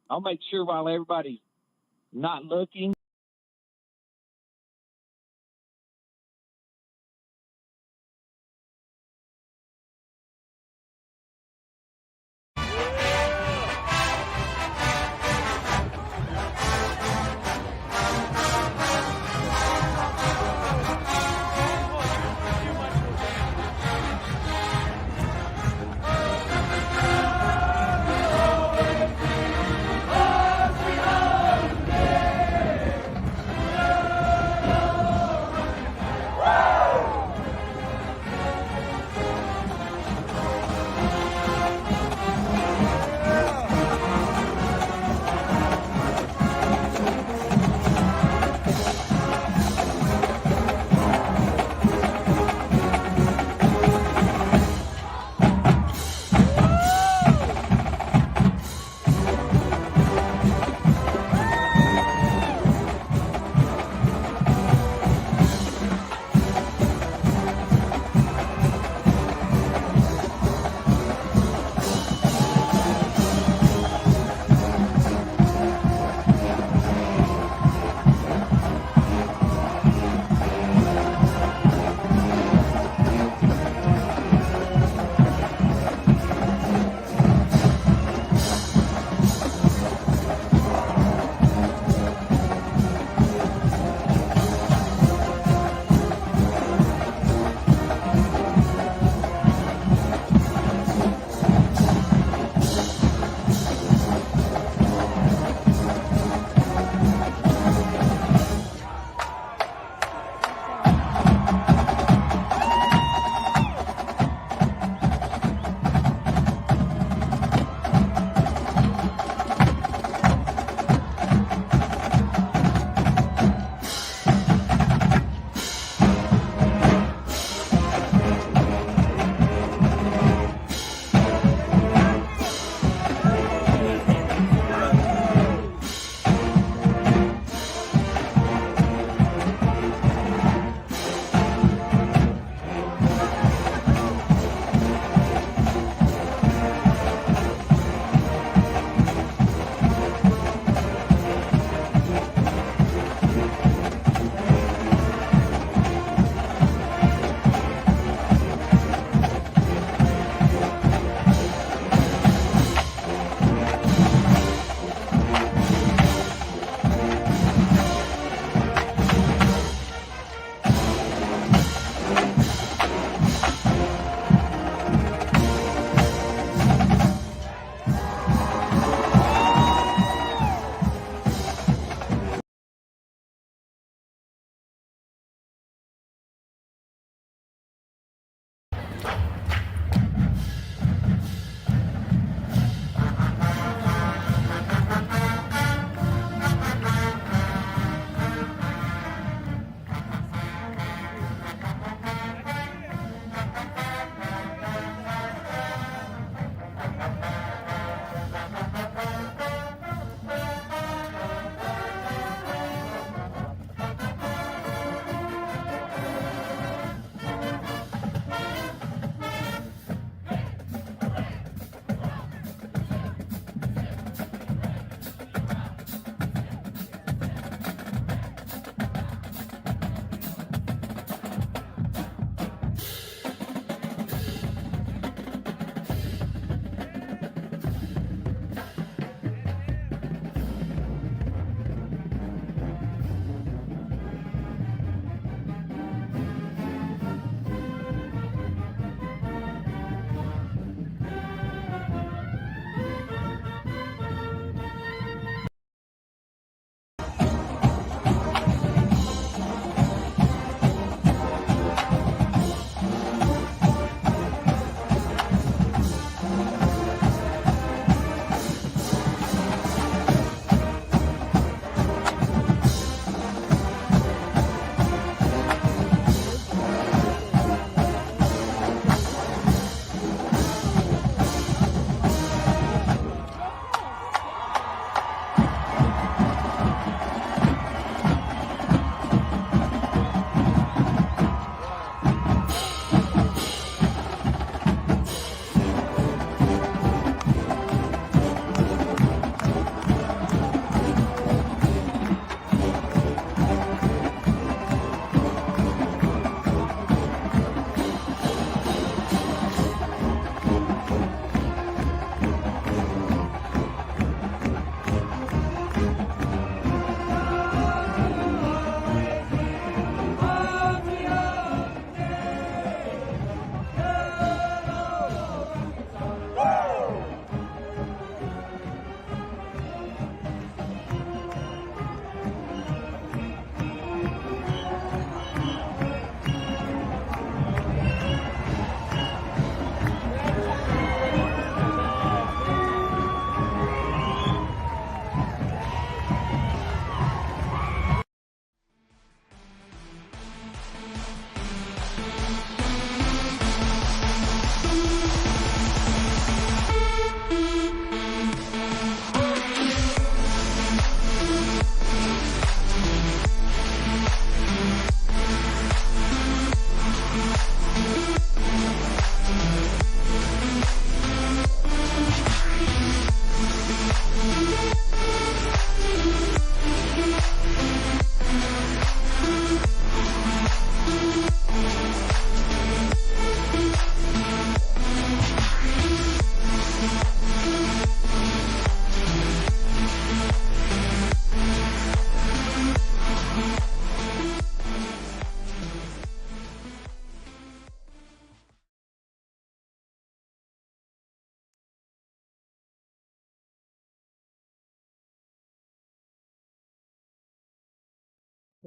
I'll make sure while everybody's not looking.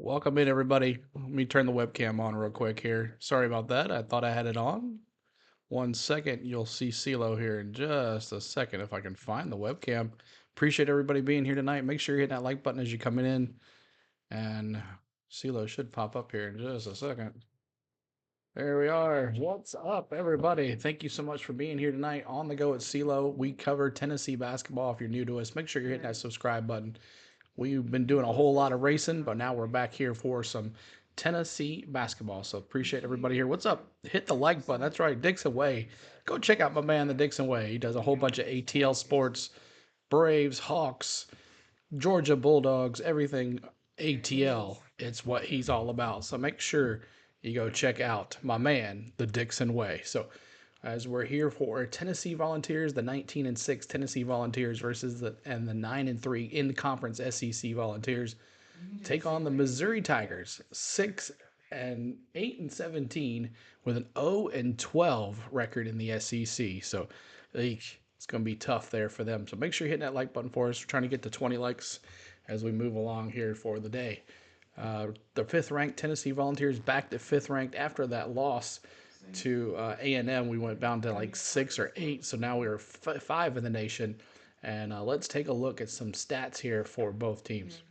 Welcome in, everybody. Let me turn the webcam on real quick here. Sorry about that. I thought I had it on. 1 second. You'll see CeeLo here in just a second if I can find the webcam. Appreciate everybody being here tonight. Make sure you hit that like button as you come in. And CeeLo should pop up here in just a second. There we are. What's up, everybody? Thank you so much for being here tonight. On the go at CeeLo. We cover Tennessee basketball. If you're new to us, make sure you're hitting that subscribe button. We've been doing a whole lot of racing, but now we're back here for some Tennessee basketball. So appreciate everybody here. What's up? Hit the like button. That's right, Dixon Way. Go check out my man, the Dixon Way. He does a whole bunch of ATL sports, Braves, Hawks, Georgia Bulldogs, everything ATL. It's what he's all about. So make sure you go check out my man, the Dixon Way. So as we're here for Tennessee Volunteers, the 19-6 Tennessee Volunteers versus the 9-3 in conference SEC Volunteers take on the Missouri Tigers, 6-8-17 with an 0-12 record in the SEC. So it's going to be tough there for them. So make sure you hit that like button for us. We're trying to get to 20 likes as we move along here for the day. The fifth-ranked Tennessee Volunteers back to fifth-ranked after that loss to A&M. We went down to like 6 or 8, so now we are 5 in the nation. And let's take a look at some stats here for both teams.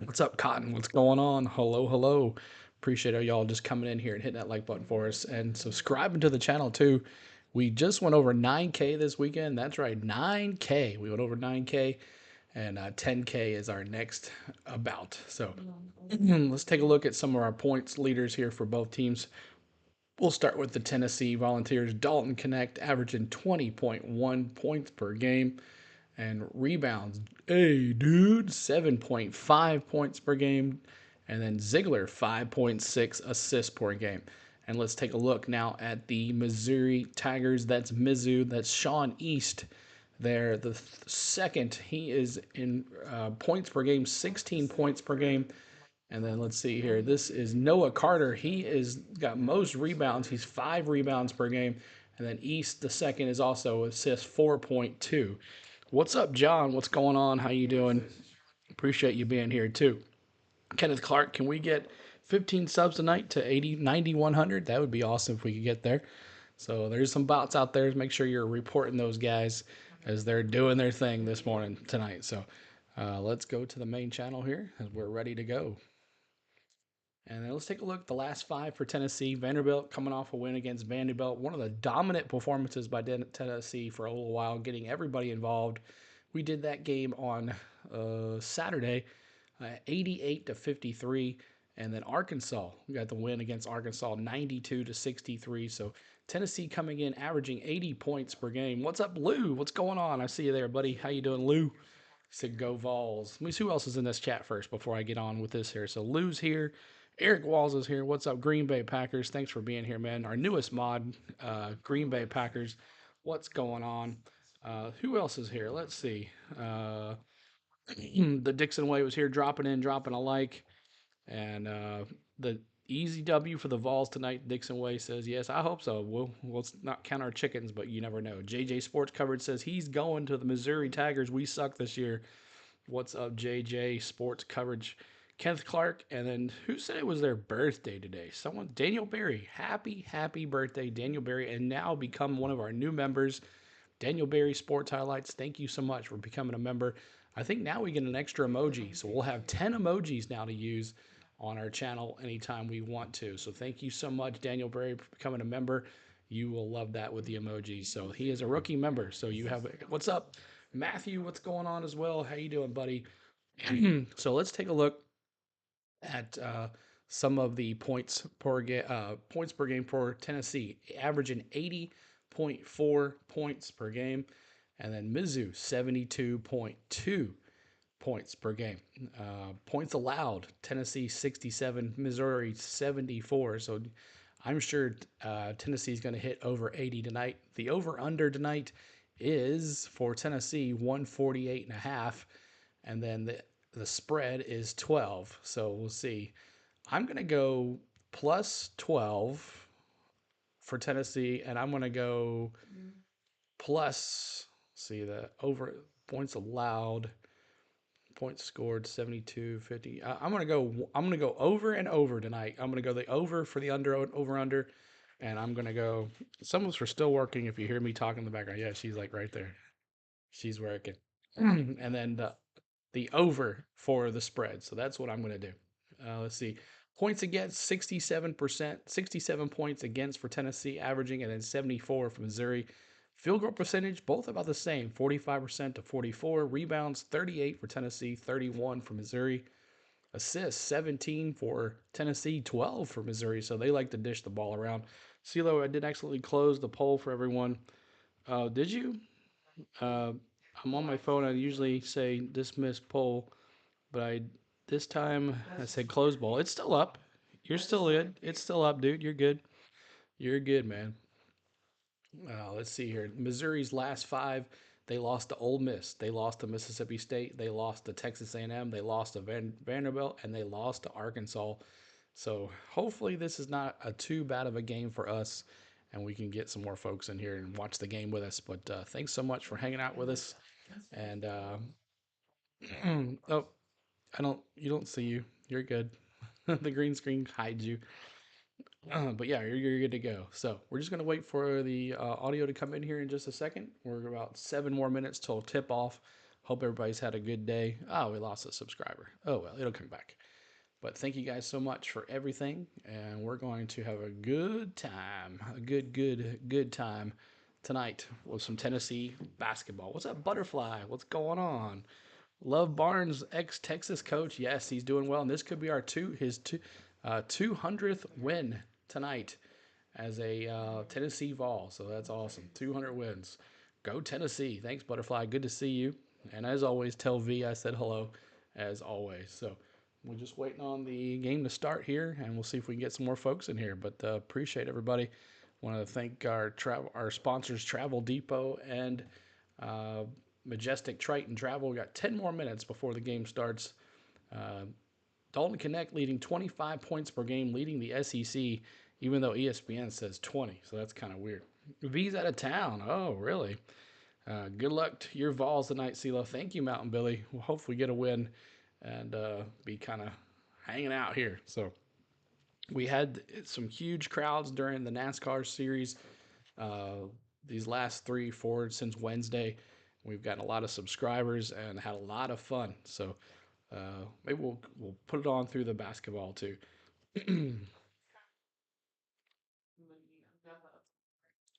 What's up, Cotton? What's going on? Hello, hello. Appreciate y'all just coming in here and hitting that like button for us and subscribing to the channel too. We just went over 9K this weekend. That's right, 9K. We went over 9K, and 10K is our next bout. So let's take a look at some of our points leaders here for both teams. We'll start with the Tennessee Volunteers. Dalton Connect averaging 20.1 points per game. And rebounds, hey, dude, 7.5 points per game. And then Ziegler, 5.6 assists per game. And let's take a look now at the Missouri Tigers. That's Mizzou. That's Sean East there. The second, he is in points per game, 16 points per game. And then let's see here. This is Noah Carter. He is got most rebounds. He's 5 rebounds per game. And then East, the second, is also assists 4.2. What's up, John? What's going on? How you doing? Appreciate you being here too. Kenneth Clark, can we get 15 subs tonight to 80, 90, 100? That would be awesome if we could get there. So there's some bots out there. Make sure you're reporting those guys as they're doing their thing this morning tonight. So let's go to the main channel here as we're ready to go. And then let's take a look at the last 5 for Tennessee. Vanderbilt coming off a win against Vanderbilt. One of the dominant performances by Tennessee for a little while, getting everybody involved. We did that game on Saturday, 88-53. And then Arkansas, we got the win against Arkansas, 92-63. So Tennessee coming in, averaging 80 points per game. What's up, Lou? What's going on? I see you there, buddy. How you doing, Lou? Said go Vols. Let me see who else is in this chat first before I get on with this here. So Lou's here. Eric Walls is here. What's up, Green Bay Packers? Thanks for being here, man. Our newest mod, Green Bay Packers. What's going on? Who else is here? Let's see. The Dixon Way was here, dropping in, dropping a like. And the easy W for the Vols tonight, Dixon Way says, yes, I hope so. We'll not count our chickens, but you never know. JJ Sports Coverage says he's going to the Missouri Tigers. We suck this year. What's up, JJ Sports Coverage? Kenneth Clark, and then who said it was their birthday today? Someone, Daniel Berry. Happy birthday, Daniel Berry, and now become one of our new members. Daniel Berry Sports Highlights, thank you so much for becoming a member. I think now we get an extra emoji, so we'll have 10 emojis now to use on our channel anytime we want to. So thank you so much, Daniel Berry, for becoming a member. You will love that with the emojis. So he is a rookie member. So you have, what's up, Matthew? What's going on as well? How you doing, buddy? So let's take a look at some of the points per game for Tennessee, averaging 80.4 points per game, and then Mizzou 72.2 points per game. Points allowed: Tennessee 67, Missouri 74. So I'm sure Tennessee's going to hit over 80 tonight. The over/under tonight is for Tennessee 148.5, and then the spread is 12. So we'll see. I'm going to go plus 12 for Tennessee, and I'm going to go plus, see the over points allowed, Points scored 72, 50. I'm gonna go over and over tonight. I'm gonna go the over for the over under, and I'm gonna go. Some of us are still working. If you hear me talking in the background, yeah, she's like right there. She's working, and then the over for the spread. So that's what I'm gonna do. Let's see. Points against 67%, 67 points against for Tennessee, averaging, and then 74 for Missouri. Field goal percentage, both about the same, 45% to 44. Rebounds, 38 for Tennessee, 31 for Missouri. Assists, 17 for Tennessee, 12 for Missouri. So they like to dish the ball around. CeeLo, I did accidentally close the poll for everyone. Did you? I'm on my phone. I usually say dismiss poll, but this time I said close ball. It's still up. You're still good. It's still up, dude. You're good. You're good, man. Let's see here. Missouri's last 5, they lost to Ole Miss. They lost to Mississippi State. They lost to Texas A&M. They lost to Vanderbilt, and they lost to Arkansas. So hopefully this is not too bad of a game for us, and we can get some more folks in here and watch the game with us. But thanks so much for hanging out with us. And oh, you don't see you. You're good. The green screen hides you. But yeah, you're good to go. So we're just gonna wait for the audio to come in here in just a second. We're about 7 more minutes till tip off. Hope everybody's had a good day. Oh, we lost a subscriber. Oh well, it'll come back. But thank you guys so much for everything, and we're going to have a good time, a good time tonight with some Tennessee basketball. What's up, Butterfly? What's going on? Love Barnes, ex-Texas coach. Yes, he's doing well, and this could be his 200th win tonight as a Tennessee Vol. So that's awesome. 200 wins. Go Tennessee. Thanks, Butterfly. Good to see you. And as always, tell V I said hello, as always. So we're just waiting on the game to start here, and we'll see if we can get some more folks in here. But appreciate everybody. Want to thank our sponsors, Travel Depot and Majestic Triton Travel. We got 10 more minutes before the game starts. Dalton Connect leading 25 points per game, leading the SEC, even though ESPN says 20. So that's kind of weird. V's out of town. Oh, really? Good luck to your Vols tonight, CeeLo. Thank you, Mountain Billy. We'll hopefully get a win and be kind of hanging out here. So we had some huge crowds during the NASCAR series. These last 3-4 since Wednesday, we've gotten a lot of subscribers and had a lot of fun. So maybe we'll put it on through the basketball too.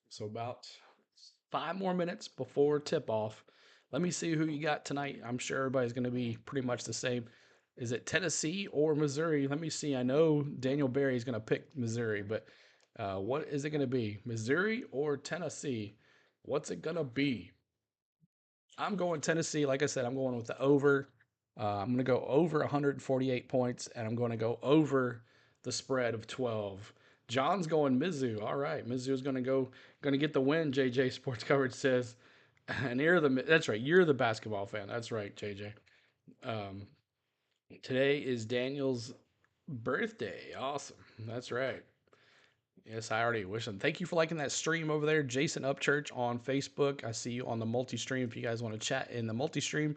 So about 5 more minutes before tip off. Let me see who you got tonight. I'm sure everybody's going to be pretty much the same. Is it Tennessee or Missouri? Let me see. I know Daniel Berry is going to pick Missouri, but what is it going to be? Missouri or Tennessee? What's it going to be? I'm going Tennessee. Like I said, I'm going with the over. I'm going to go over 148 points, and I'm going to go over the spread of 12. John's going Mizzou. All right, Mizzou's going to get the win. JJ Sports Coverage says, and that's right. You're the basketball fan. That's right, JJ. Today is Daniel's birthday. Awesome. That's right. Yes, I already wish them. Thank you for liking that stream over there, Jason Upchurch on Facebook. I see you on the multi-stream if you guys want to chat in the multi-stream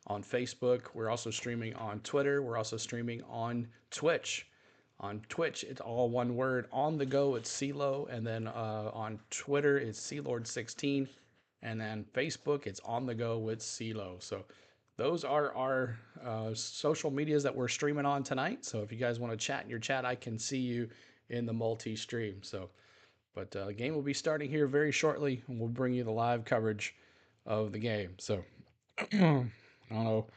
on Facebook. We're also streaming on Twitter. We're also streaming on Twitch. On Twitch, it's all one word. On the go, it's CeeLo. And then on Twitter, it's CeeLord16. And then Facebook, it's on the go with CeeLo. So those are our social medias that we're streaming on tonight. So if you guys want to chat in your chat, I can see you in the multi-stream. So, but the game will be starting here very shortly, and we'll bring you the live coverage of the game. So, I don't know.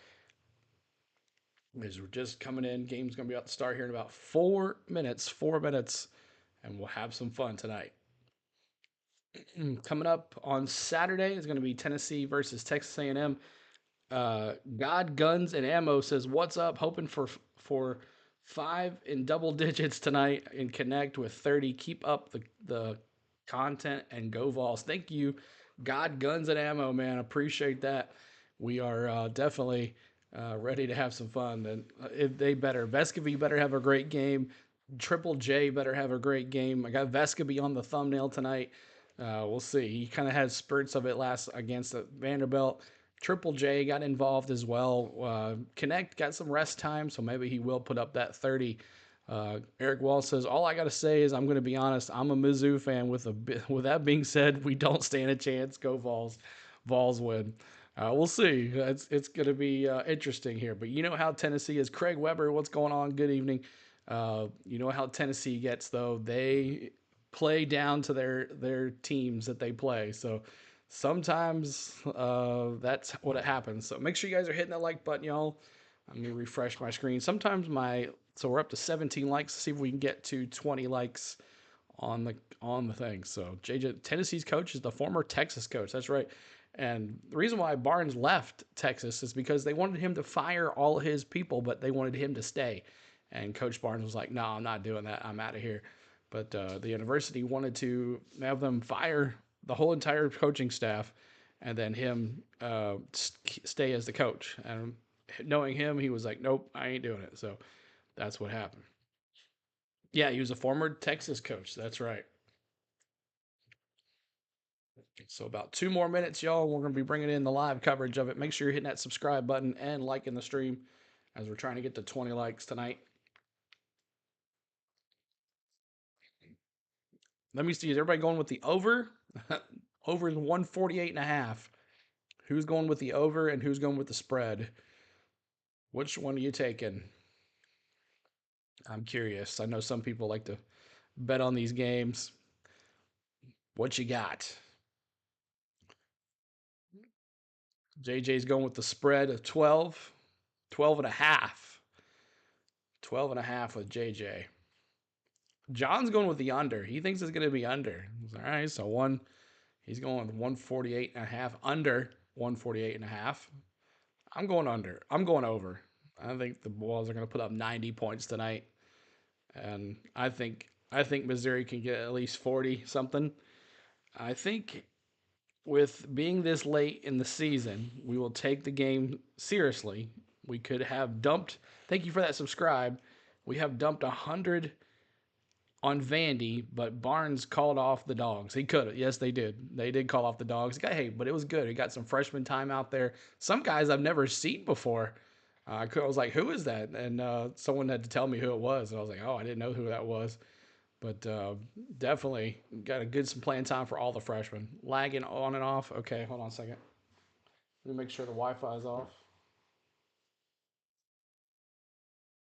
As we're just coming in, game's going to be about to start here in about 4 minutes. 4 minutes, and we'll have some fun tonight. Coming up on Saturday is going to be Tennessee versus Texas A&M. God, Guns, and Ammo says, "What's up? Hoping for 5 in double digits tonight and connect with 30. Keep up the content and go Vols." Thank you, God, Guns, and Ammo, man. Appreciate that. We are definitely ready to have some fun. And if they better, Vescovy better have a great game. Triple J better have a great game. I got Vescovy on the thumbnail tonight. We'll see. He kind of had spurts of it last against Vanderbilt. Triple J got involved as well. Connect got some rest time, so maybe he will put up that 30. Eric Wall says, "All I got to say is I'm going to be honest. I'm a Mizzou fan. With that being said, we don't stand a chance. Go Vols. Vols win. We'll see. It's going to be interesting here. But you know how Tennessee is. Craig Weber, what's going on? Good evening. You know how Tennessee gets though. They play down to their teams that they play. So sometimes that's what it happens. So make sure you guys are hitting that like button, y'all. Let me refresh my screen. Sometimes so we're up to 17 likes. See if we can get to 20 likes on the thing. So JJ, Tennessee's coach is the former Texas coach. That's right. And the reason why Barnes left Texas is because they wanted him to fire all his people, but they wanted him to stay. And Coach Barnes was like, "No, I'm not doing that. I'm out of here." But the university wanted to have them fire the whole entire coaching staff, and then him stay as the coach. And knowing him, he was like, "Nope, I ain't doing it." So that's what happened. Yeah, he was a former Texas coach. That's right. So about 2 more minutes, y'all. We're going to be bringing in the live coverage of it. Make sure you're hitting that subscribe button and liking the stream as we're trying to get to 20 likes tonight. Let me see. Is everybody going with the over? Over is 148.5. Who's going with the over and who's going with the spread? Which one are you taking? I'm curious. I know some people like to bet on these games. What you got? JJ's going with the spread of 12, 12 and a half. 12 and a half with JJ. John's going with the under. He thinks it's going to be under. All right, so he's going with 148 and a half, under 148 and a half. I'm going under. I'm going over. I think the Vols are going to put up 90 points tonight. And I think Missouri can get at least 40 something. I think with being this late in the season, we will take the game seriously. We could have dumped. Thank you for that subscribe. We have dumped 100 on Vandy, but Barnes called off the dogs. He could have. Yes, they did. They did call off the dogs. Hey, but it was good. He got some freshman time out there. Some guys I've never seen before. I was like, who is that? And someone had to tell me who it was. And I was like, oh, I didn't know who that was. But definitely got a good some playing time for all the freshmen. Lagging on and off. Okay, hold on a second. Let me make sure the Wi-Fi is off.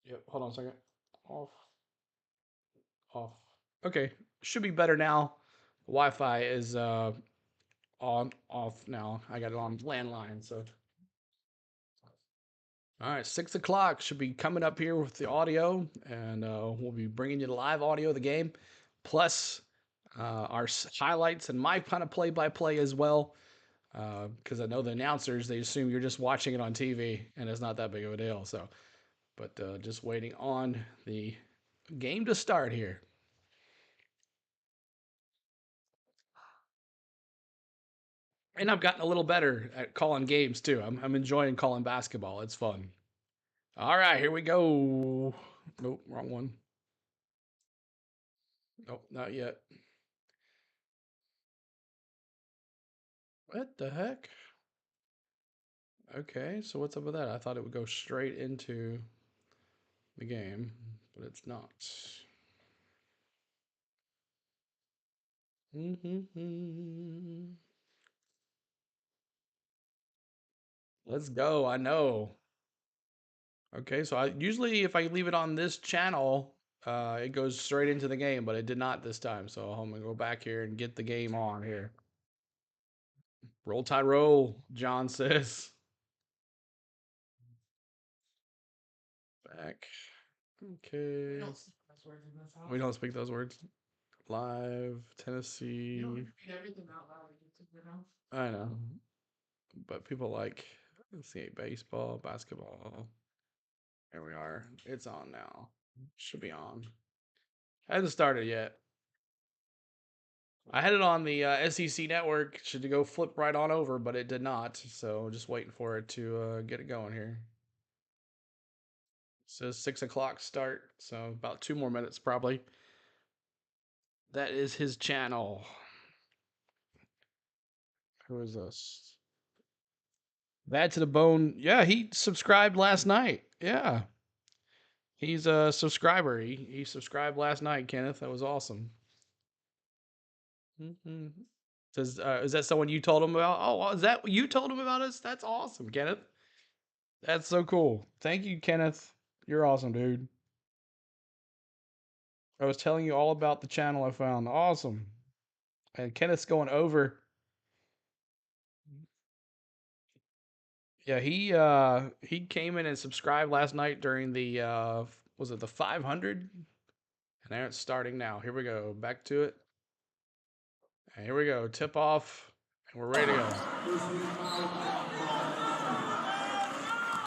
Yep, hold on a second. Off. Off. Okay, should be better now. Wi-Fi is on off now. I got it on landline, so. All right, 6 o'clock should be coming up here with the audio, and we'll be bringing you the live audio of the game, plus our highlights and my kind of play-by-play as well. Because I know the announcers, they assume you're just watching it on TV, and it's not that big of a deal. So, but just waiting on the game to start here. And I've gotten a little better at calling games too. I'm enjoying calling basketball. It's fun. All right, here we go. Nope, wrong one. Nope, not yet. What the heck? Okay, so what's up with that? I thought it would go straight into the game, but it's not. Let's go. I know. Okay, so I usually if I leave it on this channel, it goes straight into the game, but it did not this time. So I'm gonna go back here and get the game on here. Roll Tide roll, John says. Back. Okay. We don't speak those words. Live Tennessee. I know, but people like let's see baseball, basketball. Here we are. It's on now. Should be on. Hasn't started yet. I had it on the SEC network. Should go flip right on over, but it did not. So just waiting for it to get it going here. It says 6 o'clock start, so about 2 more minutes probably. That is his channel. Who is this? Bad to the bone. Yeah, he subscribed last night. Yeah. He's a subscriber. He subscribed last night, Kenneth. That was awesome. Says, is that someone you told him about? Oh, is that what you told him about us? That's awesome, Kenneth. That's so cool. Thank you, Kenneth. You're awesome, dude. I was telling you all about the channel I found. Awesome. And Kenneth's going over. Yeah, he came in and subscribed last night during the was it the 500? And there it's starting now. Here we go. Back to it. And here we go. Tip off. And we're ready to go.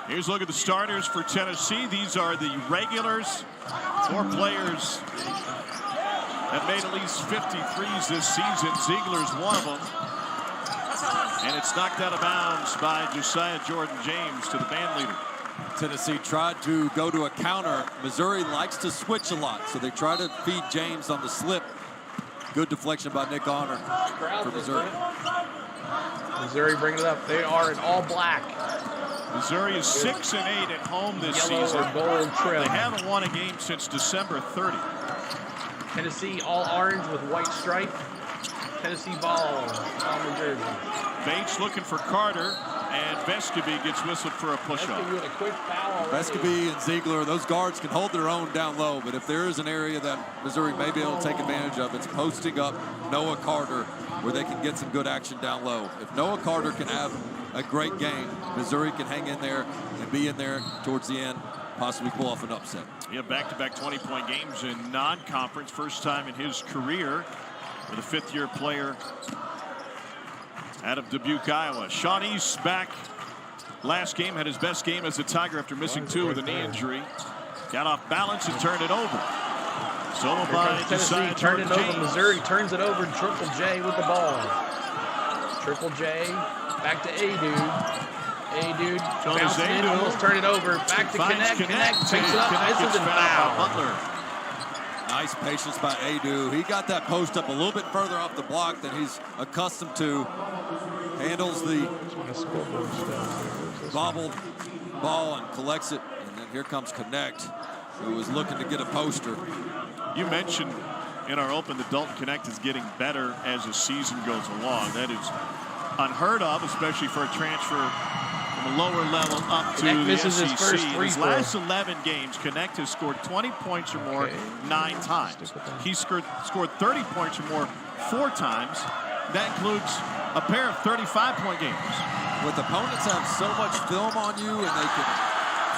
Here's a look at the starters for Tennessee. These are the regulars. 4 players have made at least 53s this season. Ziegler's one of them. And it's knocked out of bounds by Josiah Jordan-James to the band leader. Tennessee tried to go to a counter. Missouri likes to switch a lot, so they try to feed James on the slip. Good deflection by Nick Honor for Missouri. Missouri bringing it up. They are in all black. Missouri is 6-8 at home this Yellow season. or gold trim. They haven't won a game since December 30. Tennessee all orange with white stripe. Tennessee Vols on the jersey. Bates looking for Carter, and Vescovi gets whistled for a push-up. Vescovi with a quick foul already. Vescovi and Ziegler, those guards can hold their own down low, but if there is an area that Missouri may be able to take advantage of, it's posting up Noah Carter where they can get some good action down low. If Noah Carter can have a great game, Missouri can hang in there and be in there towards the end, possibly pull off an upset. Yeah, back-to-back 20-point games in non-conference, first time in his career for the 5th-year player out of Dubuque, Iowa. Sean East back last game, had his best game as a Tiger after missing 2 with a knee injury. Got off balance and turned it over. Solo by Tennessee, turned it over. Missouri turns it over. Triple J with the ball. Triple J, back to A-Dude. A-Dude, bouncing in, almost turn it over. Back to Connect, picks it up, misses and foul. Butler. Nice patience by Adu. He got that post up a little bit further off the block than he's accustomed to. Handles the bobbled ball and collects it. And then here comes Connect, who was looking to get a poster. You mentioned in our open that Dalton Connect is getting better as the season goes along. That is unheard of, especially for a transfer from a lower level up to the SEC. His first In his last 11 games, Connect has scored 20 points or more 9 times. He scored 30 points or more 4 times. That includes a pair of 35-point games. With opponents have so much film on you and they can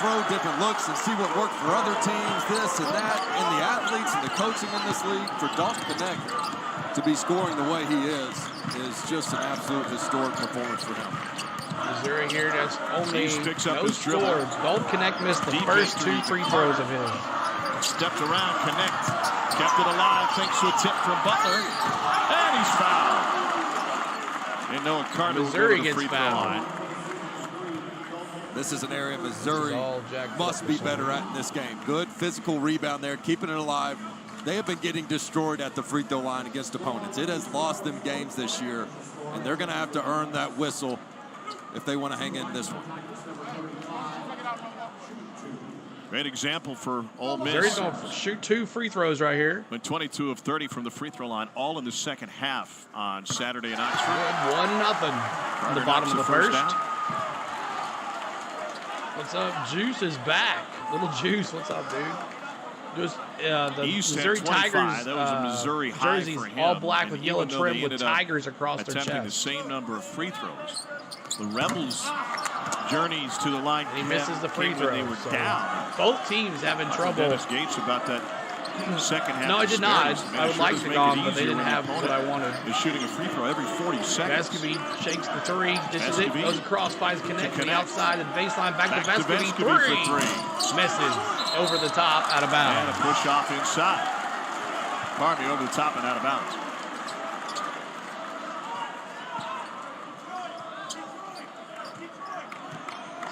throw different looks and see what worked for other teams, this and that, and the athletes and the coaching in this league, for Dalton Connect to be scoring the way he is just an absolute historic performance for him. Missouri here, that's only picks up no his dribble. scores. Dalton Connect missed the first 2 free throws of his. Stepped around, Connect, kept it alive thanks to a tip from Butler, and he's fouled. And Noah Carter Missouri will go to the free gets throw fouled. line. This is an area Missouri must be better at in this game. Good physical rebound there, keeping it alive. They have been getting destroyed at the free throw line against opponents. It has lost them games this year, and they're going to have to earn that whistle if they want to hang in this one. Great example for Ole Miss. Missouri's going to shoot 2 free throws right here. Went 22 of 30 from the free throw line, all in the second half on Saturday in Oxford. 1-0 in the bottom of the first. Down. What's up? Juice is back. Little Juice, what's up, dude? Just the East Missouri Tigers that was a Missouri high jerseys, for him. all black And with yellow even though trim they with ended up tigers across their attempting chest. the same number of free throws. The Rebels' journeys to the line. And he misses the free throw. They were so down. both teams having trouble. Dennis Gates about that second half. No, I did not. I would like to make go on, it but they easier didn't when have the what I wanted. opponent is shooting a free throw every 40 seconds. Vescovi shakes the 3, dishes it, Vescovi goes across, finds Connect to the outside of the baseline, back to Vescovi, for 3. Misses over the top, out of bounds. And a push off inside. Pardon me, over the top and out of bounds.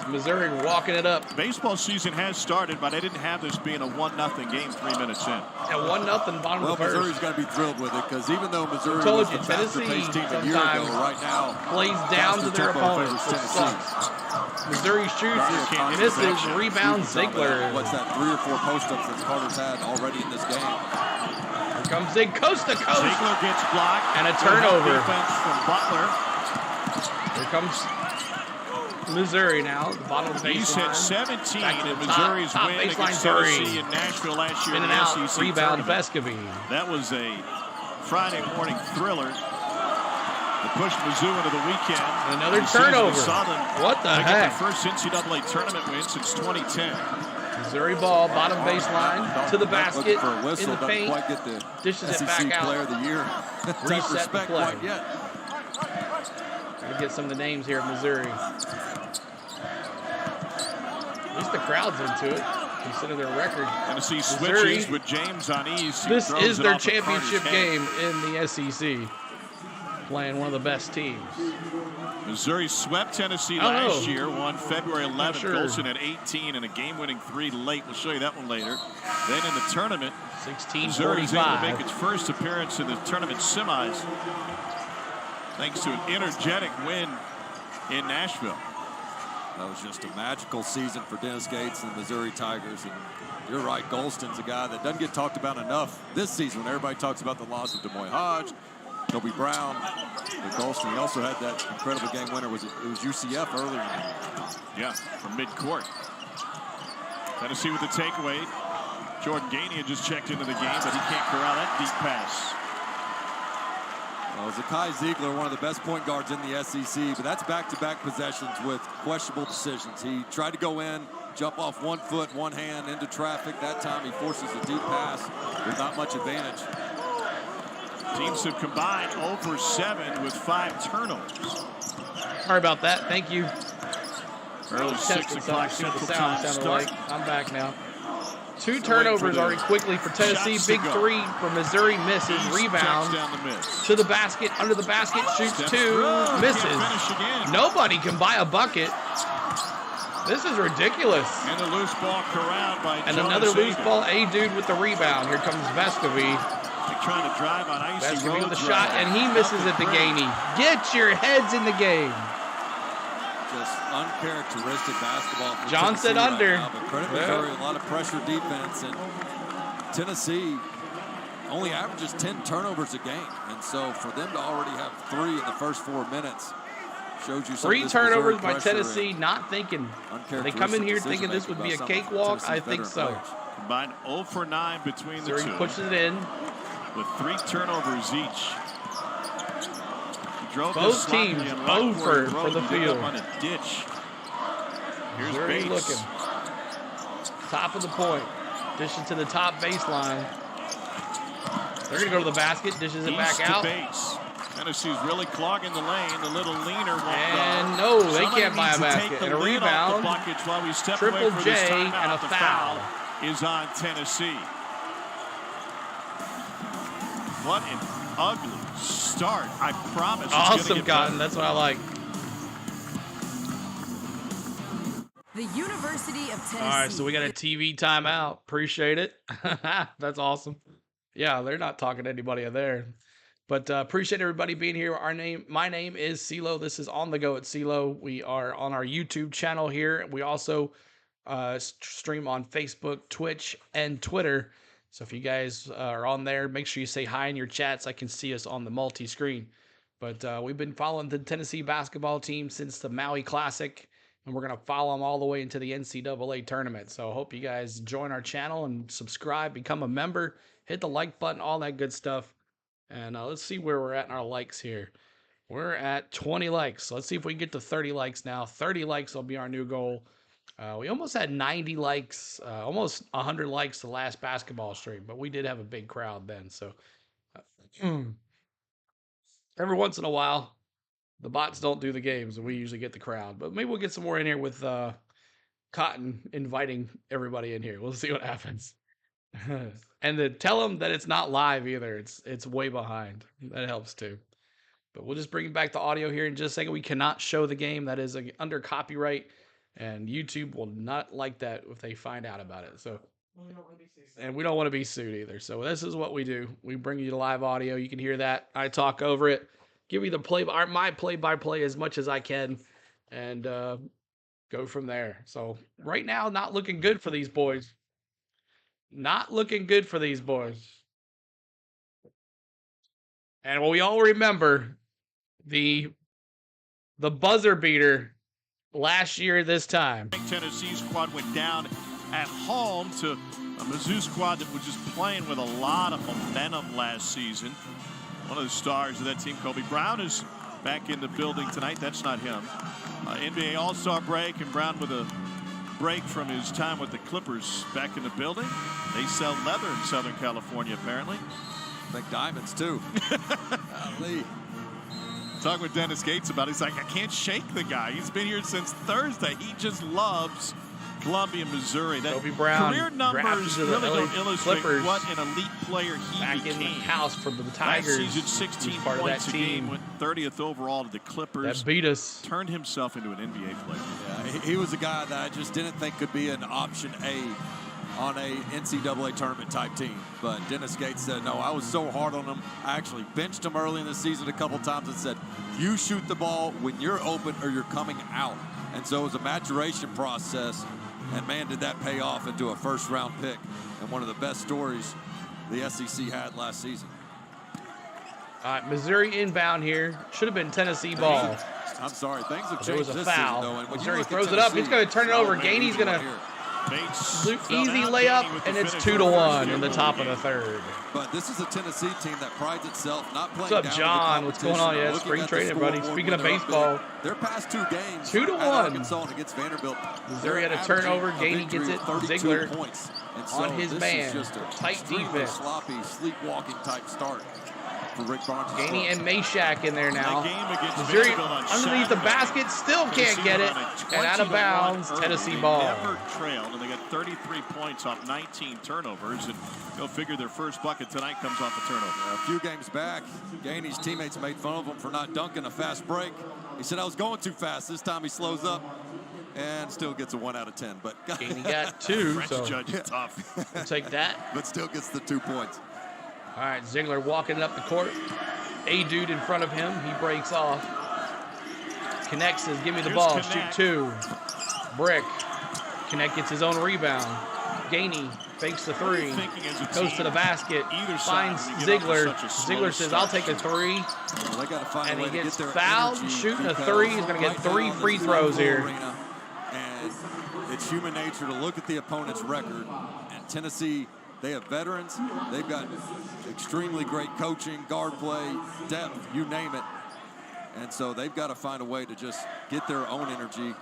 Missouri walking it up. Baseball season has started, but I didn't have this being a 1-0 game 3 minutes in. Yeah, 1-0 bottom of the first. Missouri's got to be thrilled with it because even though Missouri told was you, the faster Tennessee paced team a year ago, right now plays down to their faster tempo opponents. favors It Tennessee. sucks. Missouri shoots, misses, rebound Ziegler. What's that, 3 or 4 post-ups that Carter's had already in this game? Here comes Zig, coast to coast. Ziegler gets blocked. And a turnover. Defense from Butler. Here comes Missouri now. The bottom of the He's baseline. hit 17 in Missouri's top win baseline against Tennessee in Nashville last year in in and the out, SEC rebound tournament. Vescovine. That was a Friday morning thriller that pushed Mizzou into the weekend. Another turnover. What the heck? Their first NCAA tournament win since 2010. Missouri ball, bottom baseline, to the basket, for a whistle, in the paint, quite get the dishes it SEC back out. Player of the Year. Reset the play. Quite yet. Gotta get some of the names here of Missouri. At least the crowd's into it, consider their record. Tennessee Missouri, switches with James on ease. This is their championship game in the SEC. Playing one of the best teams. Missouri swept Tennessee last year, won February 11th. Sure. Golson at 18 and a game-winning 3 late. We'll show you that one later. Then in the tournament, 16-45. Missouri's able to make its first appearance in the tournament semis thanks to an energetic win in Nashville. That was just a magical season for Dennis Gates and the Missouri Tigers. And you're right, Golston's a guy that doesn't get talked about enough this season when everybody talks about the loss of DeMoy Hodge, Kobe Brown, but Golston, he also had that incredible game winner. It was UCF earlier. Yeah, from midcourt. Tennessee with the takeaway. Jordan Gainey had just checked into the game, but he can't corral that deep pass. Well, Zakai Ziegler, one of the best point guards in the SEC, but that's back-to-back possessions with questionable decisions. He tried to go in, jump off 1 foot, 1 hand into traffic. That time he forces a deep pass with not much advantage. Teams have combined 0 for 7 with 5 turnovers. Sorry about that. Thank you. Early 6 o'clock Central Time start. Like. I'm back now. 2 turnovers already quickly for Tennessee. Big 3 for Missouri. Misses. Rebound. To the basket. Under the basket. Shoots 2. Misses. Nobody can buy a bucket. This is ridiculous. And the loose ball corralled by And another loose ball. A dude with the rebound. Here comes Vescovine. Trying to drive on icy Vescovine with the shot, and he misses it to Gainey. Get your heads in the game. Just uncharacteristic basketball. John said under. Right now, but credit Missouri, a lot of pressure defense, and Tennessee only averages 10 turnovers a game. And so for them to already have 3 in the first 4 minutes shows you some 3 of this turnovers Missouri by Tennessee, not thinking. They come in here thinking this would be a cakewalk. I think so. Combined 0 for 9 between the two. Pushes it in. With 3 turnovers each. Both teams 0 for the field. On a ditch. Here's Missouri Bates. looking. Top of the point. Dishes to the top baseline. They're going to go to the basket. Dishes it back out. Bates. Tennessee's really clogging the lane. The little leaner won't and no, they can't buy a basket. And a rebound. Triple J and a foul. Is on Tennessee. What an ugly start. I promise. Awesome, Cotton. That's what I like. The University of Tennessee. All right, so we got a TV timeout. Appreciate it. That's awesome. Yeah, they're not talking to anybody in there. But appreciate everybody being here. My name is CeeLo. This is On The Go at CeeLo. We are on our YouTube channel here. We also stream on Facebook, Twitch, and Twitter. So if you guys are on there, make sure you say hi in your chats. I can see us on the multi-screen. But we've been following the Tennessee basketball team since the Maui Classic, and we're going to follow them all the way into the NCAA tournament. So I hope you guys join our channel and subscribe, become a member, hit the like button, all that good stuff. And let's see where we're at in our likes here. We're at 20 likes. So let's see if we can get to 30 likes now. 30 likes will be our new goal. We almost had 90 likes, almost 100 likes the last basketball stream, but we did have a big crowd then. So every once in a while, the bots don't do the games, and we usually get the crowd. But maybe we'll get some more in here with Cotton inviting everybody in here. We'll see what happens. And tell them that it's not live either. It's way behind. That helps too. But we'll just bring back the audio here in just a second. We cannot show the game. That is under copyright. And YouTube will not like that if they find out about it. So, and we don't want to be sued either. So this is what we do. We bring you the live audio. You can hear that. I talk over it. Give you the my play-by-play as much as I can. And go from there. So right now, not looking good for these boys. Not looking good for these boys. And we all remember the buzzer beater last year this time. Tennessee squad went down at home to a Mizzou squad that was just playing with a lot of momentum last season. One of the stars of that team, Kobe Brown, is back in the building tonight. That's not him. NBA All-Star break, and Brown with a break from his time with the Clippers back in the building. They sell leather in Southern California, apparently. Make diamonds, too. Talking with Dennis Gates about it. He's like, I can't shake the guy. He's been here since Thursday. He just loves Columbia, Missouri. That Kobe Brown career numbers really don't illustrate Clippers what an elite player he back became. in the house for the Tigers. Last season, 16 part of points that a game, team. went 30th overall to the Clippers. That beat us. Turned himself into an NBA player. Yeah, he was a guy that I just didn't think could be an option A on a NCAA tournament type team. But Dennis Gates said, no, I was so hard on him. I actually benched him early in the season a couple times and said, you shoot the ball when you're open or you're coming out. And so it was a maturation process. And man, did that pay off into a first-round pick and one of the best stories the SEC had last season. All right, Missouri inbound here. Should have been Tennessee ball. I'm sorry, things have changed. There was a this foul. season, though. And when Missouri you look at throws it up. He's going to turn it over. Gainey's going to easy layup, and it's 2-1 in the top of the third. But this is a Tennessee team that prides itself not playing What's up, down John? to the What's going on? Yeah, spring training, buddy. Speaking of baseball, their past 2 games, 2-1. Arkansas and against Vanderbilt. Missouri had a turnover. Gainey gets it. Ziegler points. And on his man. Is just a Tight defense. Sloppy, sleepwalking type start for Rick Barnes. Gainey and Meshack in there now. Missouri underneath the basket, still can't get it. And out of bounds, Tennessee ball. Never trailed, and they got 33 points off 19 turnovers. And go figure their first bucket tonight comes off a turnover. A few games back, Gainey's teammates made fun of him for not dunking a fast break. He said, I was going too fast. This time he slows up and still gets a 1 out of 10. But Gainey got 2, French so judge is tough. we'll take that. But still gets the 2 points. All right, Ziegler walking it up the court. A dude in front of him. He breaks off. Connect says, give me the ball. Shoot 2. Brick. Connect gets his own rebound. Gainey fakes the 3. Goes to the basket. Finds Ziegler. Ziegler says, I'll take a 3. Well, they gotta find And a he way to gets get their fouled energy shooting a because 3. He's going to get 3 free throws here. And it's human nature to look at the opponent's record. And Tennessee, they have veterans. They've got extremely great coaching, guard play, depth, you name it. And so they've got to find a way to just get their own energy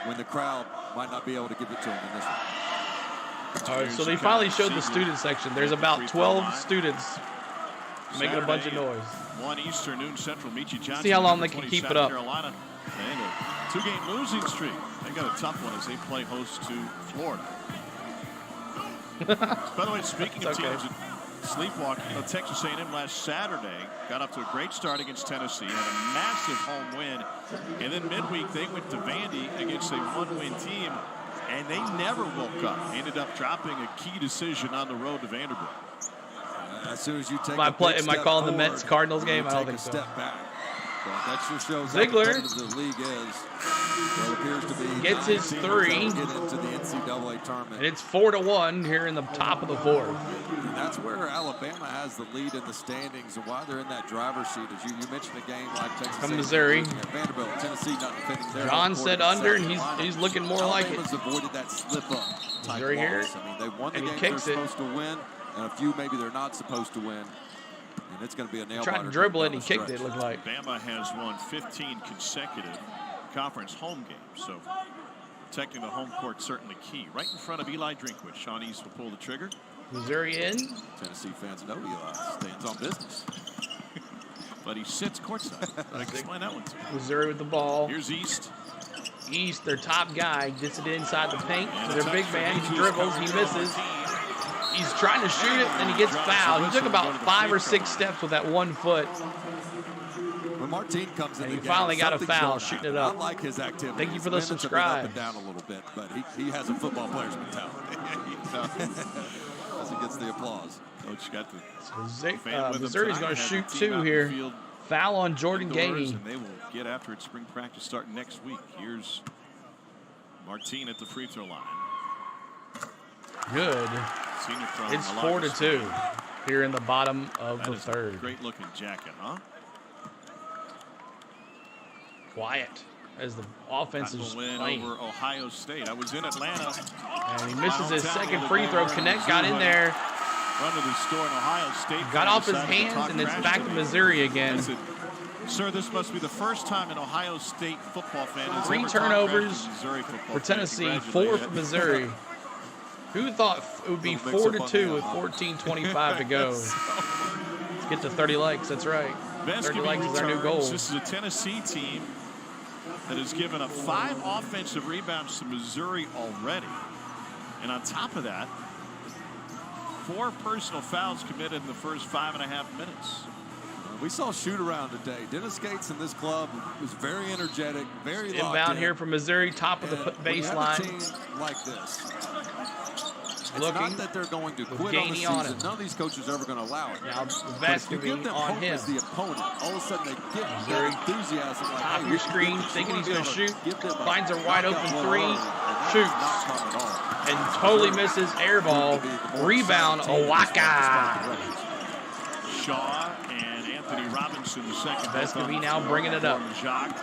when the crowd might not be able to give it to them in this one. All right, so they finally showed the student section. There's about 12 students making a bunch of noise. 1 Eastern, noon Central. Michi Johnson. See how long they can keep it up. Carolina, and a 2-game losing streak. They got a tough one as they play host to Florida. By the way, speaking of teams that sleepwalking, Texas A&M last Saturday got up to a great start against Tennessee, had a massive home win, and then midweek they went to Vandy against a 1-win team, and they never woke up. Ended up dropping a key decision on the road to Vanderbilt. As soon as you take Am I calling the Mets Cardinals game? I don't think so. Step back. But that sure shows Ziegler how competitive the league is. Well, it appears to be gets his 3. Get into the NCAA tournament. And it's 4-1 here in the top of the 4th. And that's where Alabama has the lead in the standings and why they're in that driver's seat. As you mentioned a game like Texas From Missouri. Vanderbilt, Tennessee not defending their John said under, and he's looking more like it. Alabama's avoided that slip-up type Missouri here. loss. I mean, they won the And he games they're kicks it. supposed to win, and a few maybe they're not supposed to win. And it's going to be a nail-biter. Tried to dribble it, and he kicked it, looked like. Bama has won 15 consecutive conference home games, so protecting the home court certainly key. Right in front of Eli Drinkwitz. Sean East will pull the trigger. Missouri in. Tennessee fans know Eli stands on business. But he sits courtside. I can explain that one too. Missouri with the ball. Here's East. East, their top guy, gets it inside the paint to their big man. He dribbles, he misses. He's trying to shoot it, and he gets fouled. He took about 5 or 6 steps with that 1 foot. When Martin comes in, and he finally got a foul, shooting it up. I like his activity. Thank you for the subscribe. Up and down a little bit, but he has a football player's mentality. As he gets the applause. Coach got the so Missouri's going to shoot 2 here. Foul on Jordan Gainey. And they will get after it. Spring practice starting next week. Here's Martin at the free throw line. Good. Senior from It's Malaga 4-2 State. here in the bottom of That the is third. a great looking jacket, huh? Quiet as the offense is win playing. over Ohio State. I was in Atlanta. And he misses his hometown second the free other throw. day. Connect Mizzou got in there. Run to the store in Ohio State. Got off his decided to hands, talk and it's trash back to to me. Missouri I again. said, sir, this must be the first time an Ohio State football fan has 3 ever talked trash turnovers to Missouri football for fan. Tennessee, 4 for Missouri. Who thought it would be 4-2 with 14:25 to go? Let's get to 30 likes. That's right. 30 likes is our new goal. This is a Tennessee team that has given up 5 offensive rebounds to Missouri already. And on top of that, 4 personal fouls committed in the first 5.5 minutes. We saw shoot around today. Dennis Gates in this club was very energetic, very locked Inbound in. here from Missouri, top of the When you have a baseline. team like this, it's Looking not that they're going to quit on the Gainey on season. him. None of these coaches are ever going to allow it. Now the But if you basket give them on hope him. as the opponent, all of a sudden they get Missouri, that enthusiasm. Like, Top hey, of your we can screen, do this. thinking We he's wanna going to be able shoot. give them a Finds a wide open knockout 3. blow, and that Shoots. is not common at all. And totally misses. Air ball. Rebound. Owaka. Shaw and Anthony Robinson, the second. Vescovy now bringing it up. Jacques.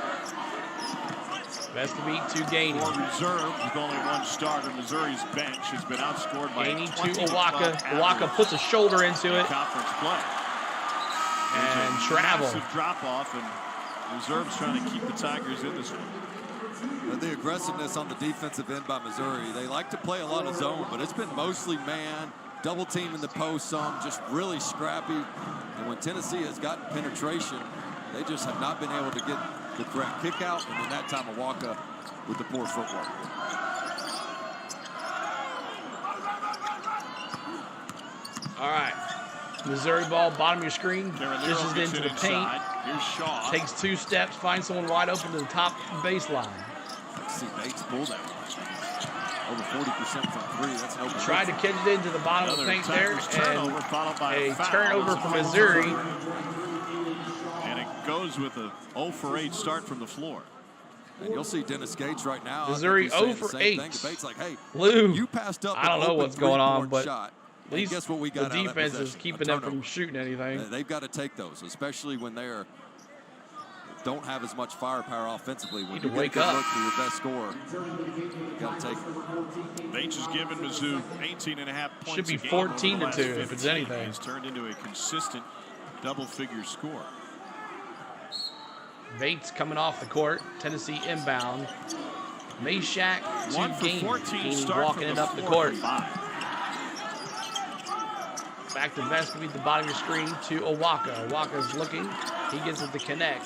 Vescovy to Gainey. For reserve with only 1 starter, Missouri's bench has been outscored by Gainey 20 to Owaka. above Owaka average puts a shoulder into in it. conference play. And There's a travel. massive drop off, and reserve's trying to keep the Tigers in this one. The aggressiveness on the defensive end by Missouri, they like to play a lot of zone, but it's been mostly man, double team in the post some, just really scrappy. And when Tennessee has gotten penetration, they just have not been able to get the correct kick out, and then that time Owaka with the poor footwork. All right. Missouri ball, bottom of your screen. Carolero Dishes it gets into it the paint. inside. Here's Shaw. Takes 2 steps, finds someone wide open to the top baseline. Let's see Bates pull that. Over 40% from 3. That's an open. Tried to catch it into the bottom of the Another paint there, Tigers turnover, and followed by a foul. turnover It's for a Missouri. And it goes with a 0 for 8 start from the floor. And you'll see Dennis Gates right now. Missouri I think he's 0 saying for the same 8. thing. Bates like, hey, Lou, you passed up. I don't know what's going on, but shot. at least guess what we the got out of that defense is possession? keeping A them from turnover. shooting anything. They've got to take those, especially when they're don't have as much firepower offensively. When Need you to get a wake good up. look for your best scorer, you got to take it. Bates has given Mizzou 18.5 points. Should be a game 14 over the to 2 last if it's 15. anything. It's turned into a consistent double-figure score. Bates coming off the court. Tennessee inbound. Mayshak to 1 for Gainey. 14 Gainey start walking from it the up the floor court. for 5. Back to Vescovy at the bottom of your screen to Owaka. Owaka's looking. He gets it to Connect.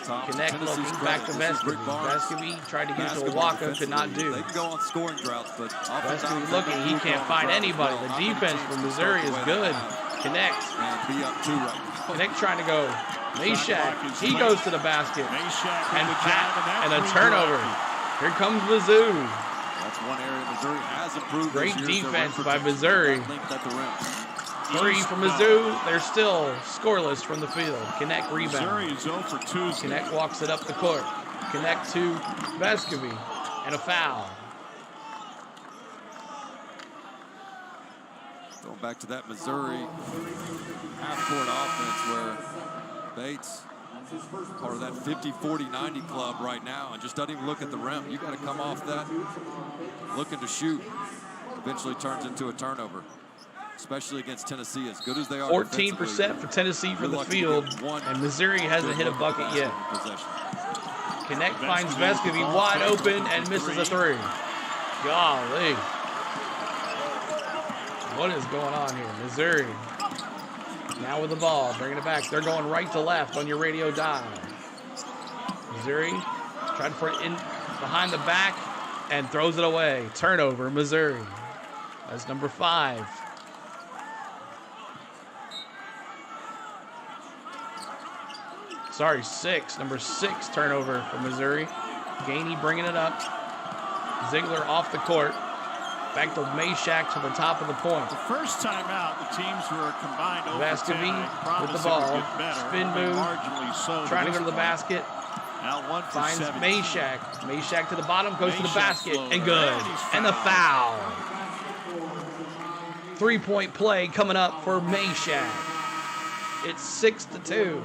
Connect Tennessee's looking. credit. Back to This is Rick Vescovy. Barnes. Vescovy tried to get to Basketball Owaka. Could not do. They can go on scoring droughts, but Vescovy looking. He can't find anybody. The defense from Missouri is good. Connect. And be up 2 right now. Connect trying to go. Mayshak. He goes to the basket. Mayshak And with the Pat. jab, And a that free turnover. throw. Here comes Mizzou. That's one area Missouri has improved. Great this year, is their defense rim by protection. Missouri. Linked at the rim. 3 for Mizzou. They're still scoreless from the field. Connect rebound. Missouri is 0 for 2. Connect walks it up the court. Connect to Vescovy. And a foul. Going back to that Missouri half-court offense where Bates part of that 50-40-90 club right now and just doesn't even look at the rim. You got to come off that looking to shoot. Eventually turns into a turnover, especially against Tennessee. As good as they are 14% for Tennessee for the field, and Missouri hasn't hit a bucket yet. Connect finds Vescovy wide open and misses a 3. Golly. What is going on here? Missouri now with the ball, bringing it back. They're going right to left on your radio dial. Missouri trying to put it in behind the back and throws it away. Turnover, Missouri. That's number 5. Sorry, 6. Number 6 turnover for Missouri. Gainey bringing it up. Ziegler off the court. Back to Mayshak to the top of the point. The first time out, the teams were combined over Vescovy 10. with the ball. Spin move. So Trying to go to the basket. Now 1 for Finds 17. Meshack. Meshack to the bottom, goes to the Meshack basket, floater. and good. And the foul. 3-point play coming up for Meshack. It's 6-2.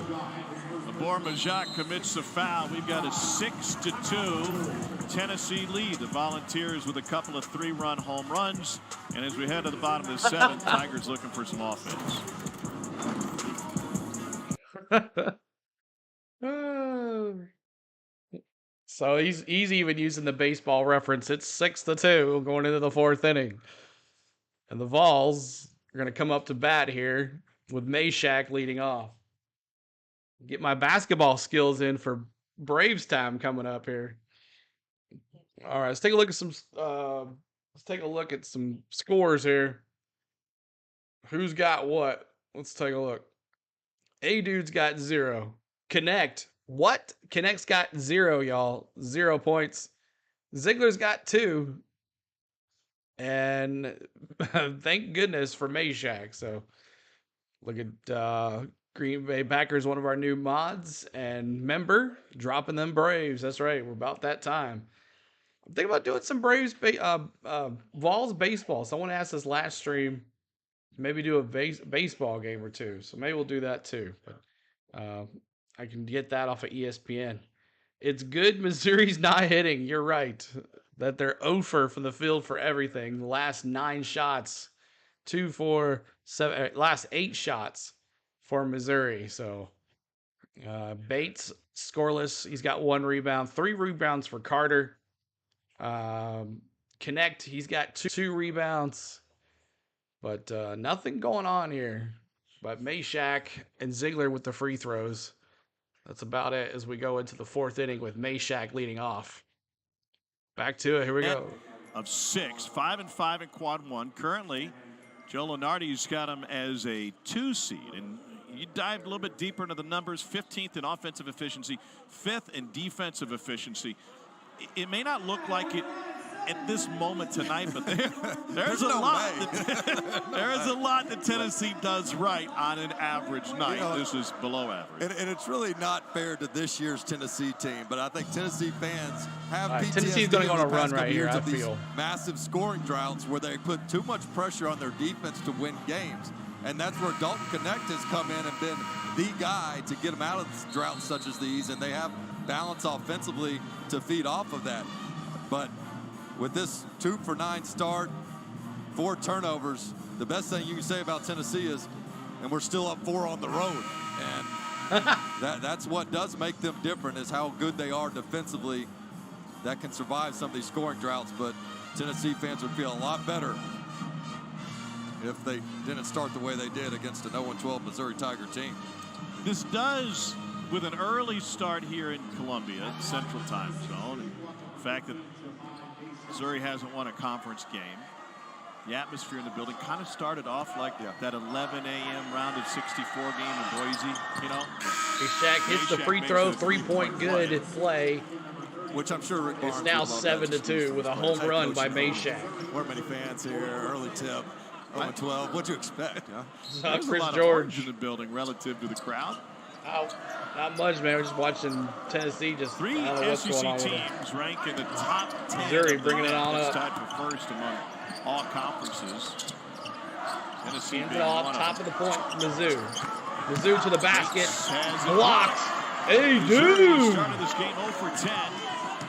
Majak commits the foul. We've got a 6-2 Tennessee lead. The Volunteers with a couple of 3-run home runs. And as we head to the bottom of the 7th, Tigers looking for some offense. So he's even using the baseball reference. It's 6-2 going into the 4th inning. And the Vols are going to come up to bat here with Meshack leading off. Get my basketball skills in for Braves time coming up here. All right, let's take a look at some scores here. Who's got what? Let's take a look. A-Dude's got 0. Connect. What? Connect's got 0, y'all. 0 points. Ziegler's got 2. And thank goodness for Meshack. So look at Green Bay Packers, one of our new mods and member, dropping them Braves. That's right. We're about that time. I'm thinking about doing some Braves Vols baseball. Someone asked us last stream, maybe do a baseball game or 2. So maybe we'll do that too. But I can get that off of ESPN. It's good Missouri's not hitting. You're right. That they're 0 from the field for everything. The last 9 shots, 2 for 7. Last 8 shots for Missouri. So Bates scoreless. He's got 1 rebound. 3 rebounds for Carter. Connect. He's got 2 rebounds. But nothing going on here. But Meshack and Ziegler with the free throws. That's about it as we go into the 4th inning with Meshack leading off. Back to it. Here we go. Of 6, 5-5 in quad 1. Currently, Joe Lunardi's got him as a 2 seed. And you dive a little bit deeper into the numbers. 15th in offensive efficiency, 5th in defensive efficiency. It may not look like it at this moment tonight, but there's a lot. There's a lot that Tennessee does right on an average night. This is below average. And it's really not fair to this year's Tennessee team, but I think Tennessee fans have PTSD. Tennessee's going to go on a run right here, I of these feel. massive scoring droughts where they put too much pressure on their defense to win games. And that's where Dalton Connect has come in and been the guy to get them out of droughts such as these, and they have balance offensively to feed off of that. But with this 2 for 9 start, 4 turnovers, the best thing you can say about Tennessee is, and we're still up 4 on the road. And that's what does make them different, is how good they are defensively that can survive some of these scoring droughts. But Tennessee fans would feel a lot better if they didn't start the way they did against an 0-12 Missouri Tiger team. This does, with an early start here in Columbia, Central Time Zone, the fact that Missouri hasn't won a conference game. The atmosphere in the building kind of started off like that 11 a.m. round of 64 game in Boise, you know. Meshack hits the free throw, 3-point good play. Which I'm sure Rick Barnes It's now 7-2 with a home run by Meshack. Weren't many fans here, early tip. 0-12, what'd you expect? Huh? There's Chris a lot George of in the building relative to the crowd. Oh, not much, man. We're just watching Tennessee. Just 3 SEC teams rank in the top 10. Missouri bringing it on up. Tied for first among all conferences. Tennessee Hands it being off, one top of of the point, Mizzou. Mizzou to the basket. Has it Blocked. Hey, Missouri dude. started this game 0 for 10.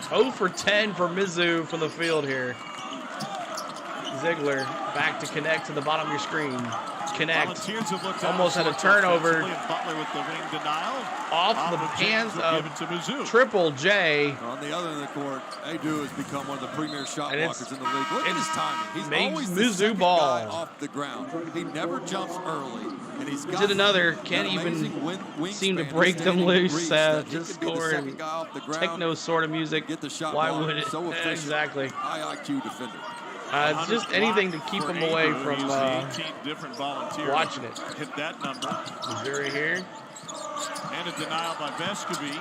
0 for 10 for Mizzou from the field here. Ziegler back to Connect to the bottom of your screen. Connect. Volunteers have looked Almost had a turnover. Butler with the ring denial. Off the hands of Triple J. On the other end of the court, Adu has become one of the premier shot blockers in the league. Look at his timing. He's always the Mizzou second ball guy off the ground. He never jumps early. And he's got did another. Can't even seem to break them loose. Just scoring techno sort of music. Get the shot. Why would it? So efficient. Exactly. High IQ defender. It's just anything to keep them away from different volunteers watching it. Hit that number. Missouri here. And a denial by Vescovy.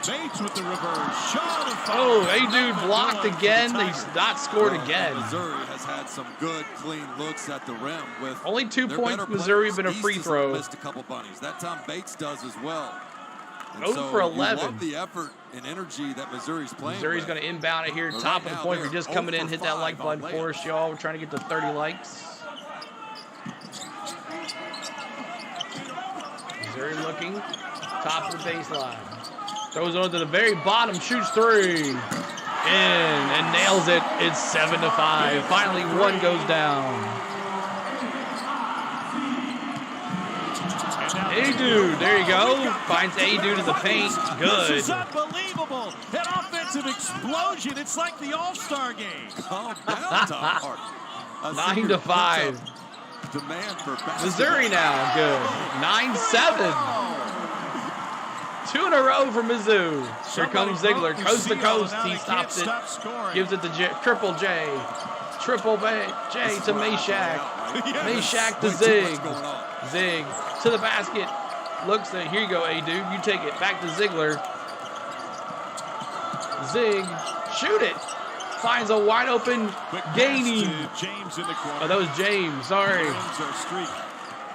Bates with the reverse shot. Oh, A-Dude blocked again. He's not scored again. Missouri has had some good, clean looks at the rim. With only 2 points. Missouri been a free throw. Missed a couple bunnies. That time Bates does as well. And 0 for 11. You love the effort and energy that Missouri's playing. Missouri's going to inbound it here, top of the point. If you're just coming in, hit that like button for us, y'all. We're trying to get to 30 likes. Missouri looking, top of the baseline. Throws it onto the very bottom, shoots 3. In and nails it. It's 7-5. Finally, one goes down. A-Dude, there you go. Finds A-Dude in the paint. Good. This is unbelievable. An offensive explosion. It's like the All-Star game. Calm down, Tom Hart. 9-5. Demand for Missouri now, good. 9-7. 2 in a row for Mizzou. Here comes Ziegler, coast to coast. He stops it. Gives it to Triple J. Triple J to Meshack. Meshack to Zig. Zig to the basket. Looks at, here you go, A-Dude. You take it. Back to Ziegler. Zig. Shoot it. Finds a wide open Gainey. Oh, that was James. Sorry.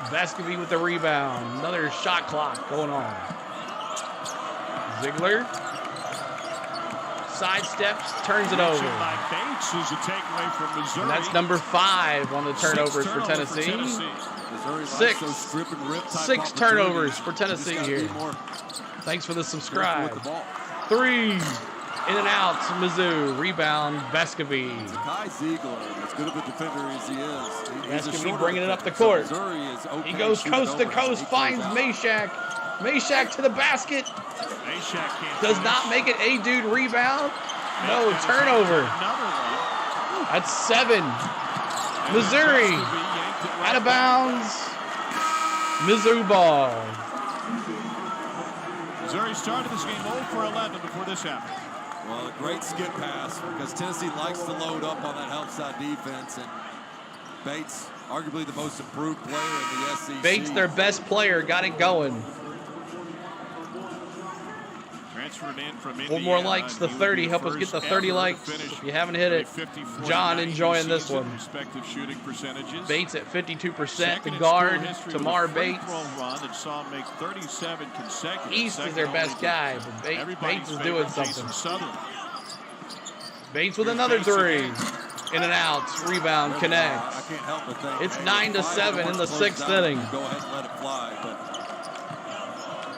Vescovy with the rebound. Another shot clock going on. Ziegler. Sidesteps, turns it over. And that's number 5 on the turnovers for Tennessee. 6 turnovers for Tennessee here. Thanks for the subscribe. 3 in and out, Mizzou. Rebound, Vescovy. Kai Ziegler, as good of a defender as he is. Vescovy bringing it up the court. He goes coast to coast, finds Meshack. Meshack to the basket. Does not make it. A-Dude rebound. No, turnover. That's 7. Missouri out of bounds. Mizzou ball. Missouri started this game 0 for 11 before this happened. Well, a great skip pass because Tennessee likes to load up on that help side defense, and Bates, arguably the most improved player in the SEC. Bates, their best player, got it going. Transferred in from Indiana. 4 more likes to 30. Help us get the 30 likes. If you haven't hit it, John enjoying this one. Bates at 52%. The guard, Tamar Bates. East is their best guy, but Bates is doing something. Bates with another 3. In and out. Rebound connects. It's 9-7 in the 6th inning. Go ahead and let it fly, but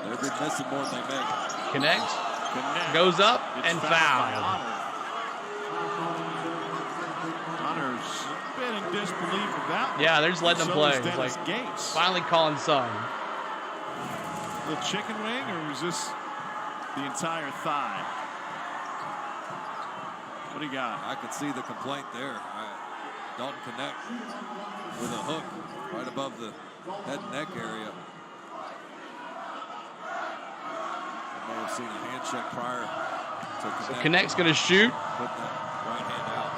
they've been missing more than they make. Connect, goes up, and foul. Hunter's been in disbelief of that. Yeah, they're just letting them play. It's like finally calling some. The chicken wing, or was this the entire thigh? What do you got? I can see the complaint there. Dalton Connect with a hook right above the head and neck area. May have seen a hand check prior to Connect. So Connect's going to shoot. Put that right hand out.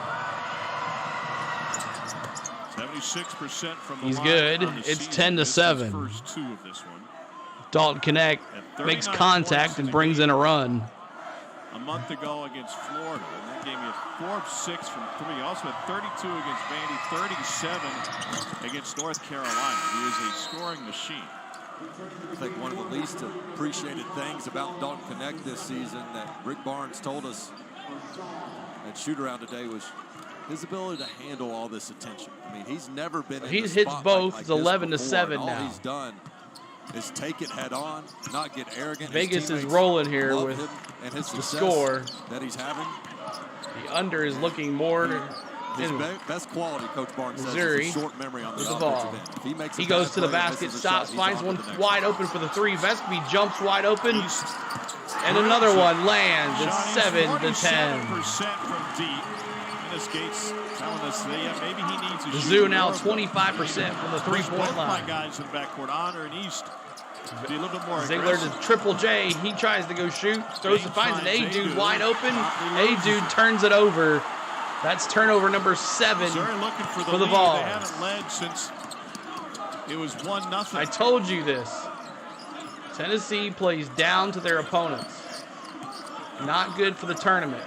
76% from the He's line good. on the It's season. 10-7. First 2 of this one. Dalton Connect makes contact and brings in a run. A month ago against Florida, and that game he had 4 of 6 from 3. He also had 32 against Vandy, 37 against North Carolina. He is a scoring machine. I think one of the least appreciated things about Dalton Connect this season that Rick Barnes told us at shoot-around today was his ability to handle all this attention. I mean, he's never been in He's hit both. It's 11-7 all now. he's done is take it head on, not get arrogant. Vegas is rolling here with and his the score that he's having. The under is looking more His best quality, Coach Barnes Missouri says, is a short memory on the ball. offensive end. He goes to the basket, stops, finds one wide open for the 3. Vescovy jumps wide open, and another one lands. It's 7-10. From deep. Dennis Gates telling us that maybe he needs to Mizzou now 25% from the 3-point line. My guys in the backcourt, Honor and East. Be a little bit more Ziegler to Triple J. He tries to go shoot, throws and finds an A-Dude wide open. A-Dude turns it over. That's turnover number 7 for the Vols. They haven't led since it was 1-0. I told you this. Tennessee plays down to their opponents. Not good for the tournament.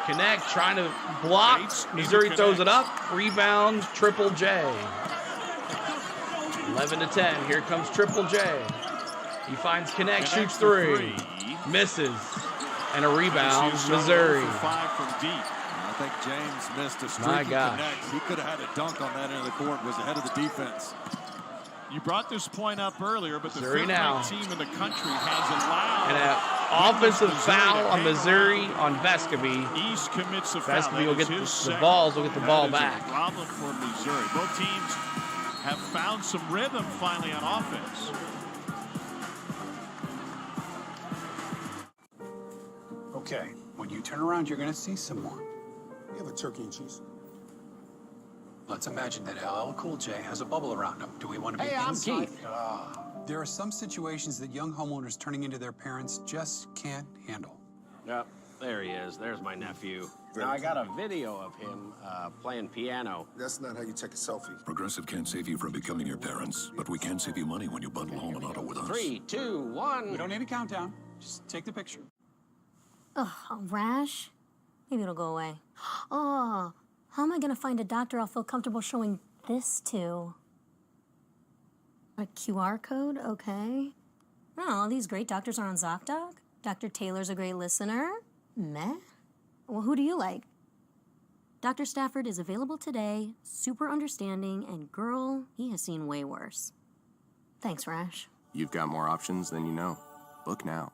Connect, trying to block. Missouri throws it up. Rebound, Triple J. 11-10. Here comes Triple J. He finds Connect, shoots three. Misses. And a rebound, Missouri. 5 from deep. I think James missed a streaky My gosh. connect. He could have had a dunk on that end of the court, was ahead of the defense. You brought this point up earlier, but the Missouri now. 5th ranked team in the country has allowed And an offensive foul on Missouri on Vescovy. East commits a foul. Vescovy will That get is his the second. Vols will get the ball That is back. a problem for Missouri. Both teams have found some rhythm finally on offense. Okay, when you turn around, you're gonna see someone. You have a turkey and cheese. Let's imagine that LL Cool J has a bubble around him. Do we want to be inside? There are some situations that young homeowners turning into their parents just can't handle. Yep, there he is. There's my nephew. Now, I got a video of him playing piano. That's not how you take a selfie. Progressive can't save you from becoming your parents, but we can save you money when you bundle home and auto with us. 3, 2, 1. We don't need a countdown. Just take the picture. Ugh, a rash? Maybe it'll go away. Oh, how am I gonna find a doctor I'll feel comfortable showing this to? A QR code? Okay. Oh, all these great doctors are on ZocDoc. Dr. Taylor's a great listener. Meh. Well, who do you like? Dr. Stafford is available today, super understanding, and girl, he has seen way worse. Thanks, Rash. You've got more options than you know. Book now.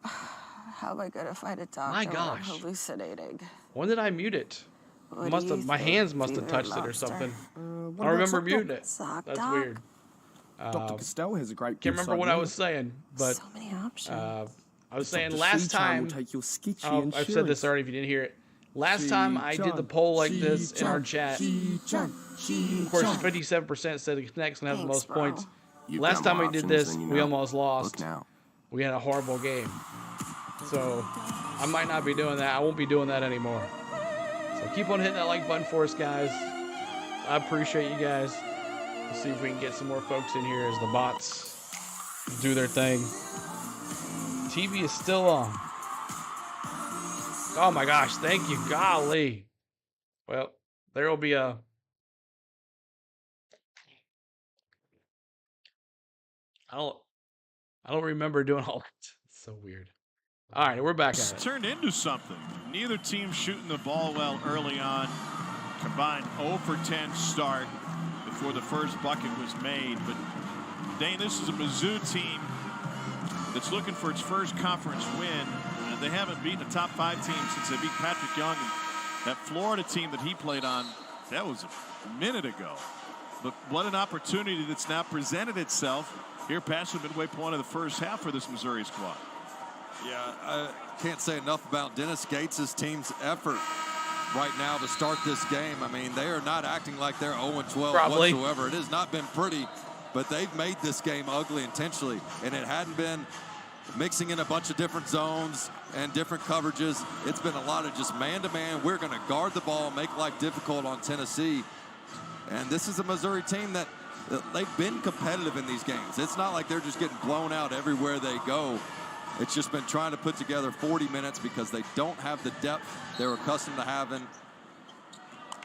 How am I gonna find a doctor? My gosh. Hallucinating. When did I mute it? What Must do have you my think, hands must have Fever touched it or Lobster? something. What I about remember ZocDoc? muting it. ZocDoc? That's weird. Dr. Costello has a great Can't remember what I was saying, but So many options. I was saying last time. Take your sketchy I've said this already if you didn't hear it. Last time I did the poll like this in our chat. Of course, 57% said it connects and has the Thanks, most bro. points. You've Last got time more we did options this, than you we know. almost lost. Book now. We had a horrible game. So I might not be doing that. I won't be doing that anymore. So keep on hitting that like button for us, guys. I appreciate you guys. Let's see if we can get some more folks in here as the bots do their thing. TV is still on. Oh my gosh, thank you. Golly. Well, there will be a... I don't remember doing all that. It's so weird. All right, we're back at it. Turned into something. Neither team shooting the ball well early on. Combined 0 for 10 start before the first bucket was made. But Dane, this is a Mizzou team that's looking for its first conference win. They haven't beaten a top 5 team since they beat Patrick Young. And that Florida team that he played on, that was a minute ago. But what an opportunity that's now presented itself here past the midway point of the first half for this Missouri squad. Yeah, I can't say enough about Dennis Gates' team's effort right now to start this game. I mean, they are not acting like they're 0-12 Probably. whatsoever. It has not been pretty, but they've made this game ugly intentionally, and it hadn't been mixing in a bunch of different zones and different coverages. It's been a lot of just man-to-man. We're going to guard the ball, make life difficult on Tennessee. And this is a Missouri team that they've been competitive in these games. It's not like they're just getting blown out everywhere they go. It's just been trying to put together 40 minutes because they don't have the depth they're accustomed to having.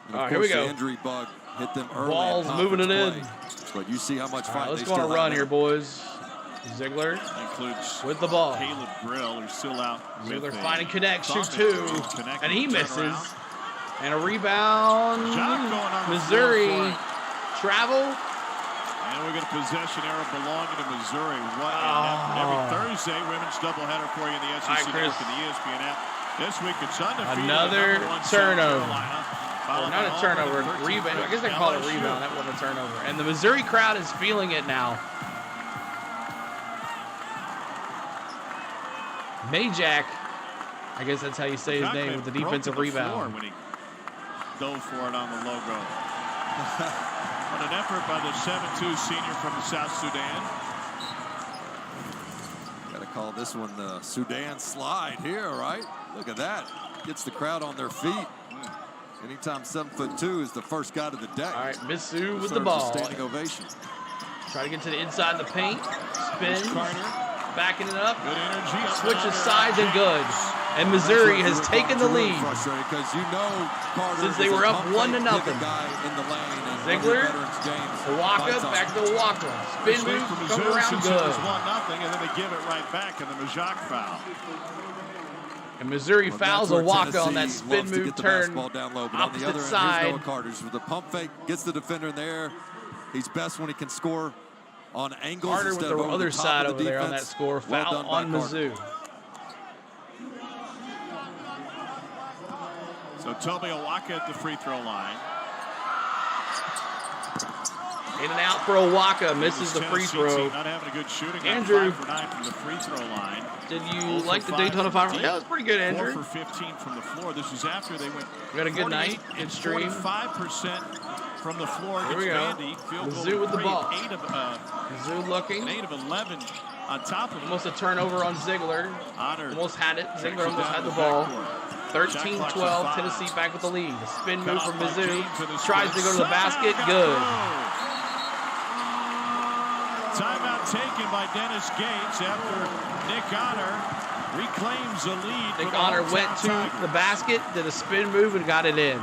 And All right, of here we course, go. the injury bug hit them early. Ball's in moving it conference in. play. But you see how much All fight right, let's they go on a still run have here, in. boys. Ziegler Includes with the ball. Caleb Grill, who's still out. Ziegler with a finding Connect, shoot thumb 2, injury. Connect and he with a misses. turnaround. And a rebound. Job going on the Missouri floor for it. travel. And we get a possession error belonging to Missouri. What every Thursday, women's doubleheader for you in the SEC All right, Chris. Network and the ESPN app. This week it's undefeated. Another number 1 South turnover. Carolina, Well, followed not by a turnover, Auburn and rebound. I guess they 13th call it a LSU. rebound. That wasn't a turnover. And the Missouri crowd is feeling it now. Majak, I guess that's how you say his name, with the Broke defensive to the floor rebound. when he dove for it on the logo. What an effort by the 7'2" senior from the South Sudan. Got to call this one the Sudan slide here, right? Look at that. Gets the crowd on their feet. Anytime 7'2" is the first guy to the deck. All right, Mizzou with the Deserves a ball. standing ovation. Try to get to the inside of the paint. Spins. Carter. Backing it up. Good energy. Switches sides and good. And Missouri has taken the lead. Because you know since they were up 1-0. Ziegler, Waka, back to Waka. Spin move, come around good. It was 1-0, and then they give it right back in the Majak foul. And Missouri fouls Waka on that spin move turn down low, but opposite on the other side. end, here's Noah Carter's with the pump fake, gets the defender in the air. He's best when he can score on angles. Carter with the other side over there on that score. Foul on Mizzou. So Toby Owaka at the free throw line. In and out for Owaka, misses the free throw. Not having a good shooting. Andrew, 5 for 9 from the free throw line. Did you like the Daytona 5? Yeah, that was pretty good, Andrew. 4 for 15 from the floor. This was after they went. We had a good night. Good stream. 45% from the floor. Here we go. Mizzou with the ball. Mizzou looking. 8 of 11 on top of him. Almost a turnover on Ziegler. Almost had it. Ziegler almost had the ball. 13-12, Tennessee back with the lead. A spin move from Mizzou. Tries to go to the basket. Good. Timeout taken by Dennis Gates after Nick Honor reclaims the lead. Nick Honor went to the basket, did a spin move, and got it in.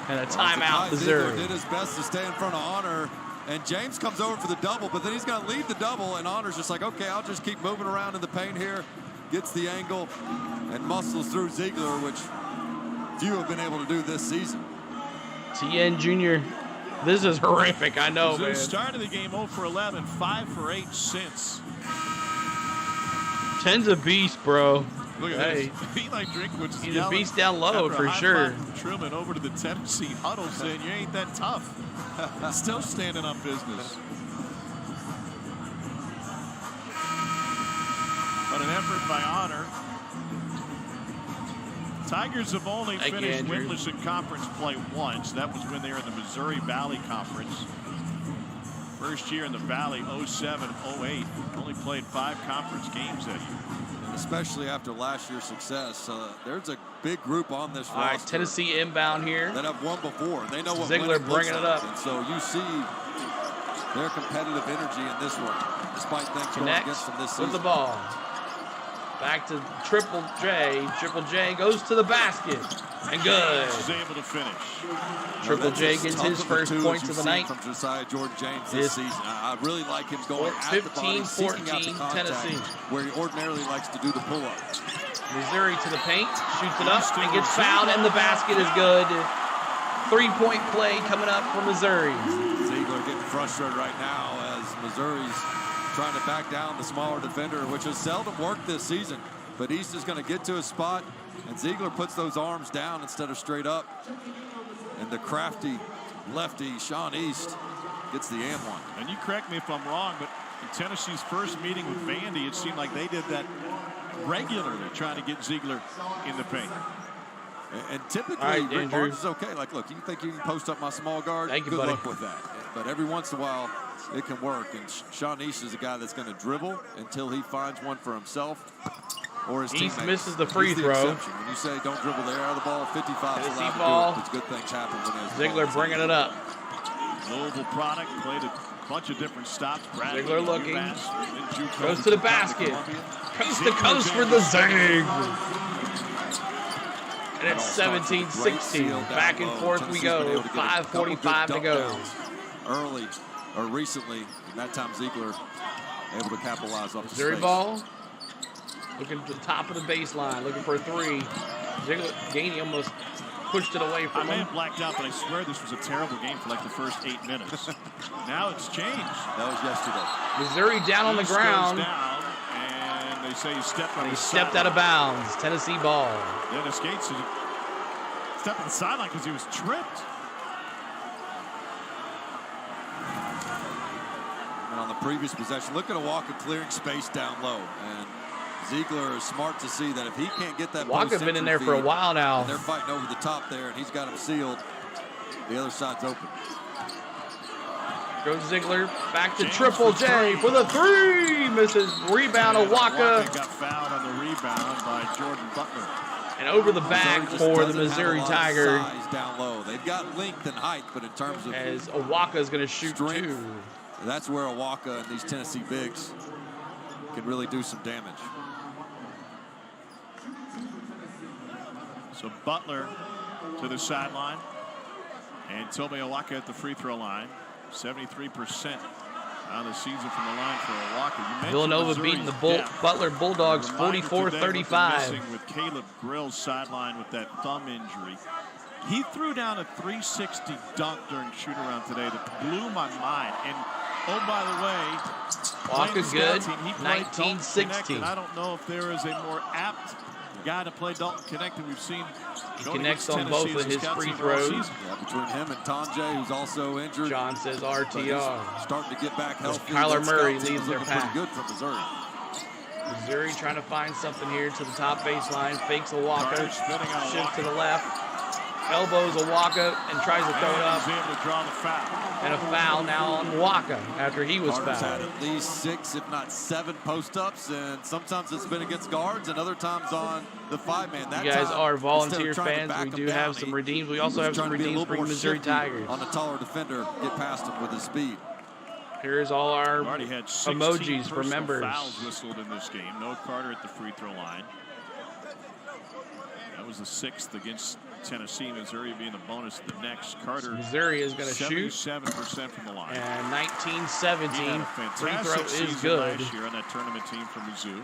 And a timeout, Missouri. Did his best to stay in front of Honor. And James comes over for the double, but then he's going to lead the double, and Honor's just like, okay, I'll just keep moving around in the paint here. Gets the angle and muscles through Ziegler, which few have been able to do this season. TN Jr., this is horrific, I know, man. Started the game 0 for 11, 5 for 8 since. 10's a beast, bro. Look at this. Eli Drinkwitz. He's a beast down low, for sure. Truman over to the Tennessee huddle saying, you ain't that tough. Still standing on business. But an effort by Honor. Tigers have only finished winless in conference play once. That was when they were in the Missouri Valley Conference. First year in the Valley, 07-08. Only played 5 conference games that year. And especially after last year's success, there's a big group on this roster. All right, Tennessee inbound here. That have won before. They know what Ziegler bringing it up. And so you see their competitive energy in this one, despite things going against them this season. With the ball. Back to Triple J. Triple J goes to the basket. And good. He's able to finish. Triple J gets his first points of the night. From Josiah Jordan James this season. I really like him going at the body, 15-14 Tennessee, where he ordinarily likes to do the pull-up. Missouri to the paint, shoots it up, and gets fouled, and the basket is good. 3-point play coming up for Missouri. Ziegler getting frustrated right now as Missouri's trying to back down the smaller defender, which has seldom worked this season. But East is going to get to a spot, and Ziegler puts those arms down instead of straight up. And the crafty lefty, Sean East, gets the and one. And you correct me if I'm wrong, but in Tennessee's first meeting with Vandy, it seemed like they did that regularly, trying to get Ziegler in the paint. And typically, Rick Barnes is okay. Like, look, you think you can post up my small guard? Thank you, Good buddy. luck with that. But every once in a while, it can work. And Sean East is a guy that's going to dribble until he finds one for himself or his teammates. East misses the free He's the throw. exception. When you say don't dribble the air out of the ball, 55 is allowed ball. to do it, because good things happen when there's Ziegler bringing it up. Louisville product, played a bunch of different stops. Bradley, Ziegler looking. UMass, Goes to the basket. Coast to coast for the zing. And it's 17-16. Back and forth we go. 5:45 to go. Early or recently, and that time Ziegler able to capitalize off the Missouri space. ball. Looking to the top of the baseline. Looking for a three. Ziegler, Gainey almost pushed it away from him. I may have blacked out, but I swear this was a terrible game for like the first 8 minutes. Now it's changed. That was yesterday. Missouri down on the ground. Down, and they say he stepped on He stepped out of bounds. Tennessee ball. Dennis Gates stepped on the sideline because he was tripped. And on the previous possession, look at Walker clearing space down low. And Ziegler is smart to see that if he can't get that Walker's been in there for a while now. And they're fighting over the top there, and he's got him sealed. The other side's open. Goes Ziegler back to Triple J for the three. Misses. Rebound of Waka. Got fouled on the rebound by Jordan Butler. And over the back for the Missouri Tigers. Size down low. They've got length and height, but in terms of as Owaka is going to shoot strength, two. That's where Owaka and these Tennessee bigs can really do some damage. So Butler to the sideline. And Tobe Awaka at the free throw line. 73% on the season from the line for Awaka. Villanova beating the Butler Bulldogs 44-35. With Caleb Grill's sideline with that thumb injury. He threw down a 360 dunk during shoot-around today that blew my mind. And, oh, by the way, Walker's good, 19-16. I don't know if there is a more apt guy to play Dalton Connect than we've seen. He connects on both of his free throws. Yeah, between him and Tonje, who's also injured. John says RTR. Starting to get back healthy. Kyler Murray leads their pretty pack. good for Missouri. Missouri trying to find something here to the top baseline. Fakes Awaka. Shift to the left. Elbows Awaka and tries to throw it up. He's able to draw the foul. And a foul now on Awaka after he was Carter's fouled. had at least 6, if not 7 post-ups, and sometimes it's been against guards and other times on the 5-man. You guys are volunteer fans. We do have some redeems. We also have some redeems for Missouri Tigers. On the taller defender, get past him with his speed. Here's all our already had emojis for members. Fouls whistled in this game. Noah Carter at the free throw line. That was the 6th against Tennessee. Missouri being the bonus the next. Carter. Missouri is going to shoot 77% from the line. And 19-17 free throw is good. Last year on that tournament team from Mizzou.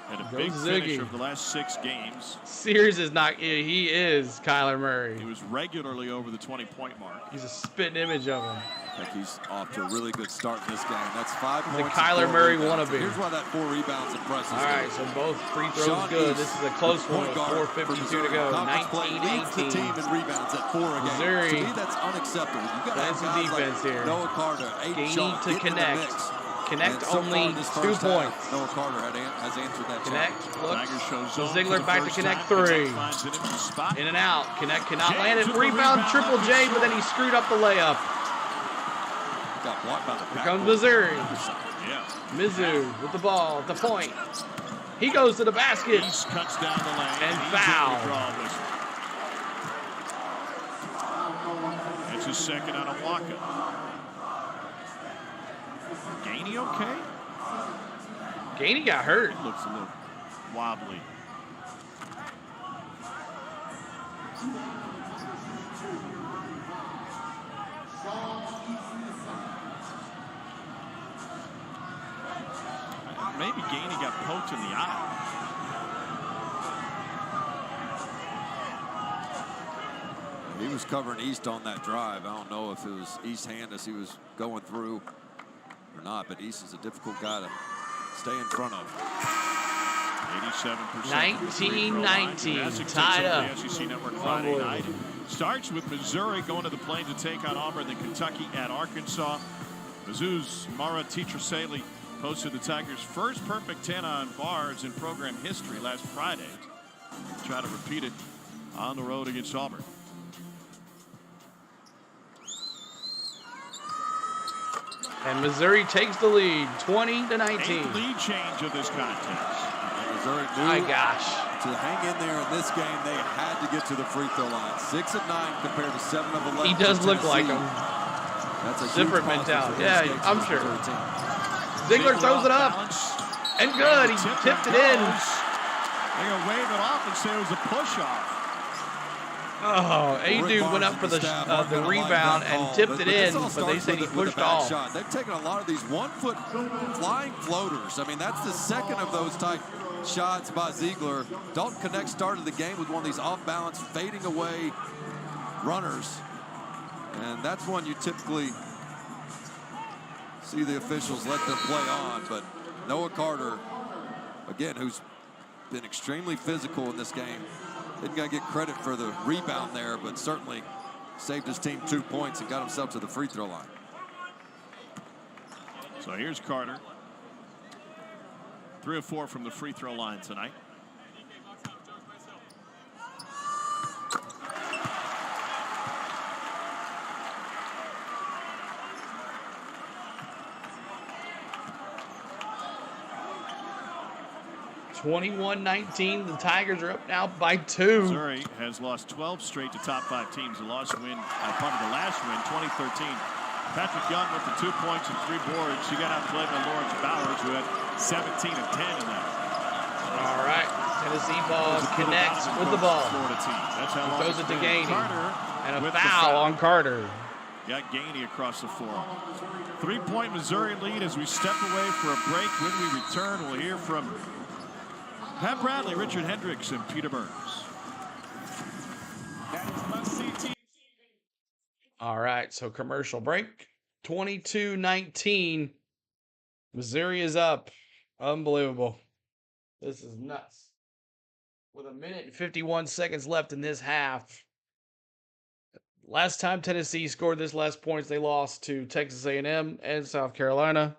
Had a big Ziggy. finish of the last 6 games. Sears is not. He is Kyler Murray. He was regularly over the 20-point mark. He's a spitting image of him. I think he's off to a really good start in this game. That's 5 He's points. a Kyler Murray wannabe. Here's why that 4 rebounds impresses. All right, so both free throws good. This is a close one with 4:52 to go. 19-18. Team in rebounds at 4 a game. Missouri. To me, that's unacceptable. You got Playing some defense like here. Noah Carter, 8 Gainey shots, to connect. Connect only 2 points. Noah Carter has answered that. Connect. Tigers show zone Ziegler for the back to first Connect time. 3. In and out. Connect cannot Jay land it. took a Rebound, rebound Triple off J, his but then he screwed up the layup. Got blocked by the Here comes Missouri. Yeah. Mizzou with the ball at the point. He goes to the basket. East cuts down the lane. And he's foul. able to draw a whistle. That's his second on Awaka. Gainey okay? Gainey got hurt. It looks a little wobbly. Maybe Gainey got poked in the eye. He was covering East on that drive. I don't know if it was East hand as he was going through or not, but East is a difficult guy to stay in front of. 87%. 19-19, tied up. The SEC Network Friday night. Starts with Missouri going to the Plains to take on Auburn, then Kentucky at Arkansas. Mizzou's Mara Teacher-Saley posted the Tigers' first perfect 10 on bars in program history last Friday. Try to repeat it on the road against Auburn. And Missouri takes the lead, 20-19. Eighth lead change of this contest. Missouri My gosh. To hang in there in this game, they had to get to the free throw line. 6 of 9 compared to 7 of 11. He does look like him. That's a different mentality. Yeah, I'm sure. Ziegler throws it up. And good. He tipped it in. They're going to wave it off and say it was a push-off. Oh, A-Dude went up for the rebound and tipped it in, but they said he pushed off. They've taken a lot of these 1-foot flying floaters. I mean, that's the second of those type shots by Ziegler. Dalton Connect started the game with one of these off-balance, fading away runners. And that's one you typically see the officials let them play on. But Noah Carter, again, who's been extremely physical in this game, didn't got to get credit for the rebound there, but certainly saved his team 2 points and got himself to the free throw line. So here's Carter. 3 of 4 from the free throw line tonight. (21-19). The Tigers are up now by 2. Missouri has lost 12 straight to top 5 teams. The last win, the last win, 2013. Patrick Young with the 2 points and 3 boards. He got outplayed by Lawrence Bowers, who had 17 of 10 in that. All right, Tennessee ball connects with the ball. That's how Throws it to Gainey. And a with foul on Carter. Got Gainey across the floor. 3-point Missouri lead as we step away for a break. When we return, we'll hear from Pat Bradley, Richard Hendricks, and Peter Burns. All right, so commercial break. 22-19. Missouri is up. Unbelievable. This is nuts. With 1 minute and 51 seconds left in this half. Last time Tennessee scored this less points, they lost to Texas A&M and South Carolina.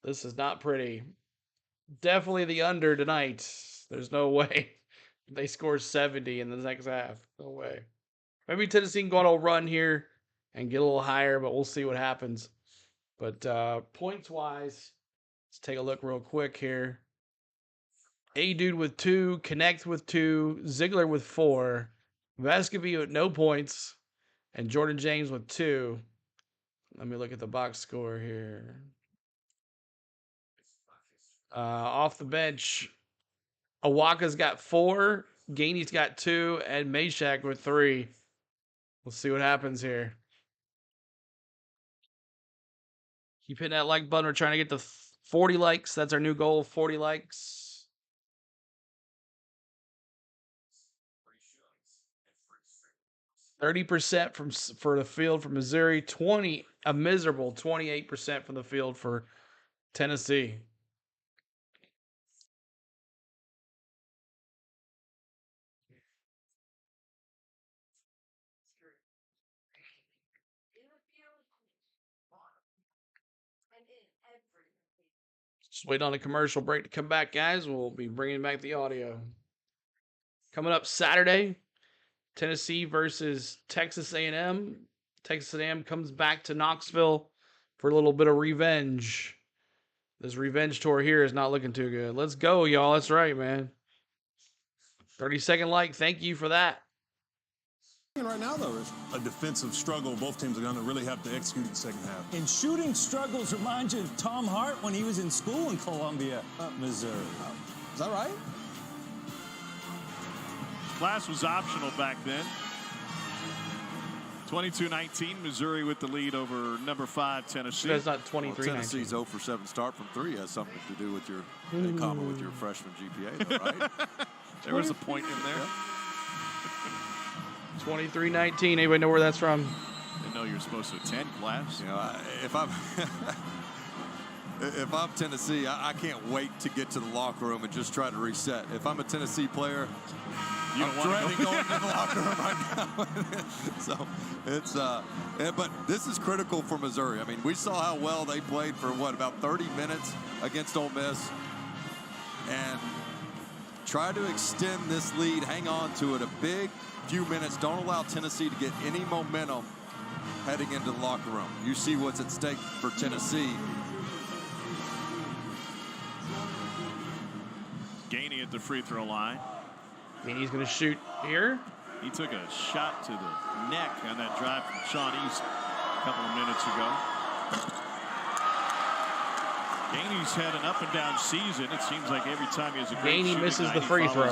This is not pretty. Definitely the under tonight. There's no way they score 70 in the next half. No way. Maybe Tennessee can go on a run here and get a little higher, but we'll see what happens. But points-wise, let's take a look real quick here. A-Dude with 2, Connect with 2, Ziegler with 4, Vasquez with no points, and Jordan James with 2. Let me look at the box score here. Off the bench, Awaka's got 4, Gainey's got 2, and Meshack with 3. We'll see what happens here. Keep hitting that like button. We're trying to get to 40 likes. That's our new goal, 40 likes. %30% for the field for Missouri, a miserable 28% from the field for Tennessee. Just wait on a commercial break to come back, guys. We'll be bringing back the audio. Coming up Saturday, Tennessee versus Texas A&M. Texas A&M comes back to Knoxville for a little bit of revenge. This revenge tour here is not looking too good. Let's go, y'all. That's right, man. 30-second like. Thank you for that. Right now, though, is a defensive struggle. Both teams are going to really have to execute in the second half. And shooting struggles remind you of Tom Hart when he was in school in Columbia, Missouri. Is that right? Class was optional back then. 22-19, Missouri with the lead over number 5 Tennessee. That's not 23-19. Well, Tennessee's 0 for 7 start from 3 has something to do with your in common with your freshman GPA, though, right? There was a point in there. 23-19. Anybody know where that's from? Didn't know you were supposed to attend class. You know, if I'm if I'm Tennessee, I can't wait to get to the locker room and just try to reset. If I'm a Tennessee player, I'm dreading going to the locker room right now. So it's but this is critical for Missouri. I mean, we saw how well they played for about 30 minutes against Ole Miss, and try to extend this lead, hang on to it a big few minutes. Don't allow Tennessee to get any momentum heading into the locker room. You see what's at stake for Tennessee. Gainey at the free throw line. Gainey's going to shoot here. He took a shot to the neck on that drive from Sean East a couple of minutes ago. Gainey's had an up and down season. It seems like every time he has a great Gainey misses the free throw.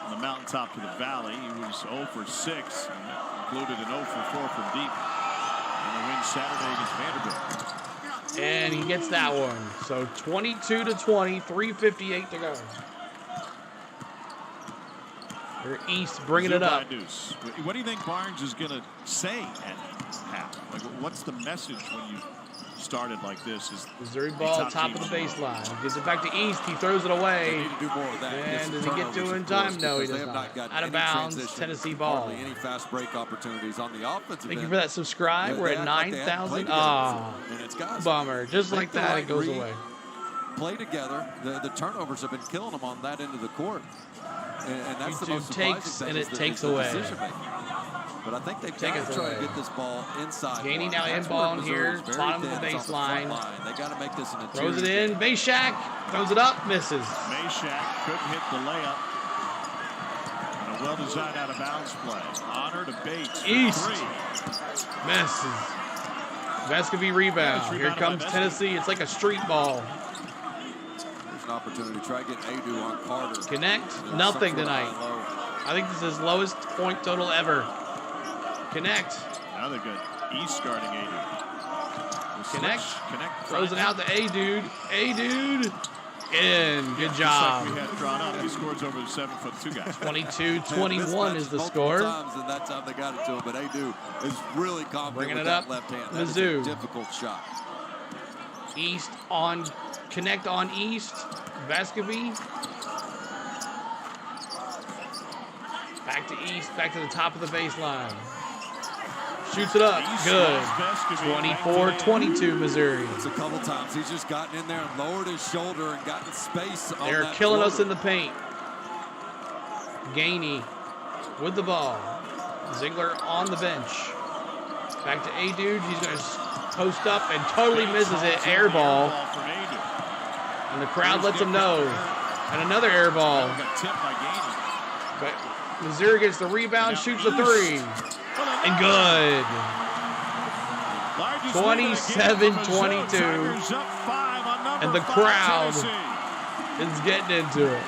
On the mountaintop to the valley, he was 0 for 6, and that included an 0 for 4 from deep in the win Saturday against Vanderbilt. And he gets that one. So 22-20, 3:58 to go. They're East bringing it up. What do you think Barnes is going to say at half? Like, what's the message when you started like this? Is Missouri ball top of the baseline. Gives it back to East. He throws it away. They need to do more of that. And does he get to it in time? No, he does not. Out of bounds, Tennessee ball. Hardly any fast break opportunities on the offensive Thank end. you for that subscribe. We're at 9,000. Bummer. Just like that, it goes away. Play together. The turnovers have been killing them on that end of the court. And that's the most surprising thing. And it takes away. But I think they've got to try to get this ball inside. Gainey now in ball here, bottom of the baseline. They got to make this an interior. Throws it in. Meshack throws it up, misses. Meshack couldn't hit the layup. And a well-designed out-of-bounds play. Honor to Bates. East misses. Vasquez rebound. Here comes Tennessee. It's like a street ball. There's an opportunity to try getting Adu on Carter. Connect. Nothing tonight. I think this is his lowest point total ever. Connect. Now they're good. East guarding A-Dude. Connect. Throws it out to A-Dude. A-Dude. In. Good job. Like we had drawn up. He scores over the 7'2" guy. 22-21 is the score. Times, and that time they got it to him, but Adu is really confident Bringing with it that up. left hand. Mizzou. That is a difficult shot. East on. Connect on East. Vescovy. Back to East. Back to the top of the baseline. Shoots it up. Good. 24-22 Missouri. It's a couple times he's just gotten in there and lowered his shoulder and gotten space. They're killing us in the paint. Gainey with the ball. Ziegler on the bench. Back to A-Dude. He's going to post up and totally misses it. Air ball. And the crowd lets him know. And another air ball. But Missouri gets the rebound, shoots the three. And good. 27-22. And the crowd is getting into it.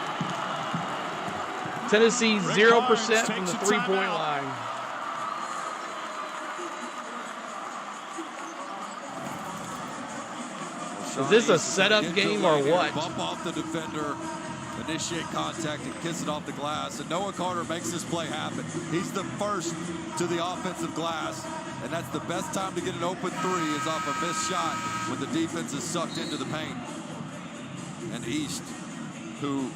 Tennessee 0% from the three-point line. Is this a setup game or what? Bump off the defender, initiate contact, and kiss it off the glass. And Noah Carter makes this play happen. He's the first to the offensive glass. And that's the best time to get an open three is off a missed shot when the defense is sucked into the paint. And East, who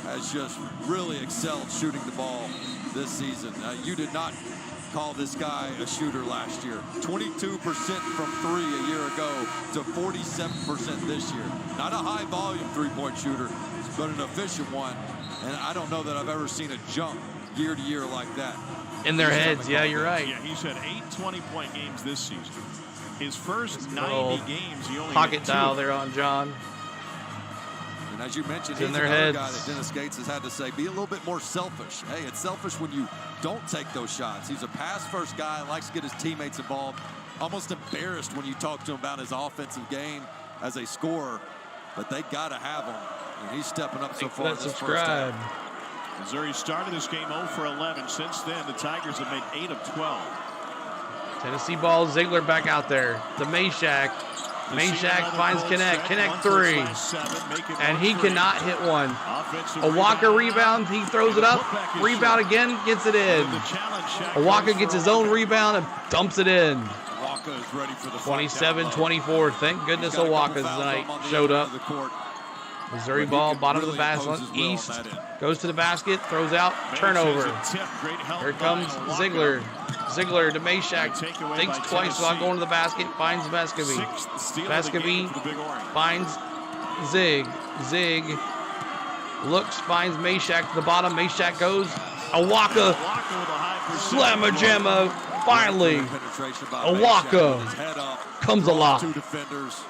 has just really excelled shooting the ball this season. You did not call this guy a shooter last year. 22% from three a year ago to 47% this year. Not a high volume three-point shooter, but an efficient one. And I don't know that I've ever seen a jump year to year like that. In their heads, yeah, you're right. Yeah, he's had 8 20-point games this season. His first 90 games, he only pocket had 2. dial there on John. And as you mentioned, It's in he's their another heads. guy that Dennis Gates has had to say, be a little bit more selfish. Hey, it's selfish when you don't take those shots. He's a pass-first guy, likes to get his teammates involved. Almost embarrassed when you talk to him about his offensive game as a scorer. But they got to have him. And he's stepping up so far this first half. Missouri started this game 0 for 11. Since then, the Tigers have made 8 of 12. Tennessee ball, Ziegler back out there to Meshack. Meshack finds Connect. Connect three. And he cannot hit one. Awaka rebounds. He throws it up. Rebound again. Gets it in. Awaka gets his own rebound and dumps it in. 27-24. Thank goodness Awaka tonight showed up. Missouri ball, bottom of the basket. East goes to the basket, throws out, turnover. Here comes Ziegler. Ziegler to Meshack. Thinks twice about going to the basket, finds Vescovy. Vescovy finds Zig. Zig looks, finds Meshack to the bottom. Meshack goes. Awaka. Slamma-jamma. Finally, Awaka comes alive. Two defenders.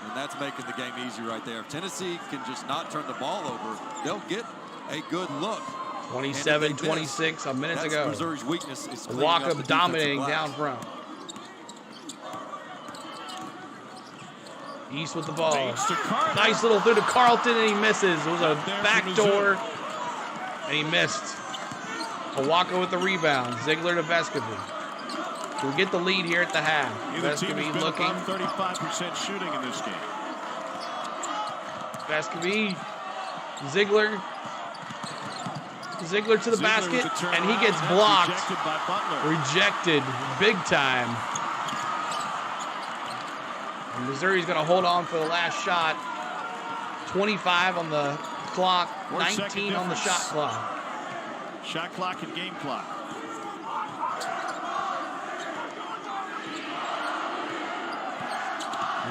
And that's making the game easy right there. If Tennessee can just not turn the ball over, they'll get a good look. 27-26 a minute to go. Missouri's weakness is Walker dominating down front. East with the ball. Nice little through to Carlton, and he misses. It was a backdoor, and he missed. Awaka with the rebound. Ziegler to Vescovy. We get the lead here at the half. Vescovy looking. 35% shooting in this game. Vescovy. Ziegler. Ziegler to the basket, and he gets blocked. Rejected big time. And Missouri's going to hold on for the last shot. 25 on the clock, 19 on the shot clock. Shot clock and game clock.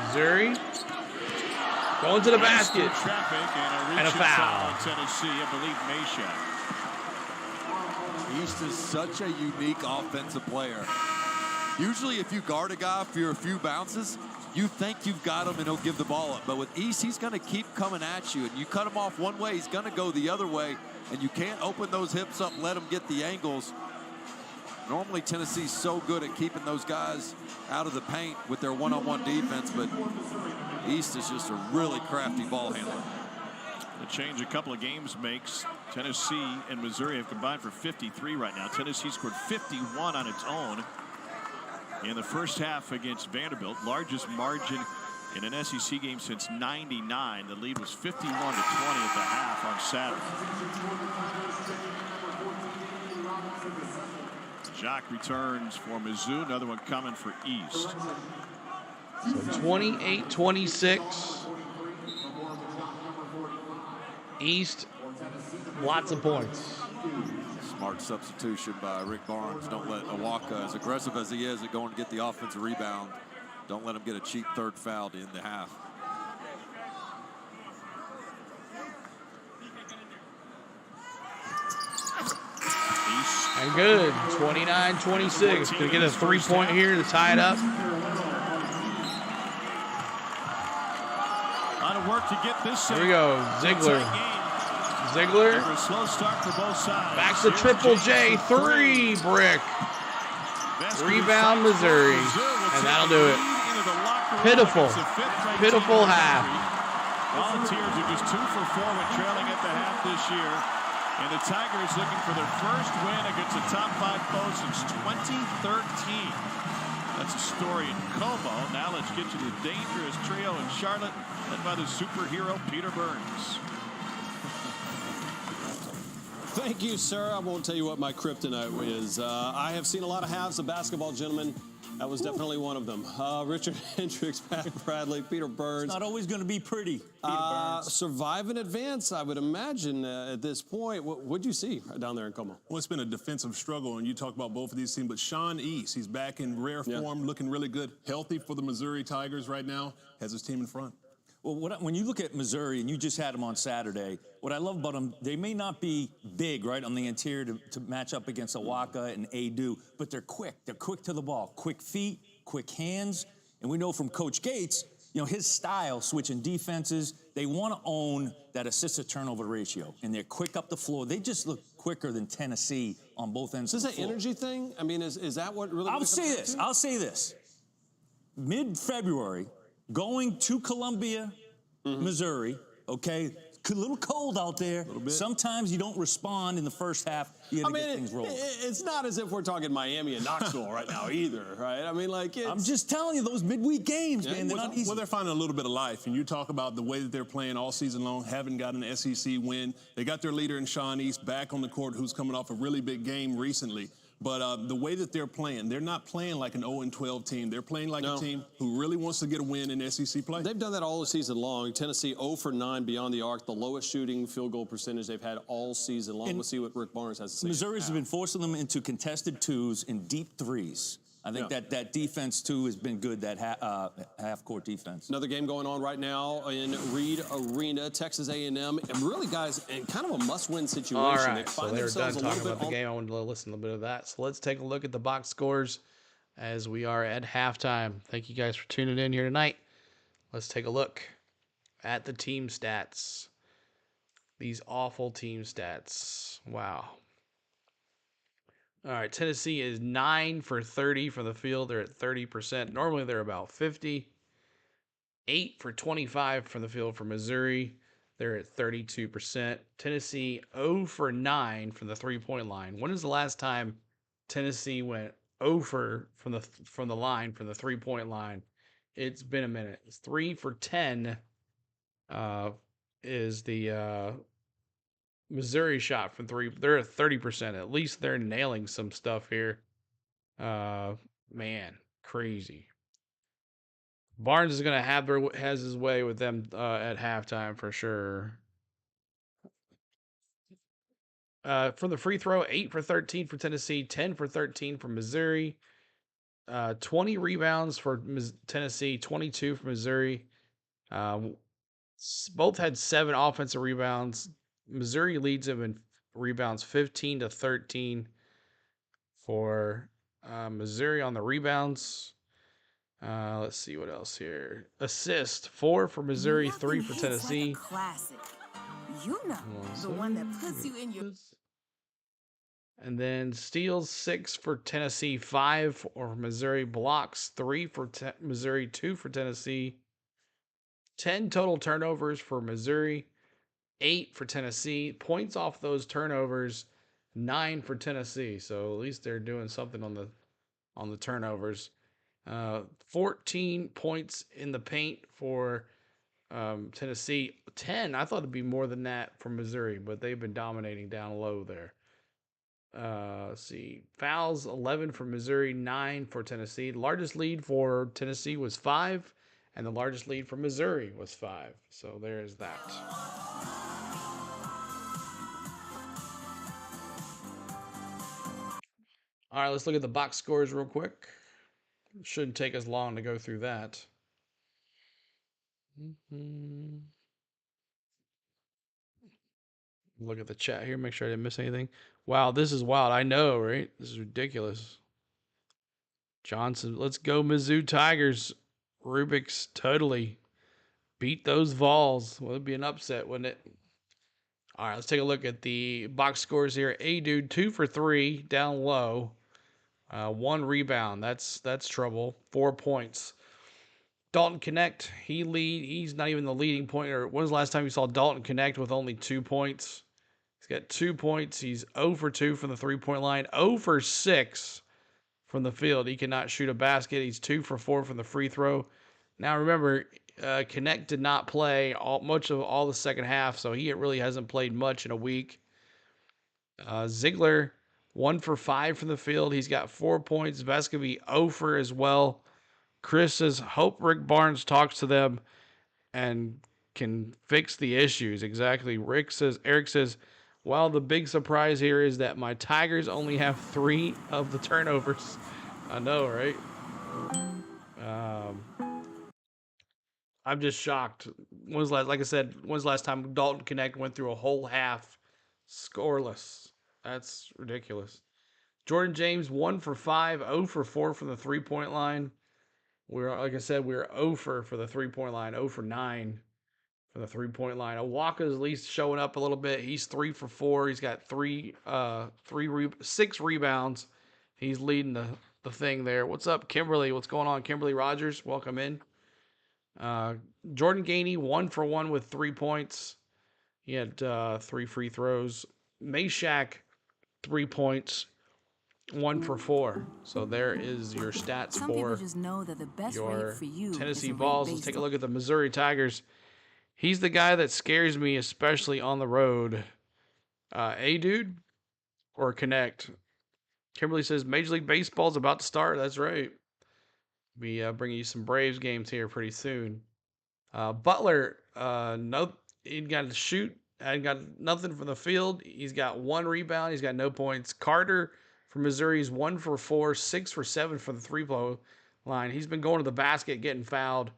Missouri going to the basket. And a foul. Tennessee, I believe Meshack. East is such a unique offensive player. Usually if you guard a guy for a few bounces, you think you've got him and he'll give the ball up. But with East, he's going to keep coming at you. And you cut him off one way, he's going to go the other way. And you can't open those hips up and let him get the angles. Normally Tennessee's so good at keeping those guys out of the paint with their one-on-one defense. But East is just a really crafty ball handler. change a couple of games makes. Tennessee and Missouri have combined for 53 right now. Tennessee scored 51 on its own in the first half against Vanderbilt. Largest margin in an SEC game since '99. The lead was 51-20 at the half on Saturday. Jacques returns for Mizzou. Another one coming for East. So 28-26. East, lots of points. Smart substitution by Rick Barnes. Don't let Awaka, as aggressive as he is at going to get the offensive rebound, don't let him get a cheap third foul to end the half. And good, 29-26. Gonna get a 3-point here to tie it up. A lot of work to get this. Here we go, Ziegler. Ziegler. A slow start for both sides. Back to Triple J, 3 brick. Rebound Missouri, and that'll do it. Pitiful, pitiful half. Volunteers are just 2 for 4 when trailing at the half this year. And the Tigers looking for their first win against a top 5 foe since 2013. That's a story in Como. Now let's get to the dangerous trio in Charlotte, led by the superhero Peter Burns. Thank you, sir. I won't tell you what my kryptonite is. I have seen a lot of halves of basketball, gentlemen. That was definitely one of them. Richard Hendricks, Pat Bradley, Peter Burns. It's not always going to be pretty, Peter Burns. Survive and advance, I would imagine, at this point. What'd you see down there in Como? Well, it's been a defensive struggle, and you talk about both of these teams, but Sean East, he's back in rare form, looking really good, healthy for the Missouri Tigers right now, has his team in front. Well, when you look at Missouri, and you just had them on Saturday, what I love about them, they may not be big, right, on the interior to match up against Awaka and Adu, but they're quick. They're quick to the ball. Quick feet, quick hands. And we know from Coach Gates, you know, his style, switching defenses, they want to own that assist-to-turnover ratio, and they're quick up the floor. They just look quicker than Tennessee on both ends of the floor. Is this an energy thing? I mean, is that what really... I'll say this. Mid-February, going to Columbia, Missouri, okay? A little cold out there. Sometimes you don't respond in the first half. You gotta get things rolling. It's not as if we're talking Miami and Knoxville right now either, right? I mean, like, I'm just telling you, those midweek games, man, they're not easy. Well, they're finding a little bit of life, and you talk about the way that they're playing all season long, haven't gotten an SEC win. They got their leader in Sean East back on the court, who's coming off a really big game recently. But the way that they're playing, they're not playing like an 0-12 team. They're playing like a team who really wants to get a win in SEC play. They've done that all the season long. Tennessee 0 for 9 beyond the arc, the lowest shooting field goal percentage they've had all season long. We'll see what Rick Barnes has to say. Missouri's been forcing them into contested twos and deep threes. I think that defense, too, has been good, that half-court defense. Another game going on right now in Reed Arena, Texas A&M. And really, guys, in kind of a must-win situation. All right, so they were done talking about the game. I wanted to listen to a little bit of that. So let's take a look at the box scores as we are at halftime. Thank you guys for tuning in here tonight. Let's take a look at the team stats. These awful team stats. Wow. All right, Tennessee is 9 for 30 from the field. They're at 30%. Normally, they're about 50. 8 for 25 from the field for Missouri. They're at 32%. Tennessee 0 for 9 from the three-point line. When is the last time Tennessee went 0 for from the line, from the three-point line? It's been a minute. It's 3 for 10 is the Missouri shot from 3. They're at 30%. At least they're nailing some stuff here. Man, crazy. Barnes is gonna has his way with them at halftime for sure. From the free throw, 8 for 13 for Tennessee, 10 for 13 for Missouri. 20 rebounds for Tennessee, 22 for Missouri. Both had 7 offensive rebounds. Missouri leads them in rebounds 15-13 for Missouri on the rebounds. Let's see what else here. Assist 4 for Missouri, 3 for Tennessee. Like a classic. You know, the one that puts you in your... And then steals 6 for Tennessee, 5 for Missouri. Blocks 3 for Missouri, 2 for Tennessee. 10 total turnovers for Missouri. 8 for Tennessee. Points off those turnovers, 9 for Tennessee. So at least they're doing something on the turnovers. 14 points in the paint for Tennessee. 10. I thought it'd be more than that for Missouri, but they've been dominating down low there. Let's see. Fouls, 11 for Missouri, 9 for Tennessee. The largest lead for Tennessee was 5, and the largest lead for Missouri was 5. So there's that. All right, let's look at the box scores real quick. Shouldn't take us long to go through that. Look at the chat here, make sure I didn't miss anything. Wow, this is wild. I know, right? This is ridiculous. Johnson, let's go Mizzou Tigers. Rubik's totally beat those Vols. Well, it'd be an upset, wouldn't it? All right, let's take a look at the box scores here. A-Dude, 2 for 3, down low. 1 rebound. That's trouble. 4 points. Dalton Connect, he's not even the leading pointer. When was the last time you saw Dalton Connect with only 2 points? He's got 2 points. He's 0 for 2 from the 3-point line. 0 for 6 from the field. He cannot shoot a basket. He's 2 for 4 from the free throw. Now remember, Connect did not play much of all the second half, so he really hasn't played much in a week. Ziegler, 1 for 5 from the field. He's got 4 points. Vescovy, 0 for as well. Chris says, hope Rick Barnes talks to them and can fix the issues. Exactly. Eric says, well, the big surprise here is that my Tigers only have 3 of the turnovers. I know, right? I'm just shocked. Like I said, when's the last time Dalton Connect went through a whole half scoreless? That's ridiculous. Jordan James, 1 for 5, 0 for 4 from the 3-point line. Like I said, we're 0 for the 3-point line, 0 for 9 for the 3-point line. Awaka's at least showing up a little bit. He's 3 for 4. He's got 6 rebounds. He's leading the thing there. What's up, Kimberly? What's going on, Kimberly Rogers? Welcome in. Jordan Gainey, 1 for 1 with 3 points. He had 3 free throws. Meshack, 3 points. 1 for 4. So there is your stats for just know that the best your for you Tennessee Vols. Let's take a look at the Missouri Tigers. He's the guy that scares me, especially on the road. A-Dude or Connect? Kimberly says Major League Baseball's about to start. That's right. Be bringing you some Braves games here pretty soon. Butler, he got to shoot. And got nothing from the field. He's got 1 rebound. He's got no points. Carter from Missouri is 1 for 4, 6 for 7 for the 3-point line. He's been going to the basket, getting fouled.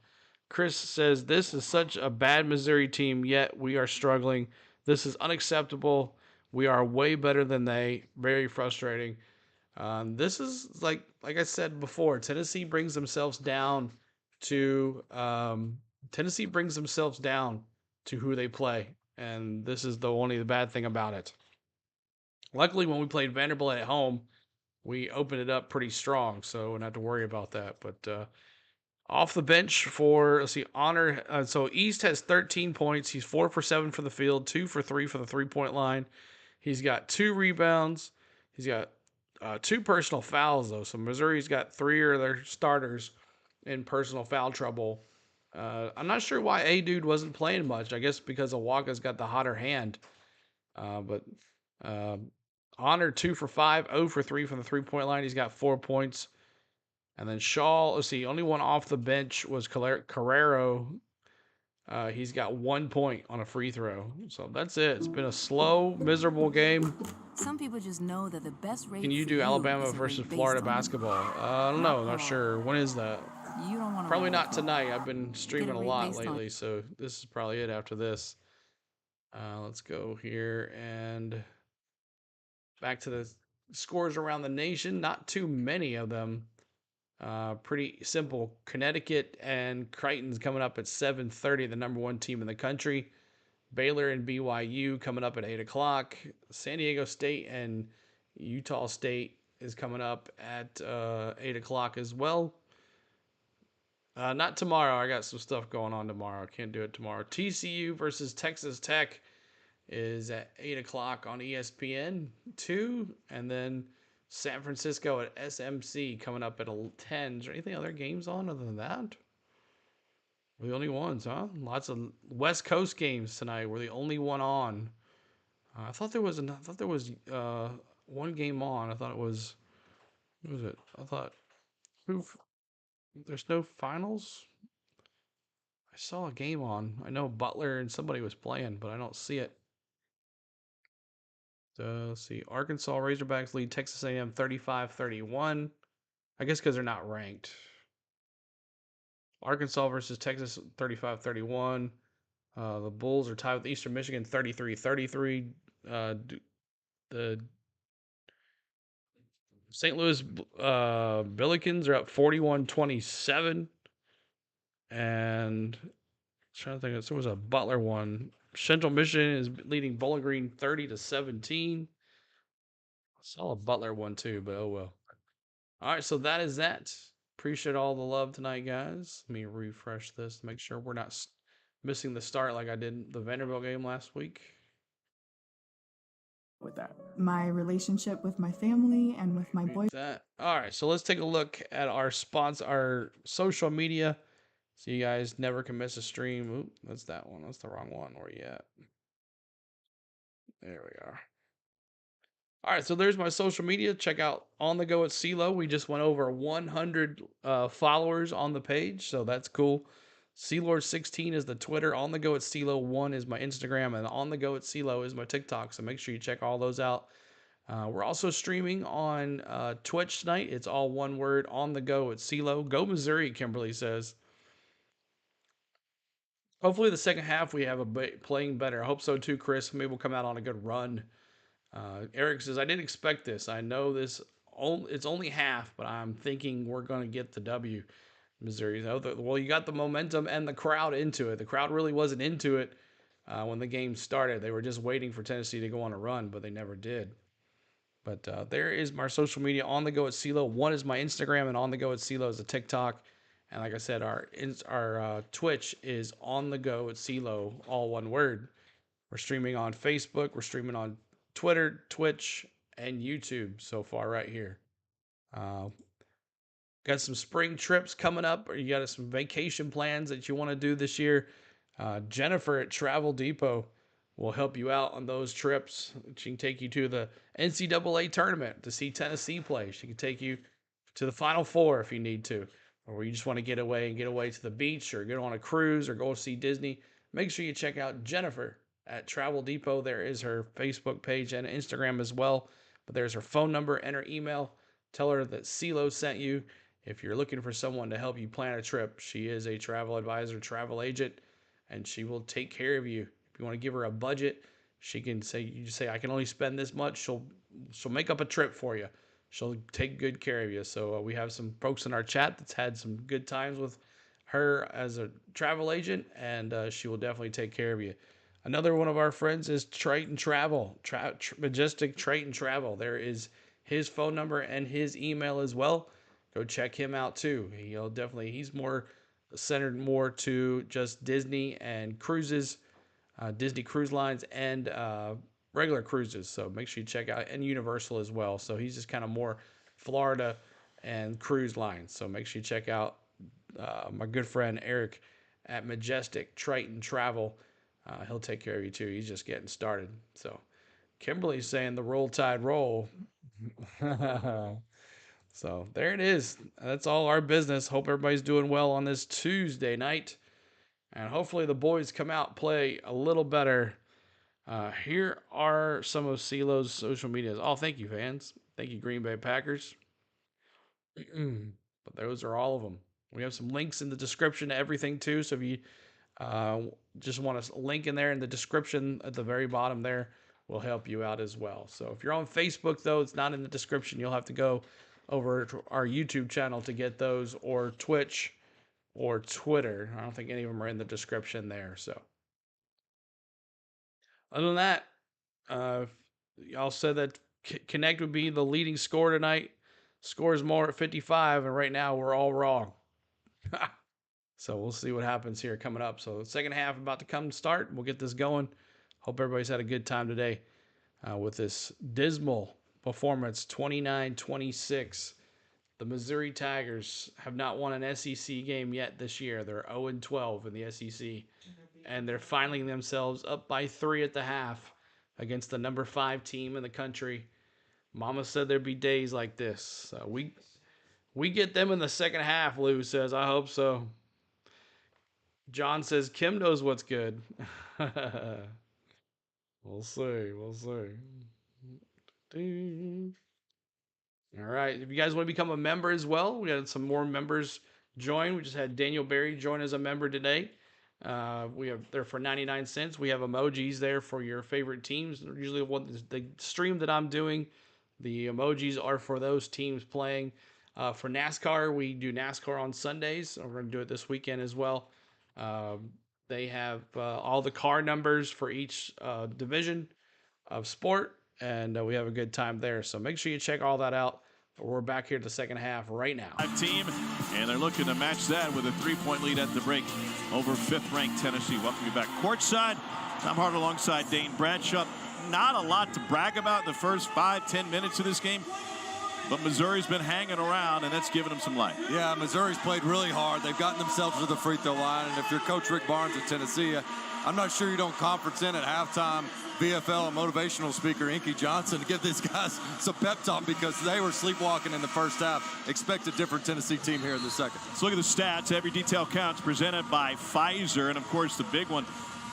Chris says, this is such a bad Missouri team, yet we are struggling. This is unacceptable. We are way better than they. Very frustrating. This is like I said before, Tennessee brings themselves down to who they play. And this is only the bad thing about it. Luckily, when we played Vanderbilt at home, we opened it up pretty strong, so we don't have to worry about that. But off the bench for, let's see, Honor. So East has 13 points. He's 4 for 7 for the field, 2 for 3 for the 3-point line. He's got 2 rebounds. He's got 2 personal fouls, though. So Missouri's got 3 of their starters in personal foul trouble. I'm not sure why A-Dude wasn't playing much. I guess because Awaka's got the hotter hand. But Honor, 2 for 5, 0 for 3 from the 3-point line. He's got 4 points. And then Shaw, let's see, only one off the bench was Carrero. He's got 1 point on a free throw. So that's it. It's been a slow, miserable game. Some people just know that the best rate Can you do Alabama versus Florida basketball? I don't know. Not sure. When is that? You don't want to Probably not tonight. I've been streaming a lot lately, so this is probably it after this. Let's go here and back to the scores around the nation. Not too many of them. Pretty simple. Connecticut and Creighton's coming up at 7:30, the number 1 team in the country. Baylor and BYU coming up at 8 o'clock. San Diego State and Utah State is coming up at 8 o'clock as well. Not tomorrow. I got some stuff going on tomorrow. I can't do it tomorrow. TCU versus Texas Tech. is at 8 o'clock on ESPN2. And then San Francisco at SMC coming up at 10. Is there anything other games on other than that? We're the only ones, huh? Lots of West Coast games tonight. We're the only one on. I thought there was one game on. I thought it was. What was it? I thought. There's no finals. I saw a game on. I know Butler and somebody was playing, but I don't see it. So let's see. Arkansas Razorbacks lead Texas A&M 35-31. I guess because they're not ranked. Arkansas versus Texas 35-31. The Bulls are tied with Eastern Michigan 33-33. The St. Louis Billikens are up 41-27. And I'm trying to think, there was a Butler one. Central Michigan is leading Bowling Green 30-17. I saw a Butler one too, but oh well. All right, so that is that. Appreciate all the love tonight, guys. Let me refresh this to make sure we're not missing the start like I did the Vanderbilt game last week. With that, my relationship with my family and with my boy. All right, so let's take a look at our social media. So you guys never can miss a stream. Oop, that's that one. That's the wrong one. Where you at? There we are. All right, so there's my social media. Check out On The Go at CeeLo. We just went over 100 followers on the page, so that's cool. CeeLord16 is the Twitter. On The Go at CeeLo 1 is my Instagram, and On The Go at CeeLo is my TikTok. So make sure you check all those out. We're also streaming on Twitch tonight. It's all one word. On The Go at CeeLo. Go Missouri, Kimberly says. Hopefully the second half we have playing better. I hope so too, Chris. Maybe we'll come out on a good run. Eric says, I didn't expect this. I know it's only half, but I'm thinking we're going to get the W. Missouri. Well, you got the momentum and the crowd into it. The crowd really wasn't into it when the game started. They were just waiting for Tennessee to go on a run, but they never did. But there is my social media. On The Go at CeeLo. One is my Instagram, and On The Go at CeeLo is a TikTok. And like I said, our Twitch is On The Go at CeeLo, all one word. We're streaming on Facebook. We're streaming on Twitter, Twitch, and YouTube so far right here. Got some spring trips coming up, or you got some vacation plans that you want to do this year. Jennifer at Travel Depot will help you out on those trips. She can take you to the NCAA tournament to see Tennessee play. She can take you to the Final Four if you need to, or you just want to get away to the beach or go on a cruise or go see Disney. Make sure you check out Jennifer at Travel Depot. There is her Facebook page and Instagram as well. But there's her phone number and her email. Tell her that CeeLo sent you. If you're looking for someone to help you plan a trip, she is a travel advisor, travel agent, and she will take care of you. If you want to give her a budget, she can say, I can only spend this much. She'll make up a trip for you. She'll take good care of you. So we have some folks in our chat that's had some good times with her as a travel agent, and she will definitely take care of you. Another one of our friends is Triton Travel, Majestic Triton Travel. There is his phone number and his email as well. Go check him out too. He's more centered more to just Disney and cruises, Disney Cruise Lines and regular cruises. So make sure you check out, and Universal as well. So he's just kind of more Florida and cruise lines. So make sure you check out my good friend Eric at Majestic Triton Travel. He'll take care of you too. He's just getting started. So Kimberly's saying the Roll Tide roll. So there it is. That's all our business. Hope everybody's doing well on this Tuesday night. And hopefully the boys come out, play a little better. Here are some of CeeLo's social medias. Oh, thank you, fans. Thank you, Green Bay Packers. But those are all of them. We have some links in the description to everything too. So if you just want a link in there in the description at the very bottom there, will help you out as well. So if you're on Facebook, though, it's not in the description. You'll have to go over to our YouTube channel to get those, or Twitch or Twitter. I don't think any of them are in the description there. So other than that, y'all said that Connect would be the leading scorer tonight. Scores more at 55, and right now we're all wrong. So we'll see what happens here coming up. So the second half about to start. We'll get this going. Hope everybody's had a good time today with this dismal performance, 29-26. The Missouri Tigers have not won an SEC game yet this year. They're 0-12 in the SEC, and they're finding themselves up by 3 at the half against the number 5 team in the country. Mama said there'd be days like this. So we get them in the second half, Lou says. I hope so. John says Kim knows what's good. We'll see. We'll see. All right. If you guys want to become a member as well, we had some more members join. We just had Daniel Berry join as a member today. We have there for 99 cents. We have emojis there for your favorite teams. Usually the stream that I'm doing, the emojis are for those teams playing. For NASCAR, we do NASCAR on Sundays. We're going to do it this weekend as well. They have all the car numbers for each division of sport, and we have a good time there. So make sure you check all that out. We're back here at the second half right now. Team, and they're looking to match that with a 3-point lead at the break over 5th-ranked Tennessee. Welcome you back courtside. Tom Hart alongside Dane Bradshaw. Not a lot to brag about in the first 5-10 minutes of this game, but Missouri's been hanging around, and that's given them some life. Yeah, Missouri's played really hard. They've gotten themselves to the free throw line, and if you're Coach Rick Barnes at Tennessee, I'm not sure you don't conference in at halftime VFL and motivational speaker Inky Johnson to give these guys some pep talk because they were sleepwalking in the first half. Expect a different Tennessee team here in the second. Let's look at the stats. Every detail counts, presented by Pfizer, and of course the big one,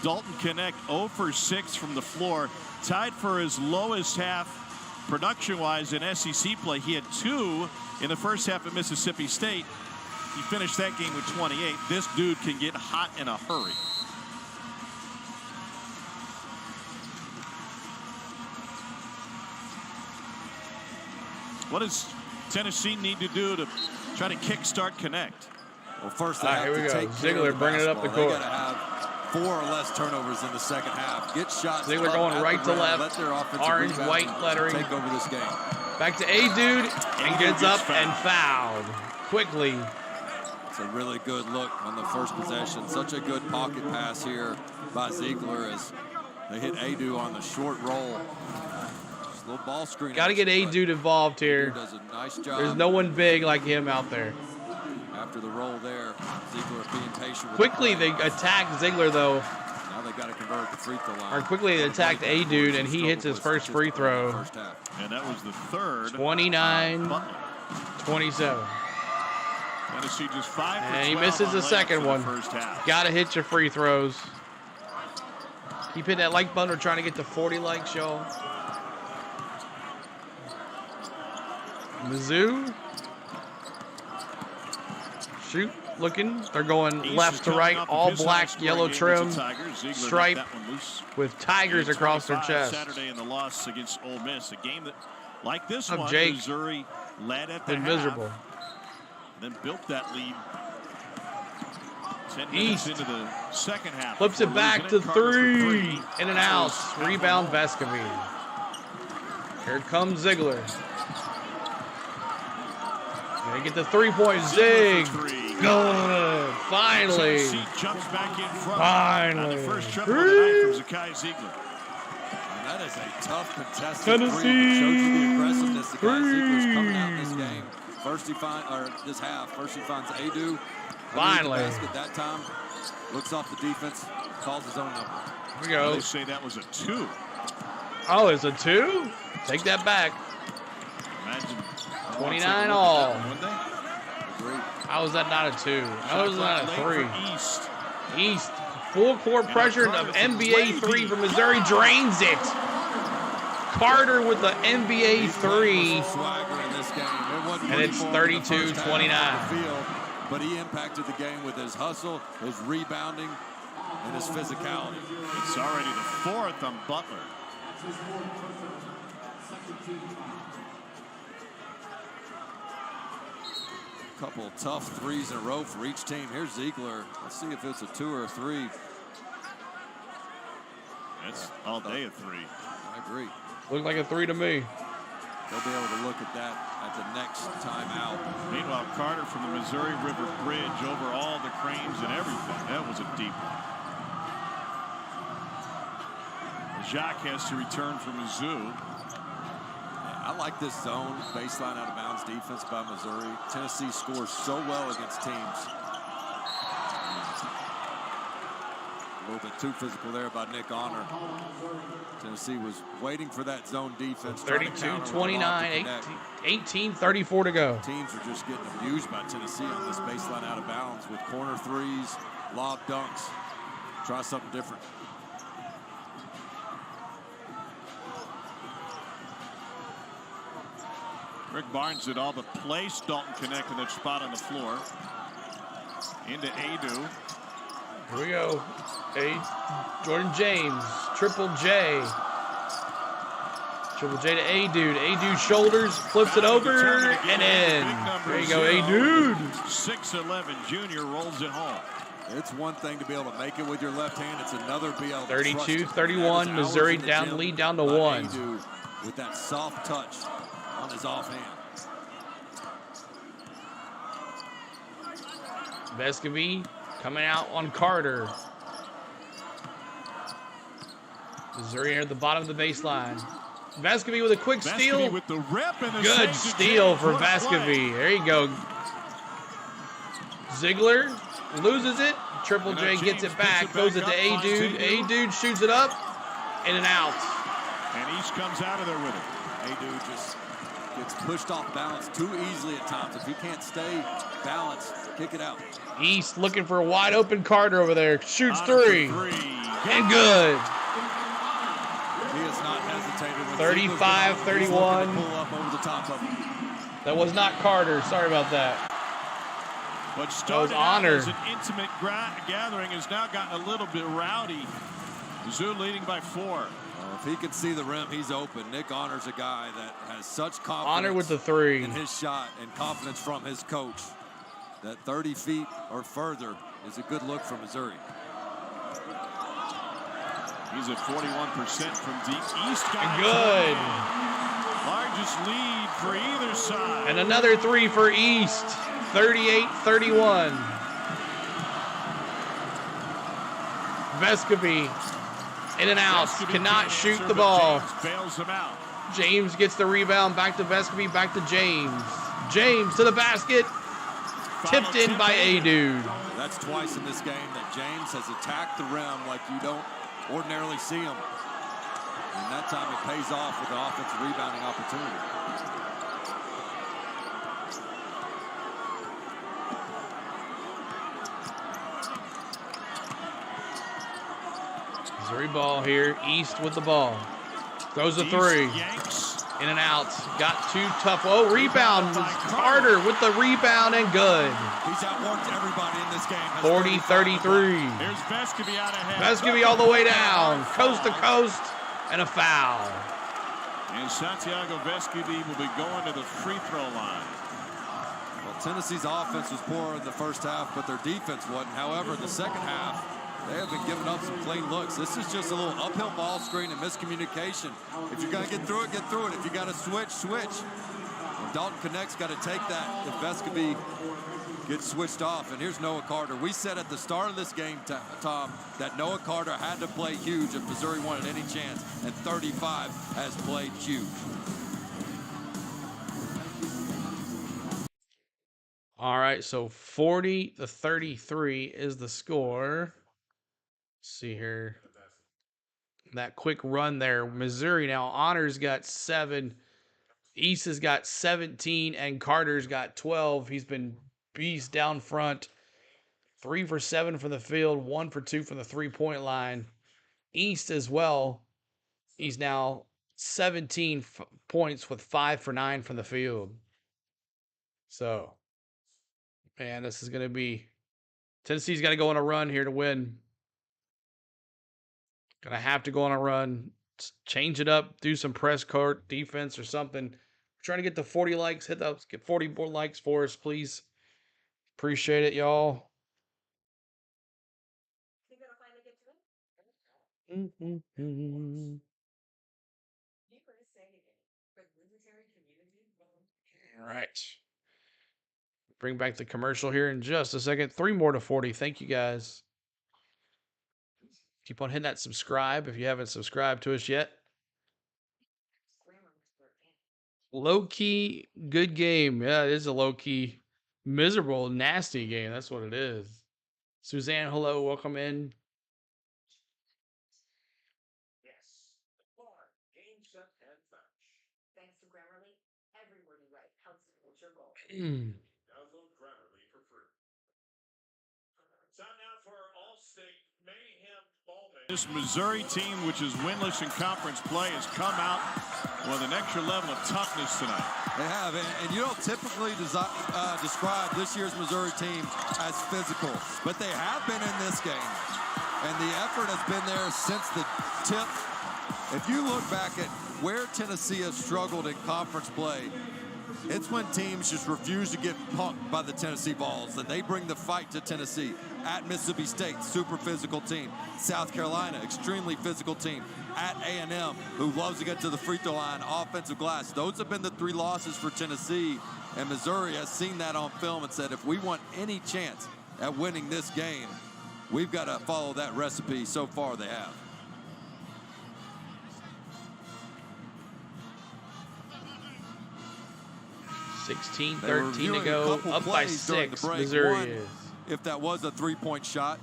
Dalton Connect 0 for 6 from the floor, tied for his lowest half production-wise in SEC play. He had 2 in the first half at Mississippi State. He finished that game with 28. This dude can get hot in a hurry. What does Tennessee need to do to try to kickstart Connect? Well, first they have to take Ziegler bringing it up the court. They got to have 4 or less turnovers in the second half. Get shots. Ziegler going right to left. Orange, white lettering. Take over this game. Back to A-Dude, and gets up and fouled quickly. It's a really good look on the first possession. Such a good pocket pass here by Ziegler as they hit A-Dude on the short roll. Little ball screen. Got to get A-Dude involved here. Does a nice job. There's no one big like him out there. After the roll there, Ziegler being patient. Quickly they attacked Ziegler though. Now they got to convert the free throw line. Or quickly they attacked A-Dude and he hits his first free throw. And that was the third. 29-27. Tennessee just 5 for 12. And he misses the second one. Got to hit your free throws. Keep hitting that like button. We're trying to get to 40 likes, y'all. Mizzou. Shoot, looking. They're going left to right, all black, yellow trim, stripe with tigers across their chest. Saturday in the loss against Ole Miss, a game that, like this one, Jake Missouri led at the been half, miserable. then built that lead. 10 minutes into the second half. Flips it back to 3. In and out. Rebound Vescovine. Here comes Ziegler. Gonna get the 3-point zig. Good. Finally. Jumps back in front. Finally. The first triple of the night from Zakai Ziegler. And that is a tough contested Tennessee. three. It shows you the aggressiveness. Zakai Ziegler's coming out in this game. First he finds A-Dude. Finally. Basket that time. Looks off the defense. Calls his own number. Here we go. They say that was a 2. Oh, it's a 2? Take that back. Imagine 29 all. Agreed. How is that not a 2? How is that a 3? East. East. Full court pressure of NBA 3 from Missouri drains it. Carter with the NBA 3. And it's 32-29. But he impacted the game with his hustle, his rebounding, and his physicality. It's already the 4th on Butler. Couple of tough threes in a row for each team. Here's Ziegler. Let's see if it's a 2 or a 3. That's all day a 3. I agree. Looked like a 3 to me. They'll be able to look at that at the next timeout. Meanwhile, Carter from the Missouri River Bridge over all the cranes and everything. That was a deep one. Jack has to return for Mizzou. I like this zone baseline out of bounds defense by Missouri. Tennessee scores so well against teams. A little bit too physical there by Nick Honor. Tennessee was waiting for that zone defense. 32-29, 18-34 to go. Teams are just getting abused by Tennessee on this baseline out of bounds with corner threes, lob dunks. Try something different. Rick Barnes did all the place. Dalton connect in that spot on the floor. Into Adu. Here we go. Jordan James, Triple J. Triple J to A-Dude. A-Dude shoulders, flips it over, and in. There you go, A-Dude. 6'11", junior rolls it home. It's one thing to be able to make it with your left hand. It's another to be able to 32-31, Missouri down lead down to 1. With that soft touch on his offhand. Vescovy coming out on Carter. Missouri at the bottom of the baseline. Vescovy with a quick steal. With the rip and the good steal for Vescovy. There you go. Ziegler loses it. Triple J gets it back. Goes it to A-Dude. A-Dude shoots it up. In and out. And East comes out of there with it. A-Dude just gets pushed off balance too easily at times. If he can't stay balanced, kick it out. East looking for a wide open Carter over there. Shoots three. And good. He has not hesitated. 35-31. Pull up over the top of him. That was not Carter. Sorry about that. What started out Honor. as an intimate gathering has now gotten a little bit rowdy. Mizzou leading by 4. If he can see the rim, he's open. Nick Honor's a guy that has such confidence. Honor with the 3. In his shot and confidence from his coach. That 30 feet or further is a good look for Missouri. He's at 41% from deep. East got good. Largest lead for either side. And another 3 for East. 38-31. Vescovy in and out. Cannot shoot the ball. James bails him out. James gets the rebound. Back to Vescovy. Back to James. James to the basket. Tipped in by A-Dude. That's twice in this game that James has attacked the rim like you don't ordinarily see him. And that time it pays off with an offensive rebounding opportunity. Missouri ball here. East with the ball. Throws a 3. In and out. Got too tough. Oh, rebound. Carter with the rebound and good. He's outworked everybody in this game. 40-33. Here's Vescovy out ahead. Vescovy all the way down. Coast to coast. And a foul. And Santiago Vescovy will be going to the free throw line. Well, Tennessee's offense was poor in the first half, but their defense wasn't. However, in the second half, they have been giving up some clean looks. This is just a little uphill ball screen and miscommunication. If you're going to get through it, get through it. If you got to switch, switch. And Dalton Connect's got to take that if Vescovy gets switched off. And here's Noah Carter. We said at the start of this game, Tom, that Noah Carter had to play huge if Missouri wanted any chance. And 35 has played huge. All right, so 40-33 is the score. Let's see here. That quick run there. Missouri now. Honor's got 7. East has got 17. And Carter's got 12. He's been beast down front. 3 for 7 from the field. 1 for 2 from the three-point line. East as well. He's now 17 points with 5 for 9 from the field. So, man, this is going to be... Tennessee's got to go on a run here to win. Gonna have to go on a run, change it up, do some press court defense or something. We're trying to get to 40 likes. Hit that, get 40 more likes for us, please. Appreciate it, y'all. All right. Bring back the commercial here in just a second. 3 more to 40. Thank you, guys. Keep on hitting that subscribe if you haven't subscribed to us yet. Low-key, good game. Yeah, it is a low-key, miserable, nasty game. That's what it is. Suzanne, hello. Welcome in. Download Grammarly for free. Time now for All-State Mayhem Moment. This Missouri team, which is winless in conference play, has come out with an extra level of toughness tonight. They have, and you don't typically describe this year's Missouri team as physical, but they have been in this game, and the effort has been there since the tip. If you look back at where Tennessee has struggled in conference play, it's when teams just refuse to get punked by the Tennessee Vols, and they bring the fight to Tennessee. At Mississippi State, super physical team. South Carolina, extremely physical team. At A&M, who loves to get to the free throw line, offensive glass. Those have been the 3 losses for Tennessee, and Missouri has seen that on film and said, if we want any chance at winning this game, we've got to follow that recipe. So far, they have. $16-13 to go, up by 6. Missouri is. If that was a 3-point shot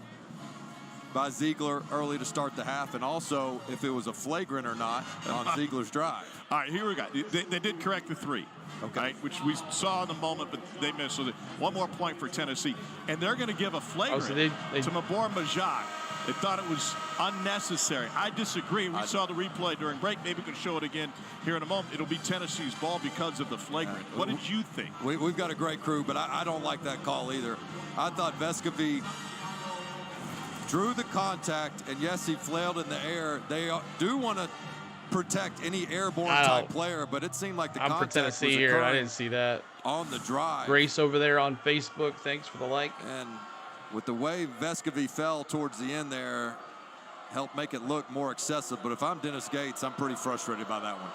by Ziegler early to start the half, and also if it was a flagrant or not on Ziegler's drive. All right, here we go. They did correct the 3, okay, right, which we saw in the moment, but they missed. So one more point for Tennessee, and they're going to give a flagrant to Mabor Majak. They thought it was unnecessary. I disagree. We saw the replay during break. Maybe we can show it again here in a moment. It'll be Tennessee's ball because of the flagrant. What did you think? We've got a great crew, but I don't like that call either. I thought Vescovy drew the contact, and yes, he flailed in the air. They do want to protect any airborne type player, but it seemed like the contact for Tennessee here. I didn't see that. On the drive. Grace over there on Facebook. Thanks for the like. And with the way Vescovy fell towards the end there, helped make it look more excessive. But if I'm Dennis Gates, I'm pretty frustrated by that one.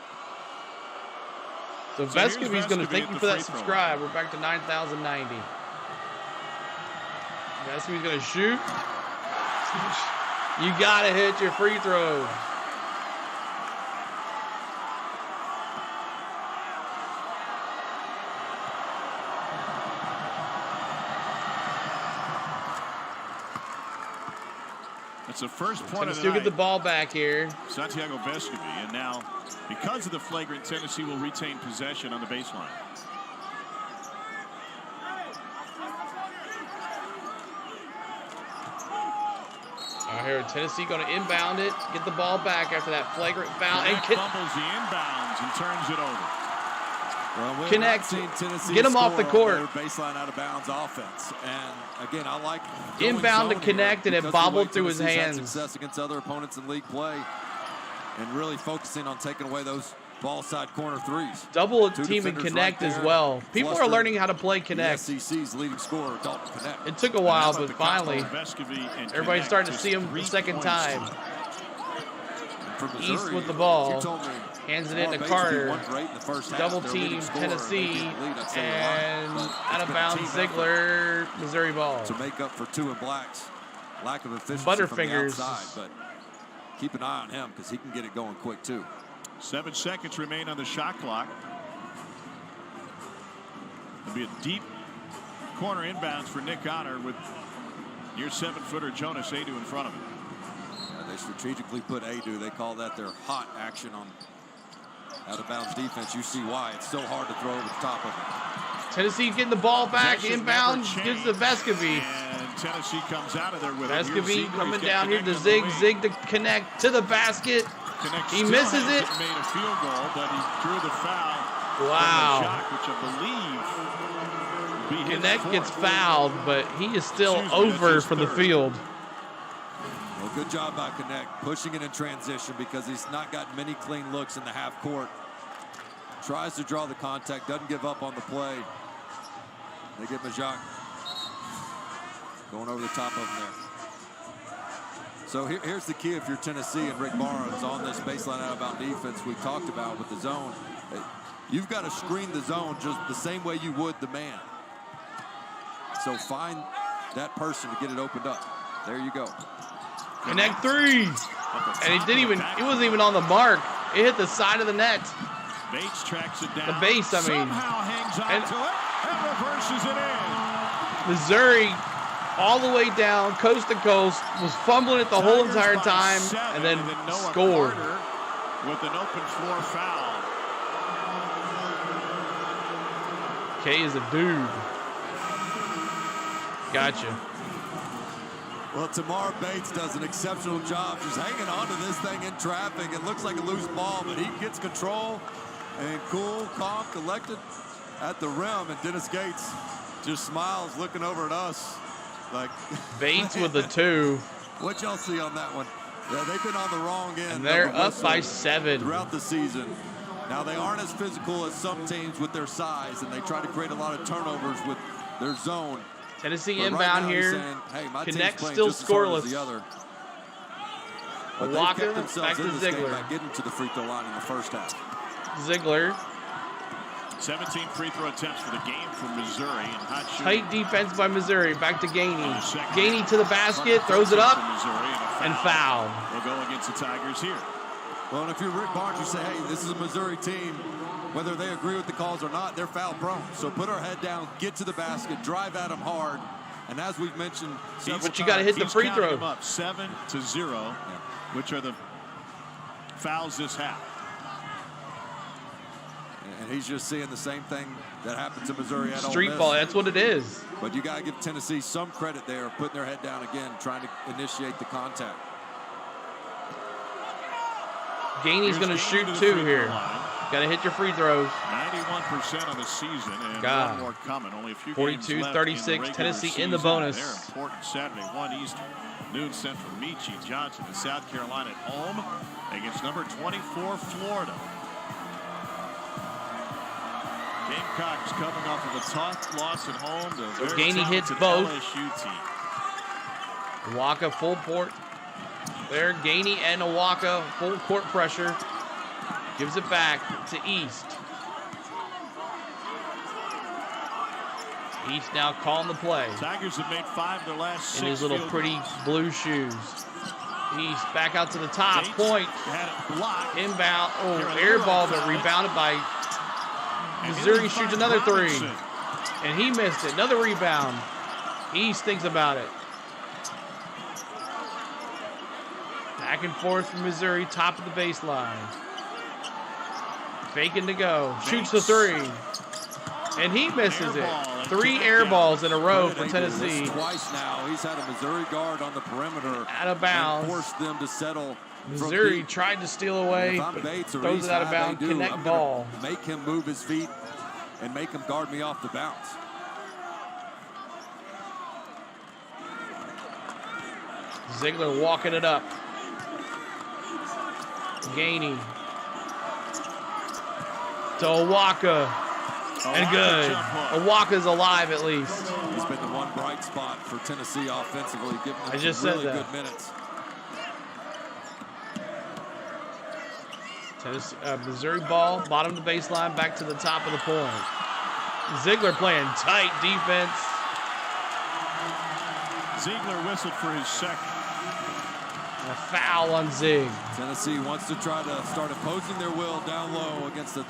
So Vescovy's going to thank you for that subscribe. We're back to 9,090. Vescovy's going to shoot. You got to hit your free throw. It's the first point of the night. night. Get the ball back here. Santiago Vescovy, and now, because of the flagrant, Tennessee will retain possession on the baseline. Here, Tennessee going to inbound it, get the ball back after that flagrant foul, and fumbles the inbounds and turns it over. Well, Connect, get him off the court. Baseline out of bounds offense, and again, I like inbound to Connect, and it bobbled through his hands. Success against other opponents in league play, and really focusing on taking away those ball side corner threes. Double team and Connect as well. People are learning how to play Connect. The SEC's leading scorer, Dalton Connect. It took a while, but finally, everybody's starting to see him the second time. East with the ball. Hands it in to Carter. Double team Tennessee, and out of bounds Ziegler. Missouri ball. To make up for 2 and Black's lack of efficiency Butterfingers. from the outside, but keep an eye on him because he can get it going quick too. 7 seconds remain on the shot clock. It'll be a deep corner inbounds for Nick Honor with near 7-footer Jonas Adu in front of him. They strategically put Adu. They call that their hot action on out-of-bounds defense. You see why. It's so hard to throw over the top of it. Tennessee getting the ball back. Inbounds gives to Vescovy. And Tennessee comes out of there with Vescovy coming down here to Zig to Connect to the basket. He misses it. Made a field goal, but he drew the foul. Wow. From the shot, which I believe Connect gets fouled, but he is still over for the field. Well, good job by Connect, pushing it in transition because he's not gotten many clean looks in the half court. Tries to draw the contact, doesn't give up on the play. They get Majak going over the top of him there. So here's the key if you're Tennessee and Rick Barnes on this baseline out-of-bound defense we talked about with the zone. You've got to screen the zone just the same way you would the man. So find that person to get it opened up. There you go. Connect three. And it wasn't even on the mark. It hit the side of the net. Bates tracks it down. The base, I mean. Somehow hangs on to it and reverses it in. Missouri all the way down, coast to coast, was fumbling it the whole entire time, and then scored. With an open floor foul. K is a dude. Gotcha. Well, Tamar Bates does an exceptional job just hanging on to this thing in traffic. It looks like a loose ball, but he gets control and cool, calm, collected at the rim. And Dennis Gates just smiles looking over at us like Bates with the 2. What y'all see on that one? Yeah, they've been on the wrong end. And they're up by 7 throughout the season. Now, they aren't as physical as some teams with their size, and they try to create a lot of turnovers with their zone. Tennessee But inbound right now, here. saying, hey, my Connect team's still just as hard as scoreless. the other. But they Walker kept themselves back to in this game Ziegler. by getting to the free throw line in the first half. Ziegler. 17 free throw attempts for the game for Missouri. And hot shooting. Tight defense by Missouri. Back to Gainey. Gainey to the basket. Throws it up. And foul. Will go against the Tigers here. Well, and if you're Rick Barnes, you say, hey, this is a Missouri team. Whether they agree with the calls or not, they're foul prone. So put our head down, get to the basket, drive at them hard. And as we've mentioned, but you got to hit the free throw. Up 7-0, which are the fouls this half. And he's just seeing the same thing that happened to Missouri at Ole Street Miss. ball, that's what it is. But you got to give Tennessee some credit there, putting their head down again, trying to initiate the contact. Gainey's going to shoot 2 here. Got to hit your free throws. 91% of the season, and God. one more coming. Only a few 42-36, Tennessee in the bonus. They're important Saturday, 1 Eastern, noon Central. Michi Johnson in South Carolina at home against number 24 Florida. Gamecocks coming off of a tough loss at home to So very Gainey hits talented both. LSU team. Waka full port. There, Gainey and Waka full court pressure. Gives it back to East. East now calling the play. Tigers have made 5 of their last 6 in his little field pretty goals. blue shoes. East back out to the top. Point. Had it blocked. Inbound. Oh, air ball, but rebounded by Missouri. Shoots another 3. And he missed it. Another rebound. East thinks about it. Back and forth from Missouri, top of the baseline. Faking to go. Shoots the 3. And he misses it. 3 air balls in a row for Tennessee. Twice now. He's had a Missouri guard on the perimeter. Out of bounds. And forced them to settle. Missouri tried to steal away, but throws it out of bounds. Connect ball. Make him move his feet and make him guard me off the bounce. Ziegler walking it up. Gainey. To Owaka. And good. Owaka's alive at least. He's been the one bright spot for Tennessee offensively, giving them I just some said really that. good minutes. Tennessee, Missouri ball, bottom of the baseline, back to the top of the point. Ziegler playing tight defense. Ziegler whistled for his second. And a foul on Zig. Tennessee wants to try to start imposing their will down low against the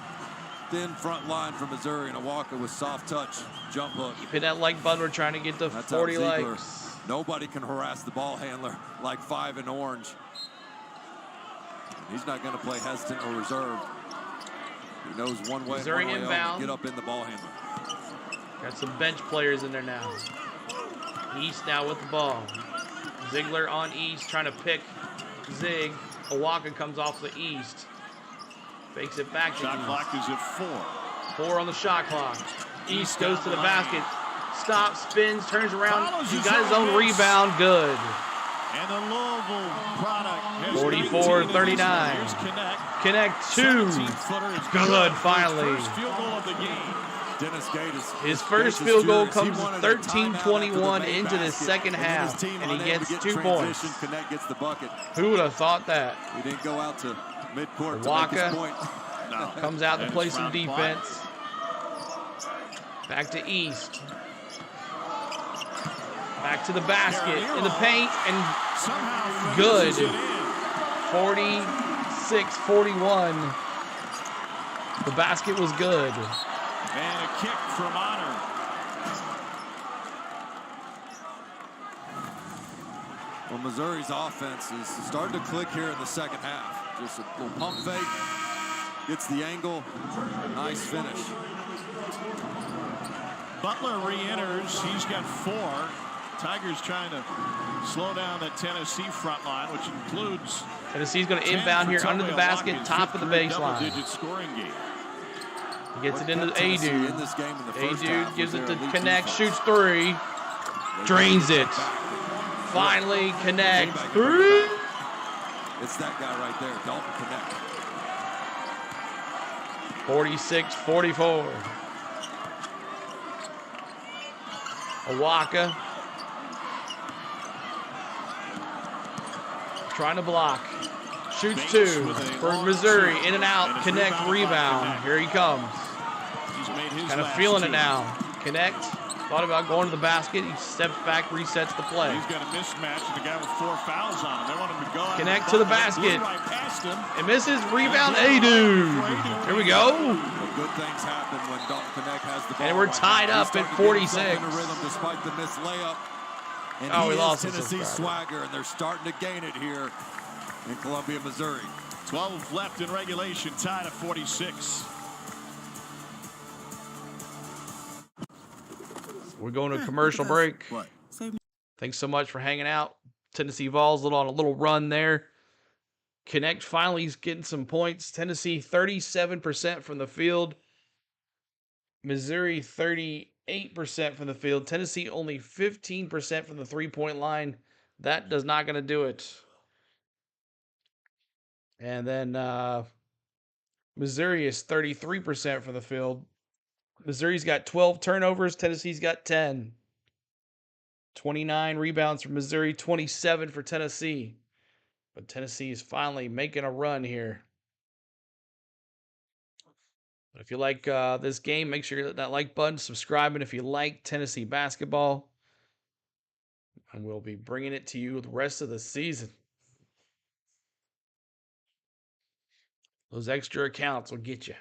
thin front line from Missouri, and Owaka with soft touch, jump hook. Keeping that like button, we're trying to get to That's 40 how Ziegler, likes. nobody can harass the ball handler like 5 in orange. He's not going to play hesitant or reserved. He knows one way, Missouri one way inbound. to get up in the ball handler. Got some bench players in there now. East now with the ball. Ziegler on East, trying to pick Zig. Owaka comes off the East. Fakes it back to Shot East. clock is at 4. 4 on the shot clock. East goes to the basket. Stops, spins, turns around. He got his own rebound. Good. And the Louisville product has 44-39. Here's Connect 2. Good, finally. First field goal of the game. Dennis Gates. His first field goal comes 13-21 into the second half, and he gets 2 points. Connect gets the bucket. Who would have thought that? He didn't go out to midcourt to make Waka his point. comes out to And play it's some round defense. Back to East. Back to the basket in the paint, and somehow good. finishes it in. 46-41. The basket was good. And a kick from Honor. Well, Missouri's offense is starting to click here in the second half. Just a little pump fake. Gets the angle. Nice finish. Butler re-enters. He's got 4. Tigers trying to slow down that Tennessee front line, which includes Tennessee's going to inbound here under the basket, top of the baseline. Double-digit scoring game. He gets it into A-Dude. In this game in the first A-Dude half gives was it their to elite Connect, defense. shoots 3, drains it. Finally, Connect. It's that guy right there, Dalton Connect. 46-44. Awaka trying to block. Shoots 2 for Missouri. In and out. Connect rebound. Here he comes. Kind of feeling it now. Connect. Thought about going to the basket. He steps back, resets the play. He's got a mismatch with the guy with 4 fouls on him. They want him to go out. Connect to the basket. Right past him. It misses. Rebound. A-Dude. Here we go. Well, good things happen when Dalton Connect has the ball. And we're tied up at 46. Rhythm despite the missed layup. And Oh, we he lost is the Tennessee subscriber. swagger, and they're starting to gain it here in Columbia, Missouri. 12 left in regulation, tied at 46. We're going to a commercial break. Thanks so much for hanging out. Tennessee Vols on a little run there. Connect finally is getting some points. Tennessee 37% from the field. Missouri 38% from the field. Tennessee only 15% from the three-point line. That does not going to do it. And then Missouri is 33% from the field. Missouri's got 12 turnovers. Tennessee's got 10. 29 rebounds for Missouri, 27 for Tennessee. But Tennessee is finally making a run here. If you like this game, make sure you hit that like button, subscribing if you like Tennessee basketball. And we'll be bringing it to you the rest of the season. Those extra accounts will get you.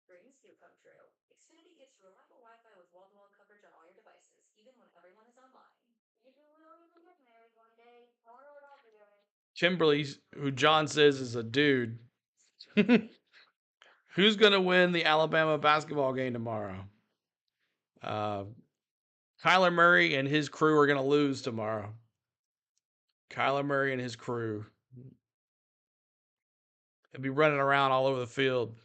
Dreams do come true. Xfinity gets reliable Wi-Fi with wall-to-wall coverage on all your devices, even when everyone is online. Maybe we'll even get married one day. I wonder what I'll be doing. Kimberly, who John says is a dude. Who's going to win the Alabama basketball game tomorrow? Kyler Murray and his crew are going to lose tomorrow. Kyler Murray and his crew. They'll be running around all over the field.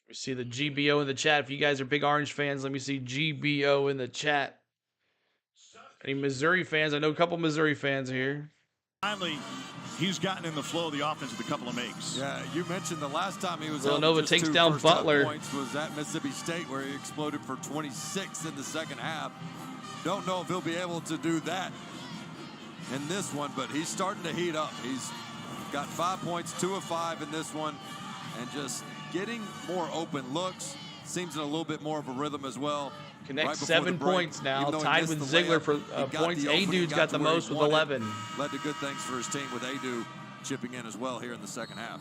We see the GBO in the chat. If you guys are big Orange fans, let me see GBO in the chat. Any Missouri fans? I know a couple Missouri fans here. Finally, he's gotten in the flow of the offense with a couple of makes. Yeah, you mentioned the last time he was Villanova just takes 2 down first-half Butler. points was at Mississippi State, where he exploded for 26 in the second half. Don't know if he'll be able to do that in this one, but he's starting to heat up. He's got 5 points, 2 of 5 in this one, and just getting more open looks. Seems in a little bit more of a rhythm as well. Connect Right before 7 the break, points now, even though he tied missed with the Ziegler layup, for he got points. the opening, A-Dude's got to the where he most with wanted. 11. Led to good things for his team with A-Dude chipping in as well here in the second half.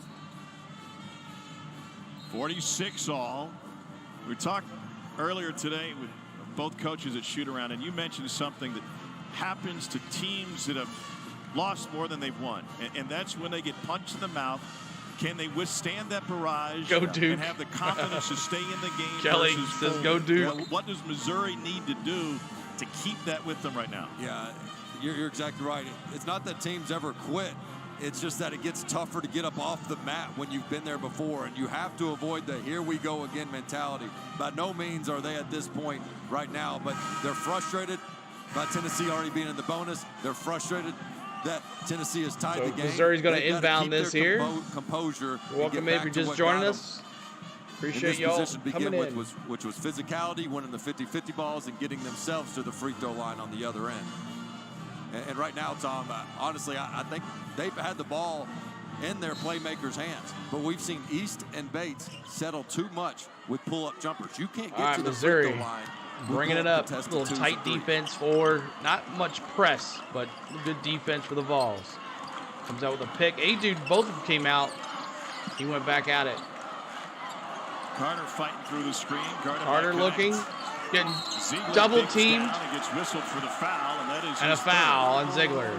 46 all. We talked earlier today with both coaches at shoot around, and you mentioned something that happens to teams that have lost more than they've won, and that's when they get punched in the mouth. Can they withstand that barrage Go Duke. and have the confidence to stay in the game? Kelly versus says, fold? "Go Duke." What does Missouri need to do to keep that with them right now? Yeah, you're exactly right. It's not that teams ever quit. It's just that it gets tougher to get up off the mat when you've been there before, and you have to avoid the here we go again mentality. By no means are they at this point right now, but they're frustrated by Tennessee already being in the bonus. They're frustrated that Tennessee has tied the game. Missouri's going to They've gotta inbound keep this their here. Composure. Welcome in if you're just joining us. Appreciate y'all coming in. Which was physicality, winning the 50-50 balls, and getting themselves to the free throw line on the other end. And right now, Tom, honestly, I think they've had the ball in their playmakers' hands. But we've seen East and Bates settle too much with pull-up jumpers. You can't get to the free throw line. Bringing it up. A little tight defense for not much press, but good defense for the Vols. Comes out with a pick. A-Dude, both of them came out. He went back at it. Carter fighting through the screen. Carter looking. Getting Ziegler double teamed. He gets whistled for the foul, and that is and a foul on Ziegler.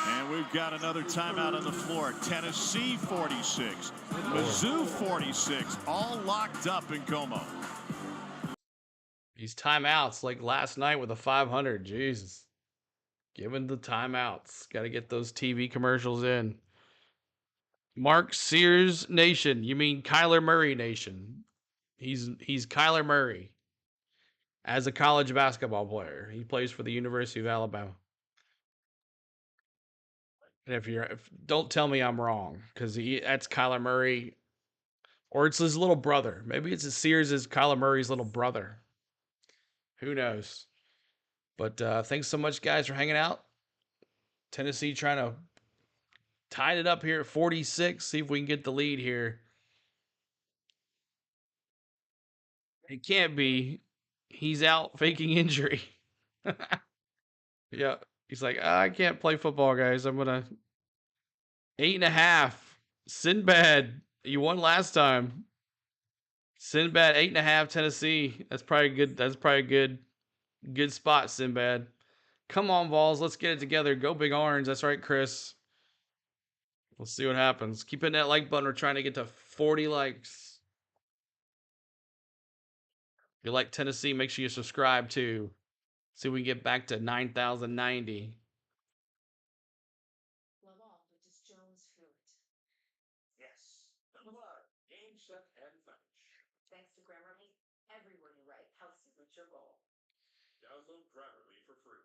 And we've got another timeout on the floor. Tennessee 46, Mizzou 46, all locked up in Como. These timeouts like last night with a 500. Jesus. Giving the timeouts. Got to get those TV commercials in. Mark Sears Nation. You mean Kyler Murray Nation. He's Kyler Murray as a college basketball player. He plays for the University of Alabama. And don't tell me I'm wrong, because that's Kyler Murray, or it's his little brother. Maybe it's Sears is Kyler Murray's little brother. Who knows? But thanks so much, guys, for hanging out. Tennessee trying to tie it up here at 46. See if we can get the lead here. It can't be. He's out faking injury. Yeah. He's like, I can't play football, guys. I'm going to 8.5. Sinbad. You won last time. Sinbad 8.5 Tennessee. That's probably good. That's probably a good spot, Sinbad. Come on, Vols. Let's get it together. Go Big Orange. That's right, Chris. We'll see what happens. Keep hitting that like button. We're trying to get to 40 likes. If you like Tennessee, make sure you subscribe too. See if we can get back to 9,090. Yes. Game, set, and finish. Thanks to Grammarly, every word you write helps you reach your goal. Download Grammarly for free.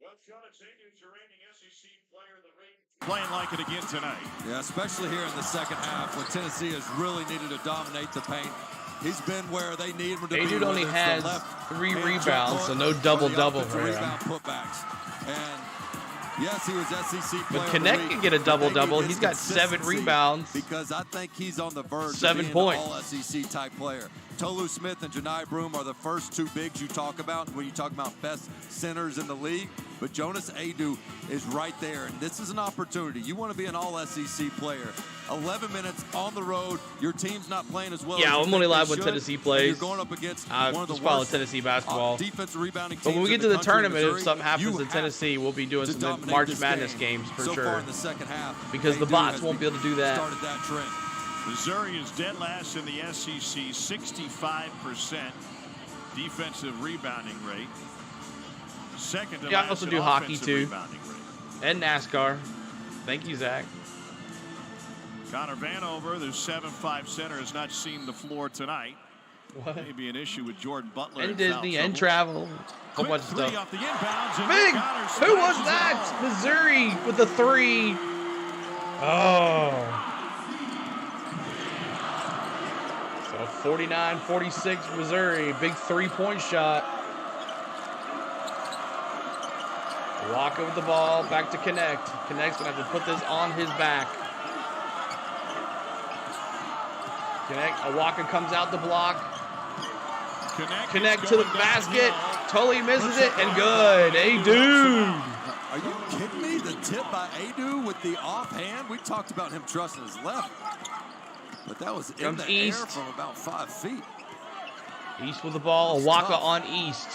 Well, Sean, it's A-Dude's your reigning SEC player of the week. Playing like it again tonight. Yeah, especially here in the second half when Tennessee has really needed to dominate the paint. He's been where they need him to be. A-Dude only has 3 rebounds, so no double-double for him. Putbacks. And yes, he was SEC player. But Connect can get a double-double. He's got 7 rebounds. Because I think he's on the verge 7 of being points. an all-SEC type player. Tolu Smith and Janai Broome are the first 2 bigs you talk about when you talk about best centers in the league. But Jonas Aidoo is right there, and this is an opportunity. You want to be an all-SEC player. 11 minutes on the road. Your team's not playing as well. Yeah, as I'm only live when Tennessee plays. You're going up against one of the just follow worst Tennessee basketball. defensive rebounding But when we teams get to in the country in tournament, if Missouri, something happens you in Tennessee, we'll be doing to some dominate March this Madness game. games for so sure. far in the second half, Because the Aidoo bots has won't be able to do that. started that trend. Missouri is dead last in the SEC, 65% defensive rebounding rate. Second to Yeah, I last also in do hockey offensive too. rebounding rate. And NASCAR. Thank you, Zach. Connor Vanover, the 7'5" center, has not seen the floor tonight. What? Maybe an issue with Jordan Butler. And in foul Disney trouble. and travel. Whole bunch of Three stuff. off the inbounds, and Big! Connor Who was smashes it that? home. Missouri with the 3. Oh. So 49-46 Missouri. Big 3-point shot. Walker with the ball. Back to Connect. Connect's going to have to put this on his back. Walker comes out the block. Connect to the basket. Totally misses it, and good. A-Dude. Are you kidding me? The tip by Aidoo with the offhand. We talked about him trusting his left. But that was in the air from about 5 feet. East with the ball. Waka on East.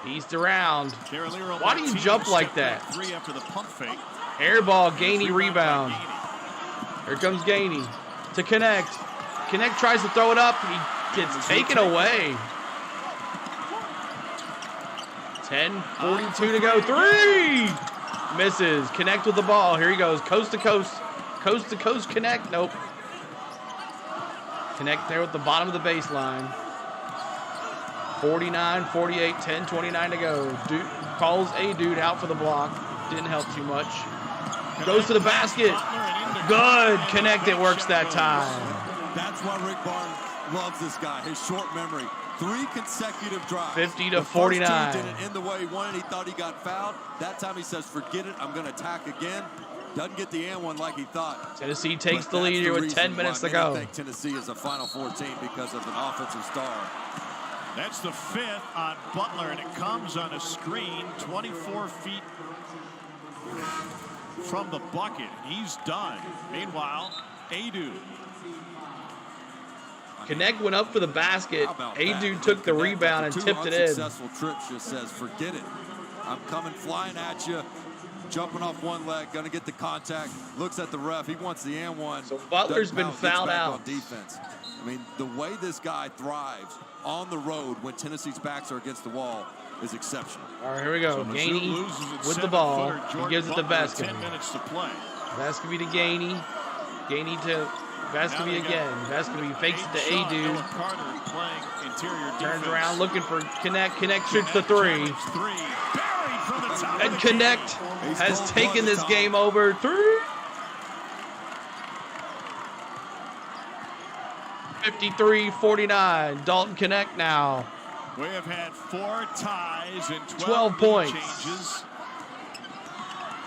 East around. Why do you jump like that? 3 after the pump fake. Air ball, Gainey rebound. Here comes Gainey to Connect. Connect tries to throw it up. He gets taken away. 10:42 to go. 3! Misses. Connect with the ball. Here he goes. Coast to coast. Coast to coast Connect. Nope. Connect there with the bottom of the baseline. 49-48, 10:29 to go. Dude calls A-Dude out for the block. Didn't help too much. Goes to the basket. Good. Connect. It works that time. That's why Rick Barnes loves this guy. His short memory. 3 consecutive drives. 50 to 49. The first 2 didn't end the way he wanted. He thought he got fouled. That time he says, forget it. I'm going to attack again. Doesn't get the and one like he thought. Tennessee takes the lead here with 10 minutes to go. I think Tennessee is a Final Four team because of an offensive star. That's the 5th on Butler, and it comes on a screen 24 feet from the bucket. He's done. Meanwhile, Adu. Connect went up for the basket. Adu took the rebound and tipped it in. Successful trip just says, forget it. I'm coming flying at you. Jumping off one leg, going to get the contact. Looks at the ref. He wants the and one. So Butler's been fouled out. On defense. I mean, the way this guy thrives on the road when Tennessee's backs are against the wall is exceptional. All right, here we go. Gainey with the ball. He gives it to Vescovy. 10 minutes to play. Vescovy to Gainey. Gainey to Vescovy again. Vescovy fakes it to Adu. Turns around looking for Connect. Connect shoots the 3. And Connect has taken this game over. 53-49. Dalton Connect now. We have had 4 ties and 12 points. Changes.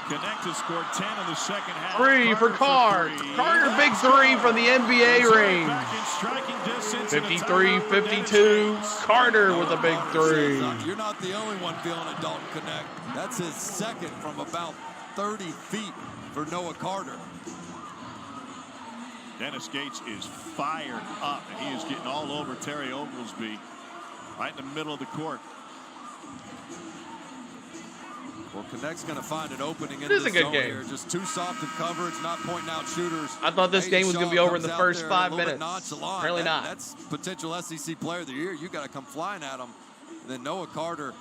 Connect has scored 10 in the second half. 3 for Carr. Carter, big 3 from the NBA range. 53-52. Carter with a big 3. You're not the only one feeling it, Dalton Connect. That's his second from about 30 feet for Noah Carter. Dennis Gates is fired up, and he is getting all over Terry Oglesby right in the middle of the court. Well, Connect's going to find an opening in this this is a good zone game. Here. Just too soft in coverage, not pointing out shooters. I thought this game was going to be over in the first 5 minutes. Apparently not. That's potential SEC player of the year. You got to come flying at him. And then Noah Carter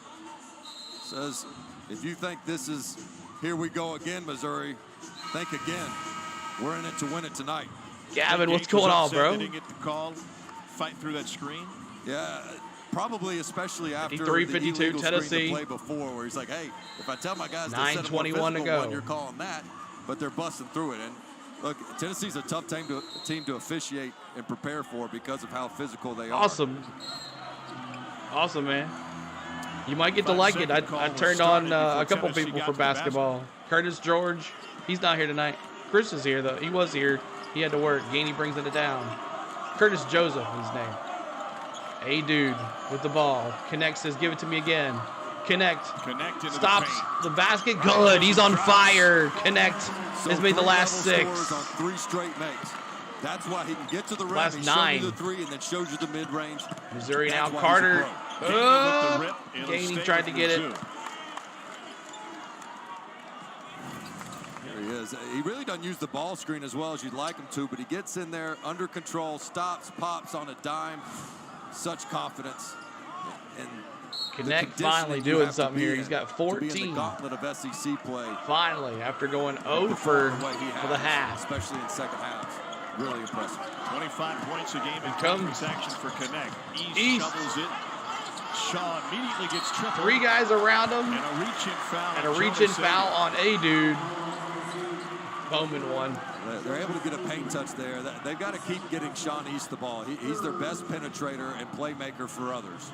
says, if you think this is here we go again, Missouri, think again. We're in it to win it tonight. Gavin, what's going on, bro? Didn't get the call, fight through that screen. Yeah, probably especially after 53-52 Tennessee. Play before, where he's like, hey, if I tell my guys 9:21 to go, you're calling that, but they're busting through it. And look, Tennessee's a tough team to officiate and prepare for because of how physical they are. Awesome, man. You might get to like it. I turned on a couple people for basketball. Curtis George, he's not here tonight. Chris is here though. He was here. He had to work. Gainey brings it down. Curtis Joseph, his name. A dude with the ball. Connect says, give it to me again. Connect stops the basket. Good. He's on fire. Connect has made the last 6. On 3 straight makes. That's why he can get to the rim. Last 9. Shows you the 3 and then shows you the mid-range. Missouri now. Carter. Gainey tried to get it. There he is. He really doesn't use the ball screen as well as you'd like him to, but he gets in there under control, stops, pops on a dime. Such confidence. And Connect finally doing something here. He's got 14. To be in the gauntlet of SEC play. Finally, after going 0 for the half. Especially in second half. Really impressive. 25 points a game in conference action for Connect. East shovels it. Shaw immediately gets tripled. 3 guys around him. And a reach-in foul. And a reach-in foul on a dude. Bowman won. They're able to get a paint touch there. They've got to keep getting Sean East the ball. He's their best penetrator and playmaker for others.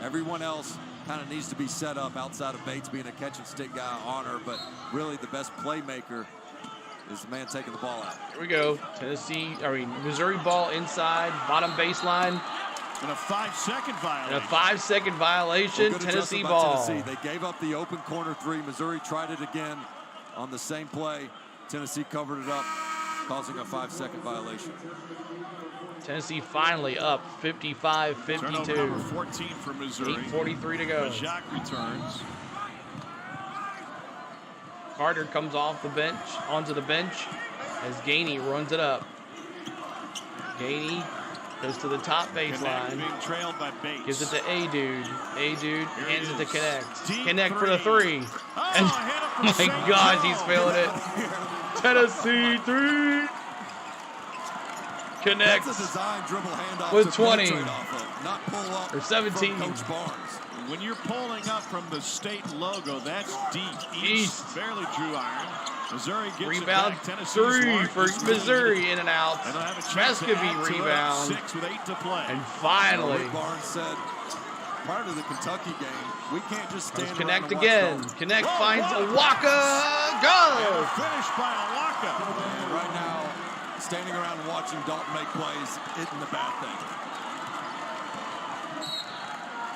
Everyone else kind of needs to be set up outside of Bates being a catch-and-stick guy on her, but really the best playmaker is the man taking the ball out. Here we go. Missouri ball inside, bottom baseline. And a 5-second violation. And a 5-second violation. Tennessee ball. Tennessee. They gave up the open corner 3. Missouri tried it again on the same play. Tennessee covered it up, causing a 5-second violation. Tennessee finally up 55-52. Turnover number 14 for Missouri. 8:43 to go. Majak returns. Carter comes off the bench, onto the bench, as Gainey runs it up. Gainey goes to the top baseline. Being trailed by Bates. Gives it to A-Dude. A-Dude hands it to Connect. Connect for the 3. And oh my gosh, he's feeling it. Tennessee 3. Connect with 20 or 17. When you're pulling up from the state logo, that's deep. East barely drew iron. Missouri gets Rebound it back. three for Missouri, in and out. And they'll have a chance to Muscovy add to it. rebound. 6 with 8 to play. And finally, Rick Barnes said prior to the Kentucky game, we can't just stand Connect around and again. watch Connect finds Awaka. Go! Finished by Awaka. And right now, standing around and watching Dalton make plays isn't a bad thing.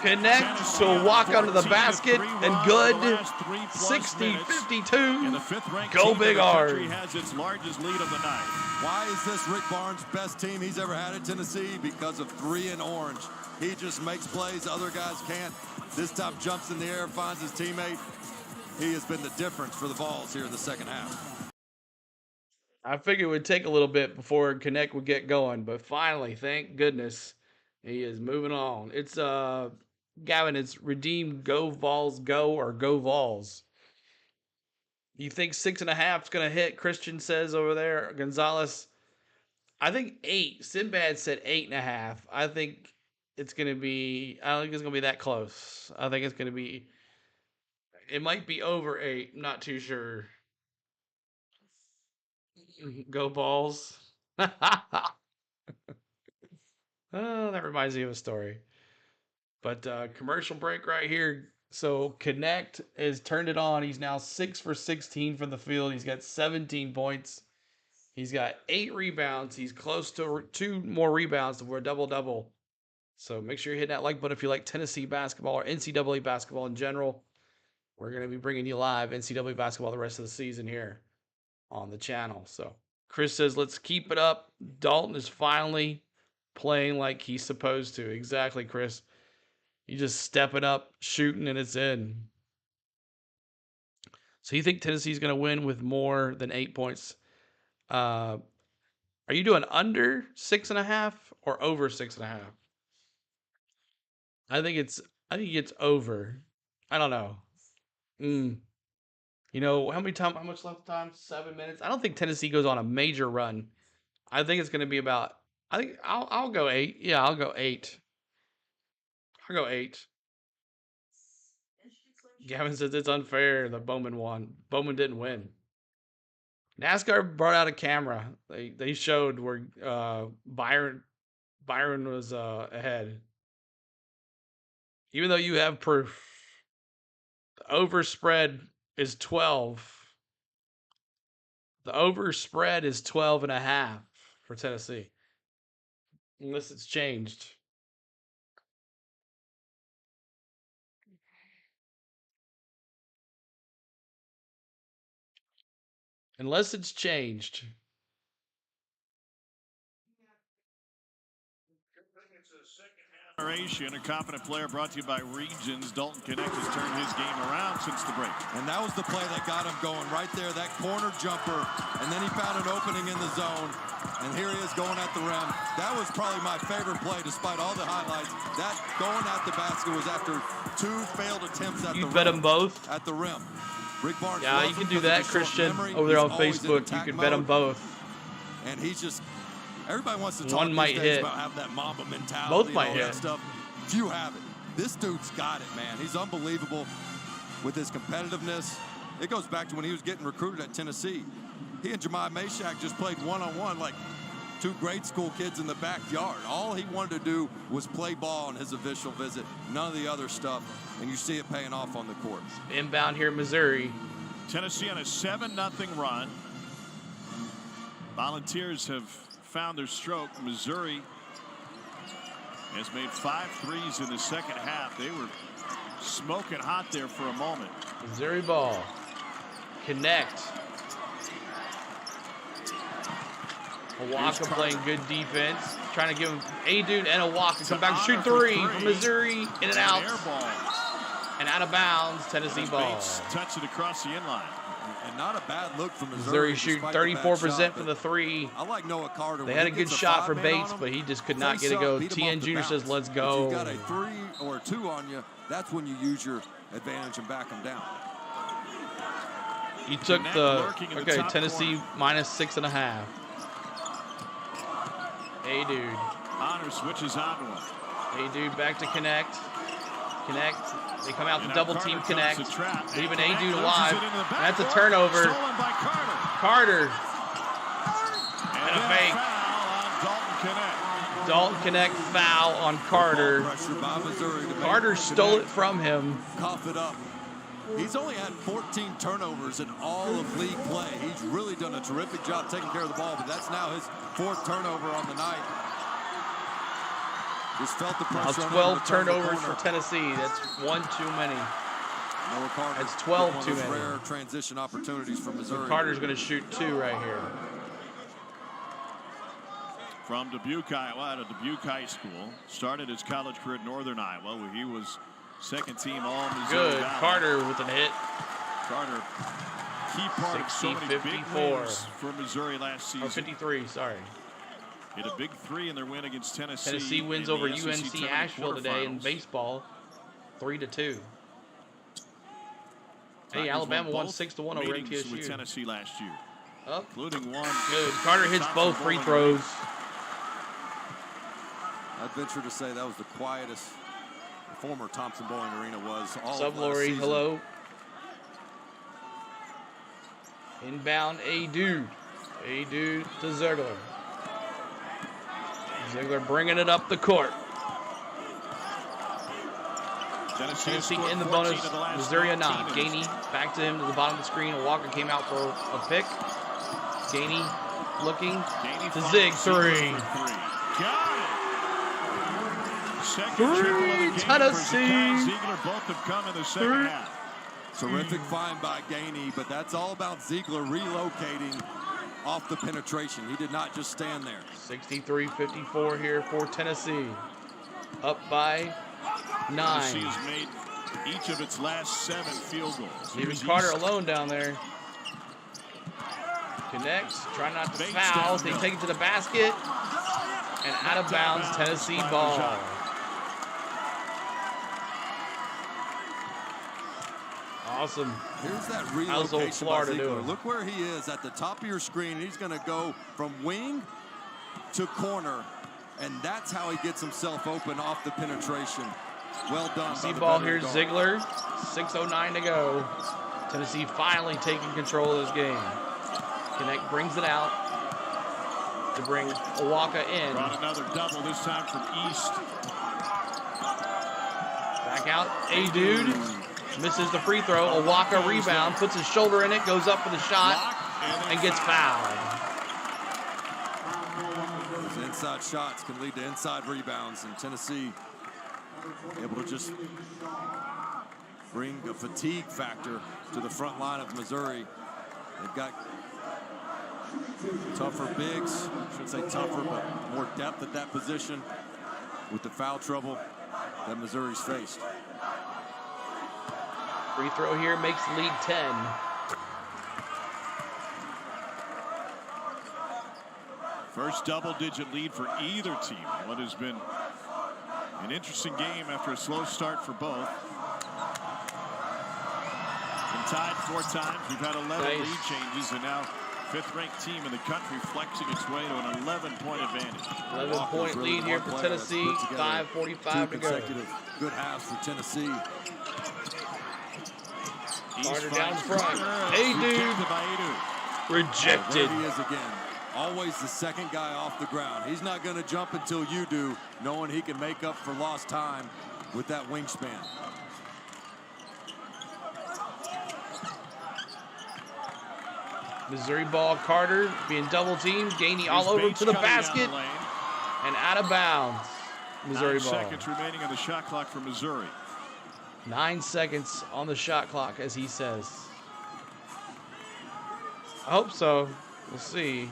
Connect to walk under the basket and good. 60-52. Go Big R. Has its largest lead of the night. Why is this Rick Barnes' best team he's ever had at Tennessee? Because of 3 in orange. He just makes plays other guys can't. This time jumps in the air, finds his teammate. He has been the difference for the Vols here in the second half. I figured it would take a little bit before Connect would get going, but finally, thank goodness, he is moving on. It's Gavin, it's redeem Go Vols Go or Go Vols. You think 6.5 is gonna hit? Christian says over there. Gonzalez, I think 8. Sinbad said 8.5. I think it's gonna be. I don't think it's gonna be that close. I think it's gonna be. It might be over 8. I'm not too sure. Go Balls. Oh, that reminds me of a story. But commercial break right here. So Connect has turned it on. He's now 6 for 16 from the field. He's got 17 points. He's got 8 rebounds. He's close to 2 more rebounds for a double-double. So make sure you hit that like button if you like Tennessee basketball or NCAA basketball in general. We're going to be bringing you live NCAA basketball the rest of the season here on the channel. So Chris says, let's keep it up. Dalton is finally playing like he's supposed to. Exactly, Chris. You just step it up, shooting, and it's in. So you think Tennessee's going to win with more than 8 points? Are you doing under 6.5 or over 6.5? I think it's over. I don't know. You know, how much left time? 7 minutes. I don't think Tennessee goes on a major run. I think it's going to be about. I think I'll go 8. Yeah, I'll go 8. I'll go 8. Gavin says it's unfair that Bowman won. Bowman didn't win. NASCAR brought out a camera. They showed where Byron was ahead. Even though you have proof. The overspread is 12. The overspread is 12.5 for Tennessee. Unless it's changed. Unless it's changed. A competent player brought to you by Regions. Dalton Connect has turned his game around since the break. And that was the play that got him going right there, that corner jumper. And then he found an opening in the zone. And here he is going at the rim. That was probably my favorite play despite all the highlights. That going at the basket was after 2 failed attempts at the rim. You bet them both? At the rim. Rick Barnes, yeah, you can do that, Christian, over there on Facebook. You can bet them both. And he's just, everybody wants to talk One might hit. about having that Mamba mentality. Both and might all hit. that stuff. Few have it. This dude's got it, man. He's unbelievable with his competitiveness. It goes back to when he was getting recruited at Tennessee. He and Jemiah Mashack just played one-on-one like 2 grade school kids in the backyard. All he wanted to do was play ball on his official visit. None of the other stuff. And you see it paying off on the court. Inbound here in Missouri. Tennessee on a 7-0 run. Volunteers have found their stroke. Missouri has made 5 threes in the second half. They were smoking hot there for a moment. Missouri ball. Connect. Awaka playing good defense. Trying to give him a dude and Awaka come back and shoot 3 from Missouri. In and out. And out of bounds. Tennessee ball. Touch it across the inline. And not a bad look from Missouri shooting 34% from the 3. I like Noah Carter. They had a good shot for Bates, but he just could not get it go. TN Jr. says, let's go. If you've got a 3 or a 2 on you, that's when you use your advantage and back them down. You took okay, Tennessee minus 6.5. Hey, dude. Honor switches onto him. Hey, dude, back to Connect. Connect They come out to double team connect, leaving A Dude alive. That's a turnover. Stolen by Carter. And a fake. Dalton Connect foul on Carter. Pressure by Missouri to Carter stole it from him. Cough it up. He's only had 14 turnovers in all of league play. He's really done a terrific job taking care of the ball, but that's now his 4th turnover on the night. Just felt the pressure. Now 12 turnovers for Tennessee. That's one too many. That's 12 too many. Rare transition opportunities for Missouri. Carter's going to shoot 2 right here. From Dubuque, Iowa, out of Dubuque High School. Started his college career at Northern Iowa, where he was second team all Missouri. Good. Valley. Carter with a hit. Carter, key part of so many big wins for Missouri last season. Or 53, sorry. Hit a big 3 in their win against Tennessee. Tennessee wins over UNC Asheville today in baseball, 3-2. Hey, Alabama won 6-1 over MTSU. With Tennessee last year, including one. Good. Carter hits both free throws. I'd venture to say that was the quietest former Thompson Bowling Arena was all Sub Lori, hello. Inbound, A-Dude. A-Dude to Ziegler. Ziegler bringing it up the court. Tennessee in the bonus. Missouri not. Gainey back to him to the bottom of the screen. Walker came out for a pick. Gainey looking to Zig. 3. Got it. Second triple of the game Tennessee. Ziegler, both have come in the second half. Terrific find by Gainey, but that's all about Ziegler relocating off the penetration. He did not just stand there. 63-54 here for Tennessee. Up by 9. Tennessee has made each of its last 7 field goals. Leaving Carter alone down there. Connects, try not to foul. They take it to the basket. And out of bounds, Tennessee ball. Awesome. Here's that How's old relocation Florida by Ziegler. doing? Look where he is at the top of your screen. He's going to go from wing to corner, and that's how he gets himself open off the penetration. Well done. Tennessee ball here, Ziegler. 6:09 to go. Tennessee finally taking control of this game. Connect brings it out to bring Owaka in. Brought another double, this time from East. Back out, A-Dude. Misses the free throw. Owaka rebound, puts his shoulder in it, goes up for the shot, and gets fouled. Those inside shots can lead to inside rebounds, and Tennessee able to just bring a fatigue factor to the front line of Missouri. They've got tougher bigs. I shouldn't say tougher, but more depth at that position with the foul trouble that Missouri's faced. Free throw here makes lead 10. First double-digit lead for either team. What has been an interesting game after a slow start for both. Been tied 4 times. We've had 11 lead changes, and now 5th-ranked team in the country flexing its way to an 11-point advantage. 11-point lead here for Tennessee. 5:45 to go. Good halves for Tennessee. Carter down front. A-Dude. Rejected. There he is again. Always the second guy off the ground. He's not going to jump until you do, knowing he can make up for lost time with that wingspan. Missouri ball, Carter being double teamed. Gainey all over to the basket. And out of bounds. Missouri 9 ball. seconds remaining on the shot clock for Missouri. 9 seconds on the shot clock, as he says. I hope so. We'll see.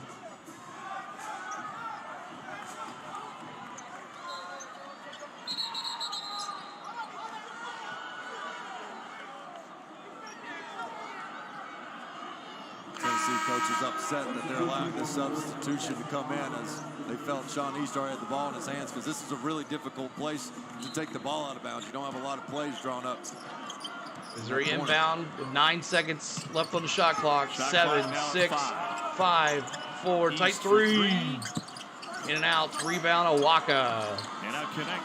Tennessee coach is upset that they're allowing this substitution to come in, as they felt Sean East already had the ball in his hands, because this is a really difficult place to take the ball out of bounds. You don't have a lot of plays drawn up. Missouri inbound with 9 seconds left on the shot clock. 7, 6, 5, 4, tight 3. In and out, rebound, Owaka. And now connect.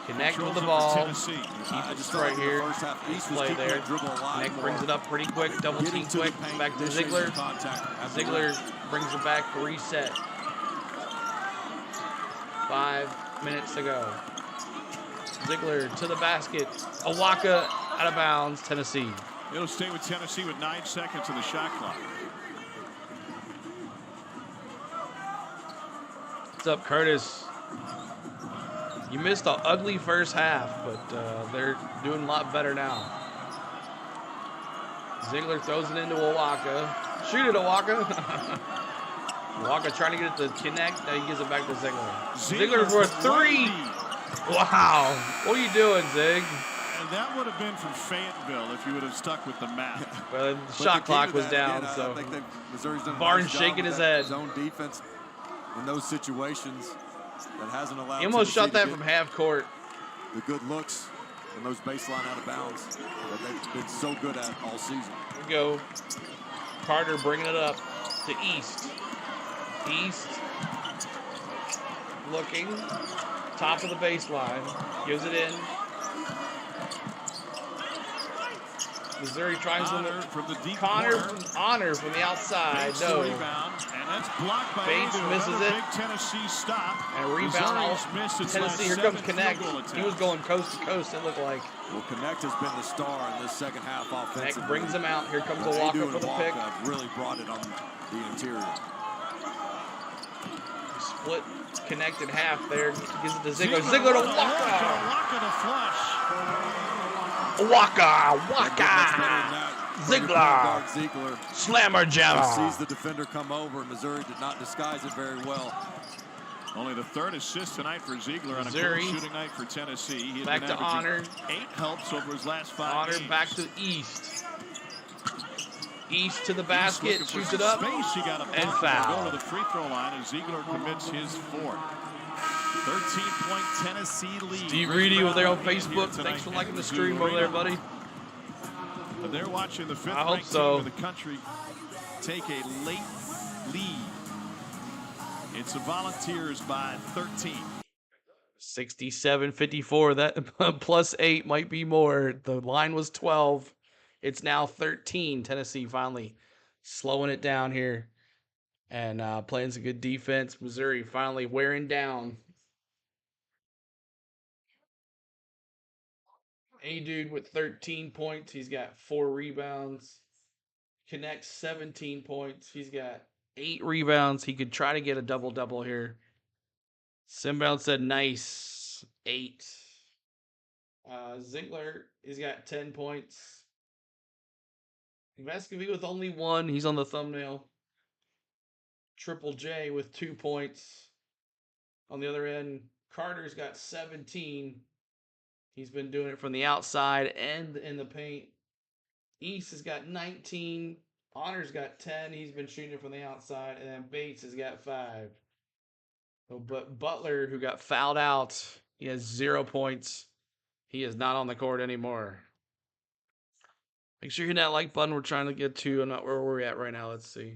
Connect with the ball. Tennessee. Keep it right here. Play there. Connect brings it up pretty quick. Double team quick. Back to Ziegler. Ziegler brings it back. Reset. 5 minutes to go. Ziegler to the basket. Awaka out of bounds. Tennessee. It'll stay with Tennessee with 9 seconds in the shot clock. What's up, Curtis? You missed an ugly first half, but they're doing a lot better now. Ziegler throws it into Awaka. Shoot it, Awaka. Awaka trying to get it to connect. Now he gives it back to Ziegler. Ziegler for 3. Wow. What are you doing, Zig? And that would have been from Fayetteville if you would have stuck with the map. Well, the shot clock was down, so I think that Missouri's done a Barnes nice job shaking with his that head. Zone defense in those situations that hasn't allowed. He almost Tennessee shot that to from get half court. the good looks and those baseline out of bounds that they've been so good at all season. Here we go. Carter bringing it up to East. East looking. Top of the baseline. Gives it in. Missouri tries Honor from the deep Connor corner. from Honor from the outside. Bates No. the rebound, and that's blocked by Bates Adu. misses Another it. Big Tennessee stop. And a rebound. Missouri's missed its Tennessee, here last comes 7 Connect. field goal He was attempts. going coast to coast, it looked like. Well, Connect has been the star in this second half offensively. Connect brings him out. Here comes But a Walker Adu for the and pick. Walker have really brought it on the interior. Split Connect in half there. Gives it to Ziegler. Ziegler to Walker. Walker to flush. Waka. Ziegler. Ziegler Slammer jammer. sees the defender come over. Missouri did not disguise it very well. Only the 3rd assist tonight for Ziegler on a Missouri. good shooting night for Tennessee. He had Back been to averaging Honor. 8 helps over his last 5 Honor games. back to East. East to the East basket. looking for Shoots some it up. Space. He got a And block. foul. Go to the free throw line as Ziegler commits his 4th. 13-point Tennessee lead. Steve Reedy over there on Facebook. Thanks for liking the stream over there, buddy. But they're watching the 5th I hope ranked so. team in the country take a late lead. It's the Volunteers by 13. 67-54. That plus 8 might be more. The line was 12. It's now 13. Tennessee finally slowing it down here and playing some good defense. Missouri finally wearing down. A-Dude with 13 points. He's got 4 rebounds. Connect 17 points. He's got 8 rebounds. He could try to get a double-double here. Simbound said nice. 8. Ziegler, he's got 10 points. Vescovy with only 1. He's on the thumbnail. Triple J with 2 points. On the other end, Carter's got 17. He's been doing it from the outside and in the paint. East has got 19. Honor's got 10. He's been shooting it from the outside. And then Bates has got 5. So, but Butler, who got fouled out, he has 0 points. He is not on the court anymore. Make sure you hit that like button. We're trying to get to, I'm not where we're at right now. Let's see.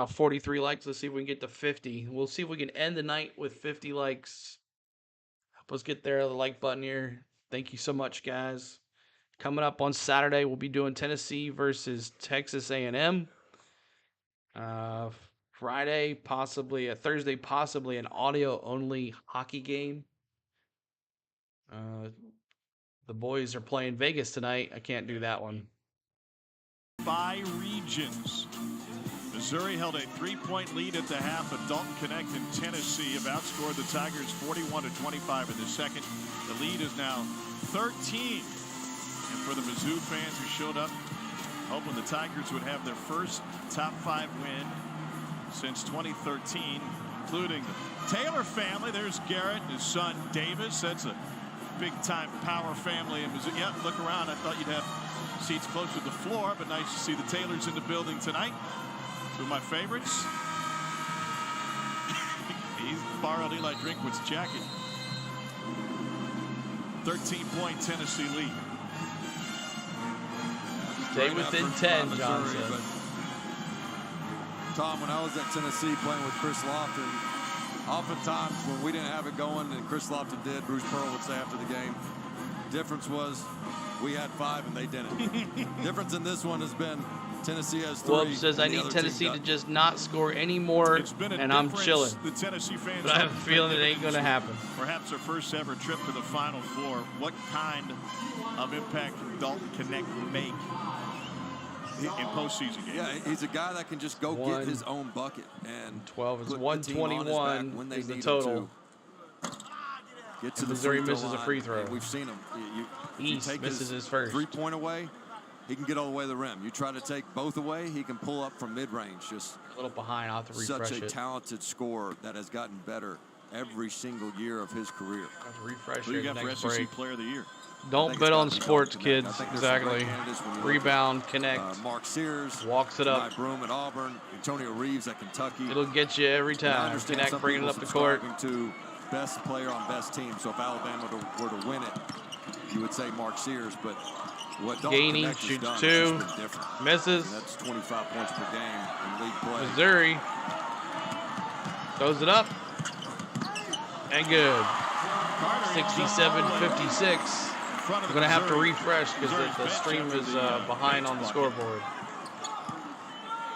43 likes. Let's see if we can get to 50. We'll see if we can end the night with 50 likes. Help us get there. The like button here. Thank you so much, guys. Coming up on Saturday, we'll be doing Tennessee versus Texas A&M. Friday, possibly, Thursday, possibly an audio-only hockey game. The boys are playing Vegas tonight. I can't do that one. By regions. Missouri held a 3-point lead at the half, but Dalton Connect in Tennessee have outscored the Tigers 41-25 in the second. The lead is now 13. And for the Mizzou fans who showed up, hoping the Tigers would have their first top 5 win since 2013, including the Taylor family. There's Garrett and his son Davis. That's a big-time power family in Mizzou. Yeah, look around. I thought you'd have seats closer to the floor, but nice to see the Taylors in the building tonight. Two of my favorites. He borrowed Eli Drinkwood's jacket. 13-point Tennessee lead. Stay within 10, John said. Tom, when I was at Tennessee playing with Chris Lofton, Oftentimes, when we didn't have it going and Chris Lofton did, Bruce Pearl would say after the game, difference was we had 5 and they didn't. Difference in this one has been Tennessee has 3. Wolf says, I need Tennessee to just not score anymore, and I'm chilling. The Tennessee fans, but I have a feeling it ain't going to happen. Perhaps their first ever trip to the Final Four. What kind of impact can Dalton Connect make in postseason games? Yeah, he's a guy that can just go get his own bucket. And 12 is 121 is the total. Get to the Missouri misses a free throw. We've seen him. East take misses his first. 3-point away, he can get all the way to the rim. You try to take both away, he can pull up from mid-range. Just a little behind. I'll have to refresh such a it. talented scorer that has gotten better every single year of his career. I'll have to refresh Who you it got for next SEC break. Player of the Year? Don't bet on sports, kids. Exactly. Rebound, connect. Mark Sears walks it up. Mike Broom at Auburn. Antonio Reeves at Kentucky. It'll get you every time. Connect, bringing it up the court. To best player on best team. So if Alabama were to win it, you would say Mark Sears. But what Dalton Gainey Connect has shoots done 2, has just been different. misses. And that's 25 points per game in league play. Missouri throws it up and good. 67-56. We're going to have to refresh because the stream is behind on the scoreboard.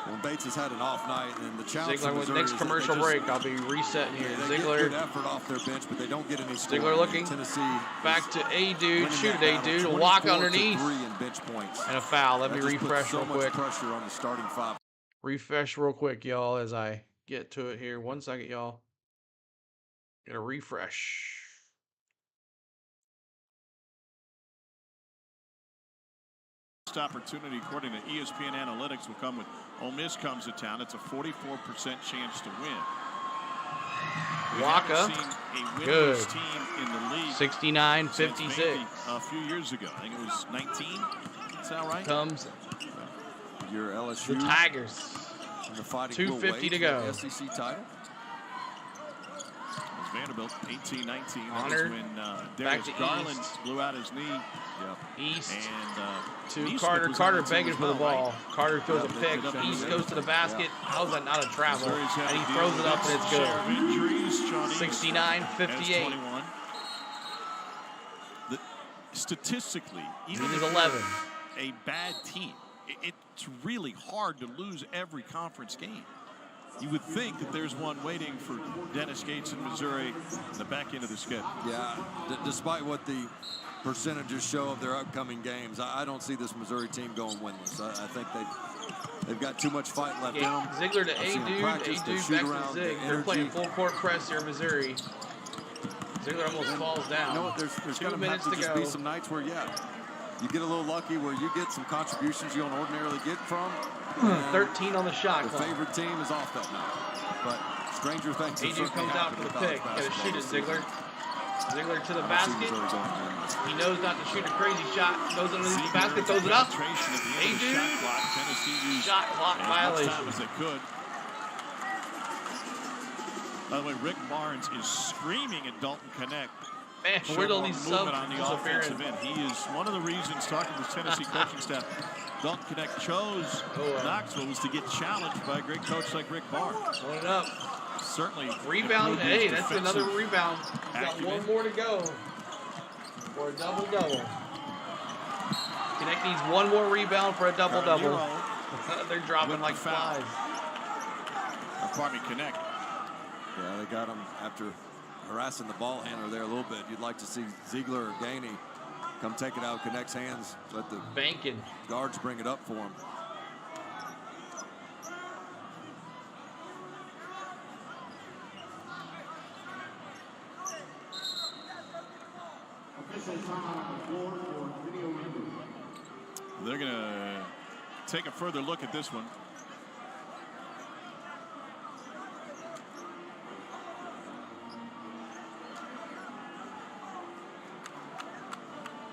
Well, Bates has had an off night, and the challenge Ziegler with next commercial break. I'll be resetting here. They Ziegler. get good effort off their bench, but they don't get any scoring. Ziegler looking. Tennessee back to A dude. Shoot it, A dude. Walk underneath. And a foul. Let me refresh real quick. Pressure on the starting 5. Refresh real quick, y'all, as I get to it here. 1 second, y'all. Gonna refresh. Opportunity, according to ESPN Analytics, will come with Ole Miss comes to town. It's a 44% chance to win. Waka, good. Team in the league 69-56. A few years ago, I think it was 19. Is that right? Comes your LSU. The Tigers. And the fighting 2:50 to go. SEC title. Vanderbilt 18-19. That Honor. was when Darius Garland blew out his knee. East and to East Carter. was Carter on the begging team for the as well, ball. right? Carter throws a pick. East goes to the basket. How's that not a travel? And he throws it up and it's good. 69-58. Statistically, even It is if 11. a bad team, it's really hard to lose every conference game. You would think that there's one waiting for Dennis Gates in Missouri in the back end of the schedule. Yeah, despite what the percentages show of their upcoming games, I don't see this Missouri team going winless. I think they've got too much fight left in them. Ziegler to A-Dude back to Zig. They're playing full court press here in Missouri. Ziegler almost falls down. You know what, there's 2 going to minutes have to to just go. be some nights where, you get a little lucky where you get some contributions you don't ordinarily get from. 13 on the shot The clock. favorite team is off that night. But stranger things have A-Dude certainly comes out for happened the in pick. college Got to shoot it, basketball Ziegler. Ziegler to the this basket. season. Missouri's on the win. He knows not to shoot a crazy shot. Goes underneath the basket, throws it up. A-Dude. Shot clock violation. As much time as they could. By the way, Rick Barnes is screaming at Dalton Connect. Man, where'd all these subs on the disappear? offensive end. He is one of the reasons, talking to the Tennessee coaching staff, Dalton Connect chose Knoxville was to get challenged by a great coach like Rick Barnes. Put it up. Certainly. Rebound. Hey, that's another rebound. He's got acumen. one more to go for a double-double. Connect needs one more rebound for a double-double. They're dropping like flies. Pardon me, Connect. Yeah, they got him after harassing the ball handler there a little bit. You'd like to see Ziegler or Gainey come take it out of Connect's hands. Let the banking guards bring it up for him. They're going to take a further look at this one.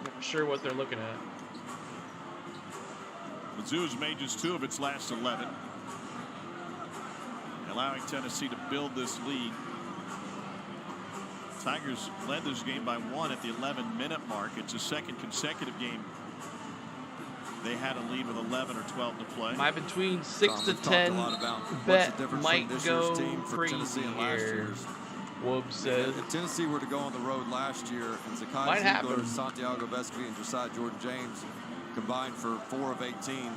Not sure what they're looking at. Mizzou's made just 2 of its last 11, allowing Tennessee to build this lead. Tigers led this game by 1 at the 11-minute mark. It's a second consecutive game they had a lead with 11 or 12 to play. My between 6 to 10 bet might go crazy here. Whoop says. If Tennessee were to go on the road last year, and Zakai Ziegler, Santiago Vespi, and Josiah Jordan James combined for 4 of 18,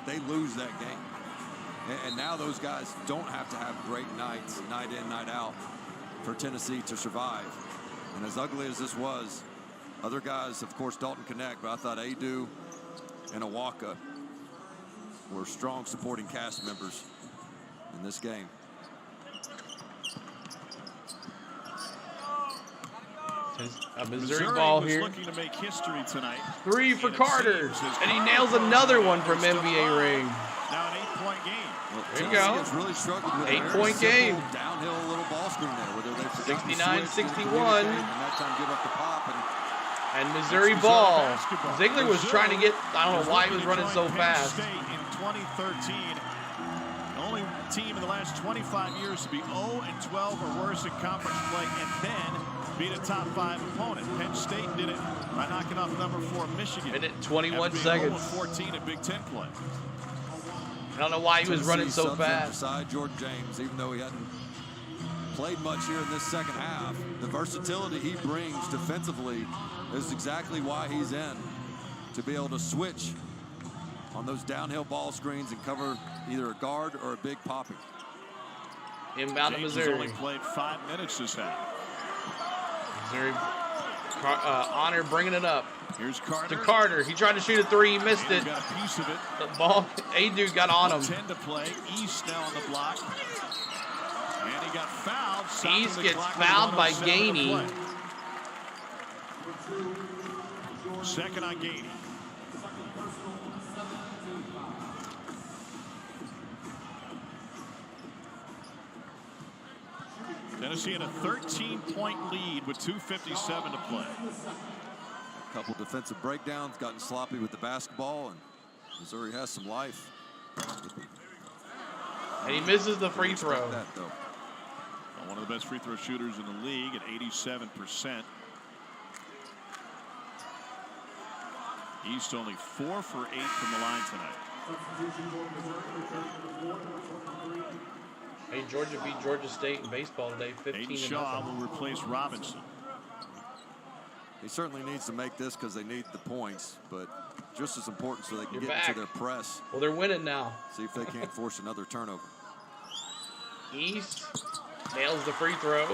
they lose that game. And now those guys don't have to have great nights, night in, night out, for Tennessee to survive. And as ugly as this was, other guys, of course, Dalton Connect, but I thought Adu and Awaka were strong supporting cast members in this game. A Missouri ball here. Looking to make history tonight. 3 for Carter, and he nails another one from NBA ring. Now an 8-point game. Well, there you go. Really struggled with 8-point game. Downhill little ball screen there, whether they 69-61. And that time give up the pop. And Missouri ball. Ziegler was trying to get, I don't know why he was running so fast. State in 2013. The only team in the last 25 years to be 0-12 or worse in conference play and then beat a top 5 opponent. Penn State did it by knocking off number 4 Michigan. Minute 21 seconds. 14 in Big Ten play. I don't know why he was running so fast. Beside Jordan James, even though he hadn't played much here in this second half, the versatility he brings defensively is exactly why he's in, to be able to switch on those downhill ball screens and cover either a guard or a big popping. Inbound to Missouri. Only played 5 minutes this half. Missouri Honor bringing it up. Here's Carter. To Carter. He tried to shoot a 3. He missed it. Got a piece of it. The ball, A-Dude got on him. 10 to play. East now on the block. And he got fouled. East gets fouled by Gainey. Second on Gainey. Tennessee had a 13-point lead with 2:57 to play. A couple defensive breakdowns, gotten sloppy with the basketball, and Missouri has some life. And he misses the free throw. One of the best free throw shooters in the league at 87%. East only 4 for 8 from the line tonight. Hey, Georgia beat Georgia State in baseball today, 15-0. Aiden Shaw will replace Robinson. He certainly needs to make this because they need the points, but just as important so they can You're get back. into their press. Well, they're winning now. See if they can't force another turnover. East nails the free throw.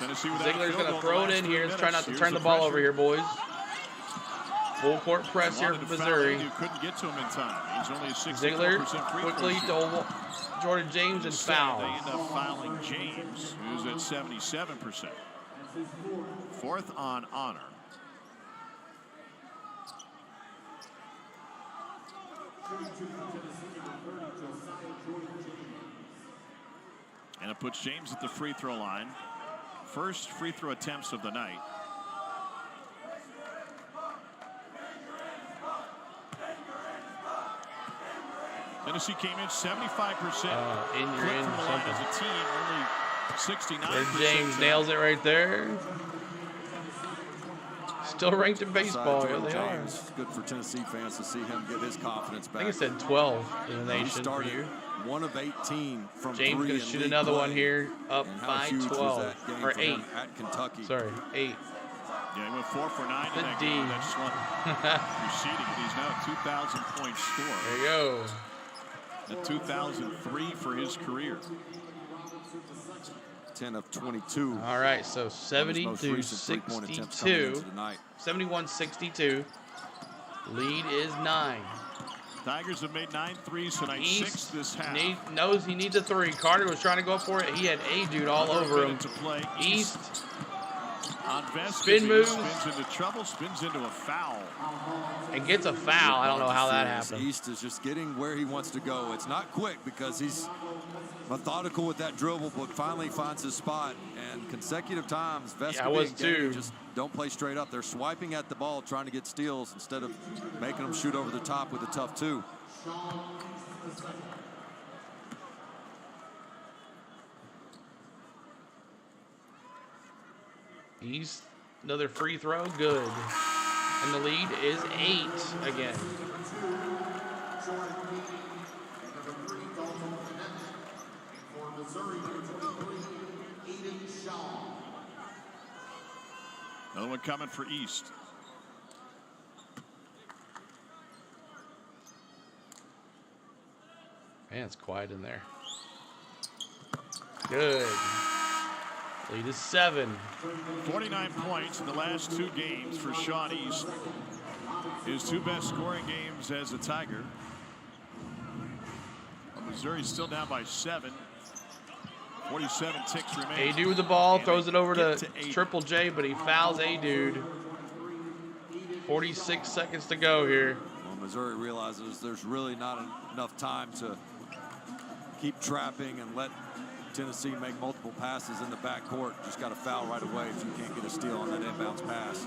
Tennessee Ziegler's going to throw it in here. Let's try not to turn the ball over here, boys. Full court press here for Missouri. Couldn't get to him in time. He's only a 64% Ziegler free quickly to Jordan James and foul. They end up fouling James, who's at 77%. Fourth on Honor. And it puts James at the free throw line. First free throw attempts of the night. Tennessee came in 75% in from the line as a team, only 69%. James nails it right there. Still ranked in baseball. Yeah, they are. Good for Tennessee fans to see him get his confidence back. I think it said 12 in the nation. He started 1 of 18 from James 3 going to shoot another one here, up by 12 or 8. At Kentucky. Sorry, 8. Yeah, he went 4 for 9 in that D. game. That's proceeding. He's now a 2,000-point scorer. There you go. At 2003 for his career. 10 of 22. All right, so 72-62. 71-62. Lead is 9. Tigers have made 9 threes tonight, East 6 this half. Knows he needs a 3. Carter was trying to go for it. He had A-Dude all over him. To play. East. On Vest, Spin move. Spins into trouble, spins into a foul. And gets a foul. I don't know how that happened. East is just getting where he wants to go. It's not quick because he's methodical with that dribble, but finally finds his spot. And consecutive times, Vest just don't play straight up. They're swiping at the ball, trying to get steals instead of making them shoot over the top with a tough 2. East, another free throw, good. And the lead is 8 again. one coming for East. Man, it's quiet in there. Good. Lead is 7. 49 points in the last 2 games for Sean East. His 2 best scoring games as a Tiger. Missouri's still down by 7. 47 ticks remain. A-Dude with the ball, throws it over to Triple J, but he fouls A-Dude. 46 seconds to go here. Well, Missouri realizes there's really not enough time to keep trapping and let Tennessee make multiple passes in the backcourt. Just got to foul right away if you can't get a steal on that inbounds pass.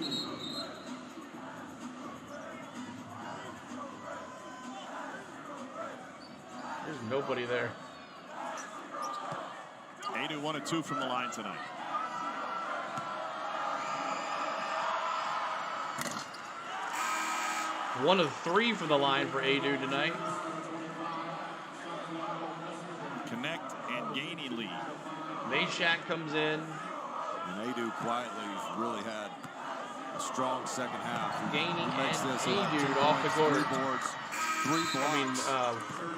There's nobody there. 8 1 and 2 from the line tonight. One of 3 from the line for A-Dude tonight. Connect and Gainey lead. Meshack comes in. And A-Dude quietly has really had a strong second half. Gainey and A-Dude off the court. 3 boards, 3 blocks,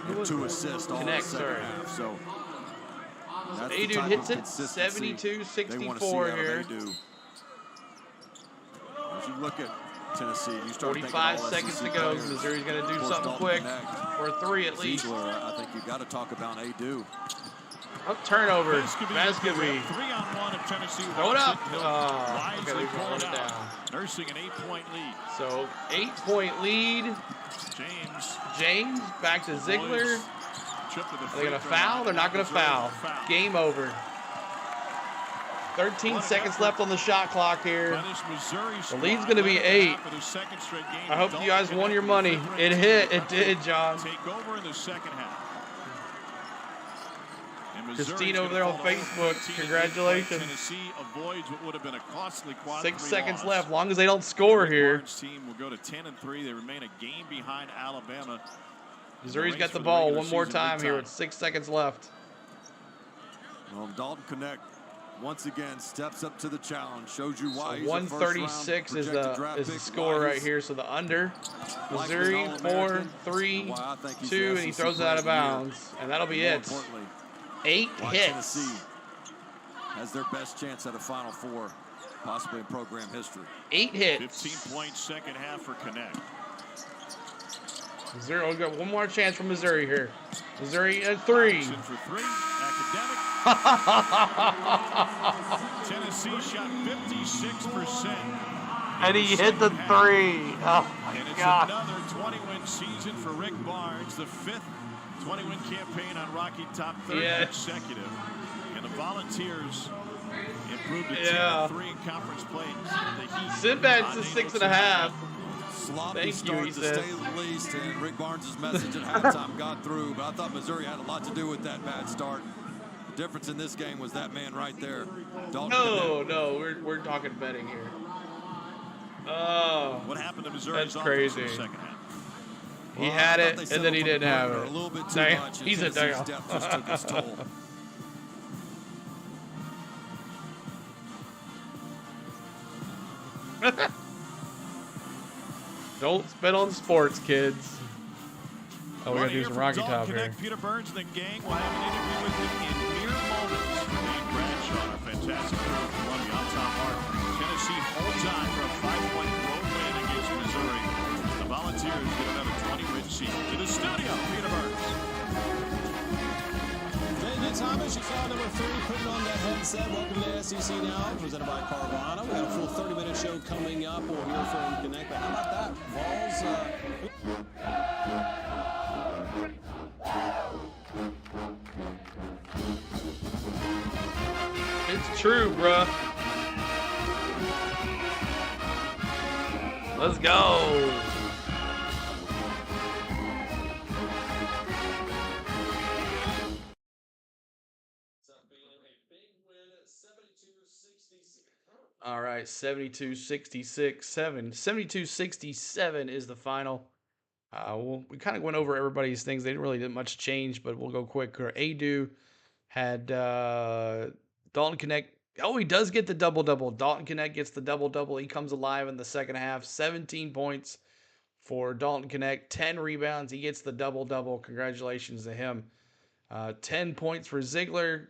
and 2 assists all in the second half. So A-Dude hits it 72-64 here. As you look at Tennessee, you start 45 seconds to go. Missouri's going to do something quick for a 3 at least. Ziegler, I think you've got to talk about A-Dude. Turnover. Bascovy. 3-on-1 if Tennessee throw it up. Wisely pull it down. Nursing an 8-point lead. So 8-point lead. James back to Ziegler. Are they going to foul? They're not going to foul. Game over. 13 seconds left on the shot clock here. The lead's going to be 8. I hope you guys won your money. It hit. It did, John. Take over in the second half. Christine over there on Facebook. Congratulations. Tennessee avoids what would have been a costly quad 6 3 seconds loss. left. Long as they don't score here. Team will go to 10-3. They remain a game behind Alabama. Missouri's got the ball one more time here with 6 seconds left. Well, Dalton Connect once again steps up to the challenge. Shows you why. So 136 is the score right here. So the under. Missouri 4, 3, 2, and he throws it out of bounds, and that'll be it. 8 hits. Tennessee has their best chance at a Final Four, possibly in program history. 8 hits. 15-point second half for Connect. Missouri, we've got one more chance for Missouri here. Missouri at 3. For 3. Academic. Tennessee shot 56%. And he hit the 3. Oh my God. It's another 20-win season for Rick Barnes, the 5th 20-win campaign on Rocky Top 30 consecutive. And the Volunteers improved to 10-3 in conference play. Sinbad's to 6.5. Sloppy start to say the least, and Rick Barnes' message at halftime got through, but I thought Missouri had a lot to do with that bad start. The difference in this game was that man right there. No, we're talking betting here. Oh, what happened to Missouri? That's crazy. In the second half? He had it, and then he didn't have it. A little bit too Damn, much. he's a damn. Depth just took his toll. Don't spit on sports, kids. Oh, we gotta do some Rocky Top here. Peter Burns and the gang will have an interview with him in mere moments. Dave Bradshaw, a fantastic player from Columbia on top mark. Tennessee holds on for a 5-point road win against Missouri. The Volunteers get another 20-win season. To the studio, Peter Burns. Thank you, Thomas. You saw number 3 putting on that headset. Welcome to the SEC Now, presented by Carvana. We got a full 30-minute show coming up. We'll hear from Connect. But how about that? Vols. It's true, bruh. Let's go. All right, 72-66-7. 72-67 is the final. We kind of went over everybody's things. They didn't really do much change, but we'll go quicker. A-Do had Dalton Connect Oh, he does get the double-double. Dalton Knecht gets the double-double. He comes alive in the second half. 17 points for Dalton Knecht. 10 rebounds. He gets the double-double. Congratulations to him. 10 points for Ziegler.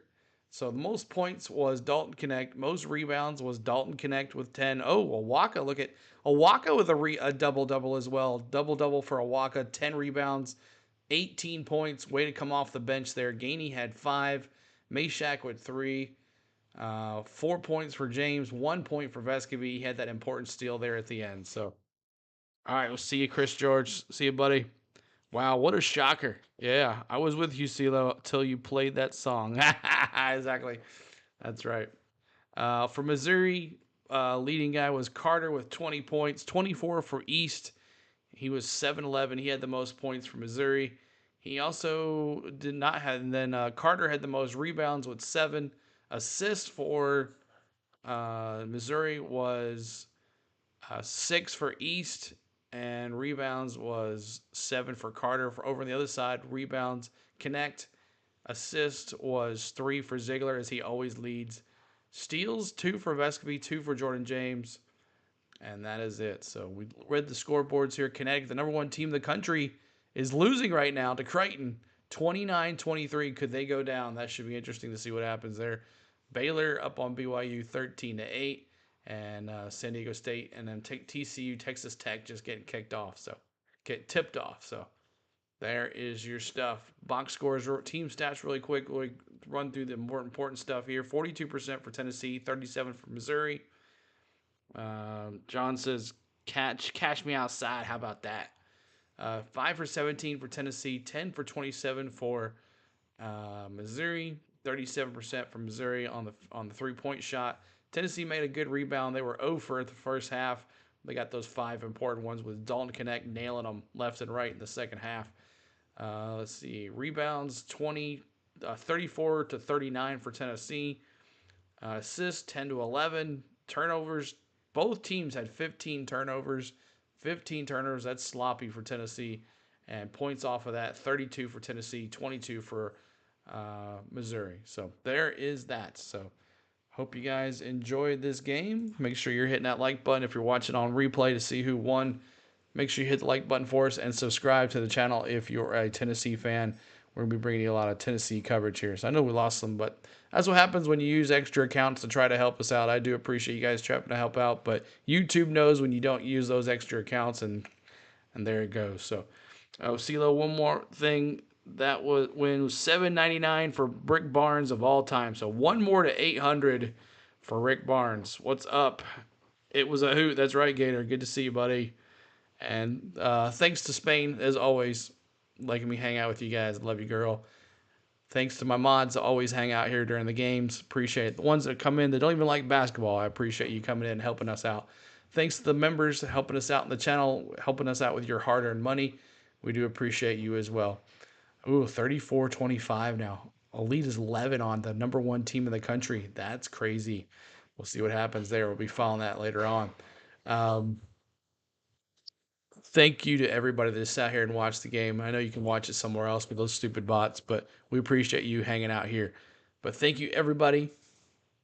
So the most points was Dalton Knecht. Most rebounds was Dalton Knecht with 10. Oh, Awaka. Look at Awaka with a double-double as well. Double-double for Awaka. 10 rebounds. 18 points. Way to come off the bench there. Gainey had 5. Meshack with 3. 4 points for James. 1 point for Vescovy. He had that important steal there at the end. So, all right. We'll see you, Chris George. See you, buddy. Wow, what a shocker. Yeah, I was with you, CeeLo, till you played that song. Exactly. That's right. For Missouri, leading guy was Carter with 20 points. 24 for East. He was 7-11. He had the most points for Missouri. He also did not have, and then Carter had the most rebounds with 7. Assists for Missouri was 6 for East, and rebounds was 7 for Carter. For over on the other side, rebounds, Knecht. Assist was 3 for Ziegler, as he always leads. Steals, 2 for Vescovy, 2 for Jordan James. And that is it. So we read the scoreboards here. Connecticut, the number 1 team in the country, is losing right now to Creighton. 29-23. Could they go down? That should be interesting to see what happens there. Baylor up on BYU 13-8. And San Diego State. And then TCU, Texas Tech just getting kicked off. So get tipped off. So there is your stuff. Box scores, team stats really quick. We'll run through the important stuff here. 42% for Tennessee. 37% for Missouri. John says, cash me outside. How about that? 5 for 17 for Tennessee, 10 for 27 for Missouri, 37% for Missouri on the 3-point shot. Tennessee made a good rebound. They were 0 for the first half. They got those 5 important ones with Dalton Knecht nailing them left and right in the second half. Let's see. Rebounds, 34 to 39 for Tennessee. Assists, 10 to 11. Turnovers, both teams had 15 turnovers. 15 turnovers, that's sloppy for Tennessee. And points off of that, 32 for Tennessee, 22 for Missouri. So there is that. So hope you guys enjoyed this game. Make sure you're hitting that like button if you're watching on replay to see who won. Make sure you hit the like button for us and subscribe to the channel if you're a Tennessee fan. We're going to be bringing you a lot of Tennessee coverage here. So I know we lost some, but that's what happens when you use extra accounts to try to help us out. I do appreciate you guys trying to help out, but YouTube knows when you don't use those extra accounts, and there it goes. So, CeeLo, one more thing. That was $7.99 for Rick Barnes of all time. So one more to 800 for Rick Barnes. What's up? It was a hoot. That's right, Gator. Good to see you, buddy. And thanks to Spain, as always, letting me hang out with you guys. Love you, girl. Thanks to my mods that always hang out here during the games. Appreciate it. The ones that come in that don't even like basketball, I appreciate you coming in and helping us out. Thanks to the members helping us out in the channel, helping us out with your hard-earned money. We do appreciate you as well. Ooh, 34-25 now. Elite is 11 on the number 1 team in the country. That's crazy. We'll see what happens there. We'll be following that later on. Thank you to everybody that sat here and watched the game. I know you can watch it somewhere else with those stupid bots, but we appreciate you hanging out here. But thank you, everybody,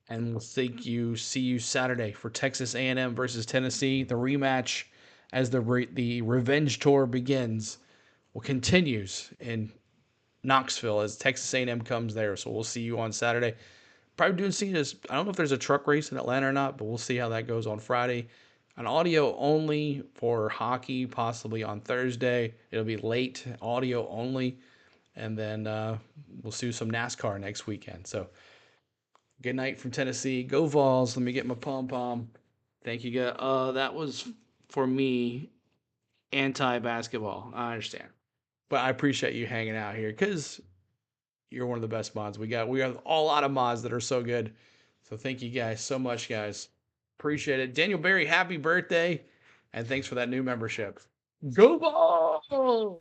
and we'll see you Saturday for Texas A&M versus Tennessee. The rematch as the revenge tour begins continues in Knoxville as Texas A&M comes there. So we'll see you on Saturday. Probably I don't know if there's a truck race in Atlanta or not, but we'll see how that goes on Friday. An audio only for hockey, possibly on Thursday. It'll be late, audio only. And then we'll see some NASCAR next weekend. So good night from Tennessee. Go Vols. Let me get my pom-pom. Thank you, guys. That was, for me, anti-basketball. I understand. But I appreciate you hanging out here because you're one of the best mods we got. We have a lot of mods that are so good. So thank you guys so much, guys. Appreciate it. Daniel Berry, happy birthday. And thanks for that new membership. Go Vols!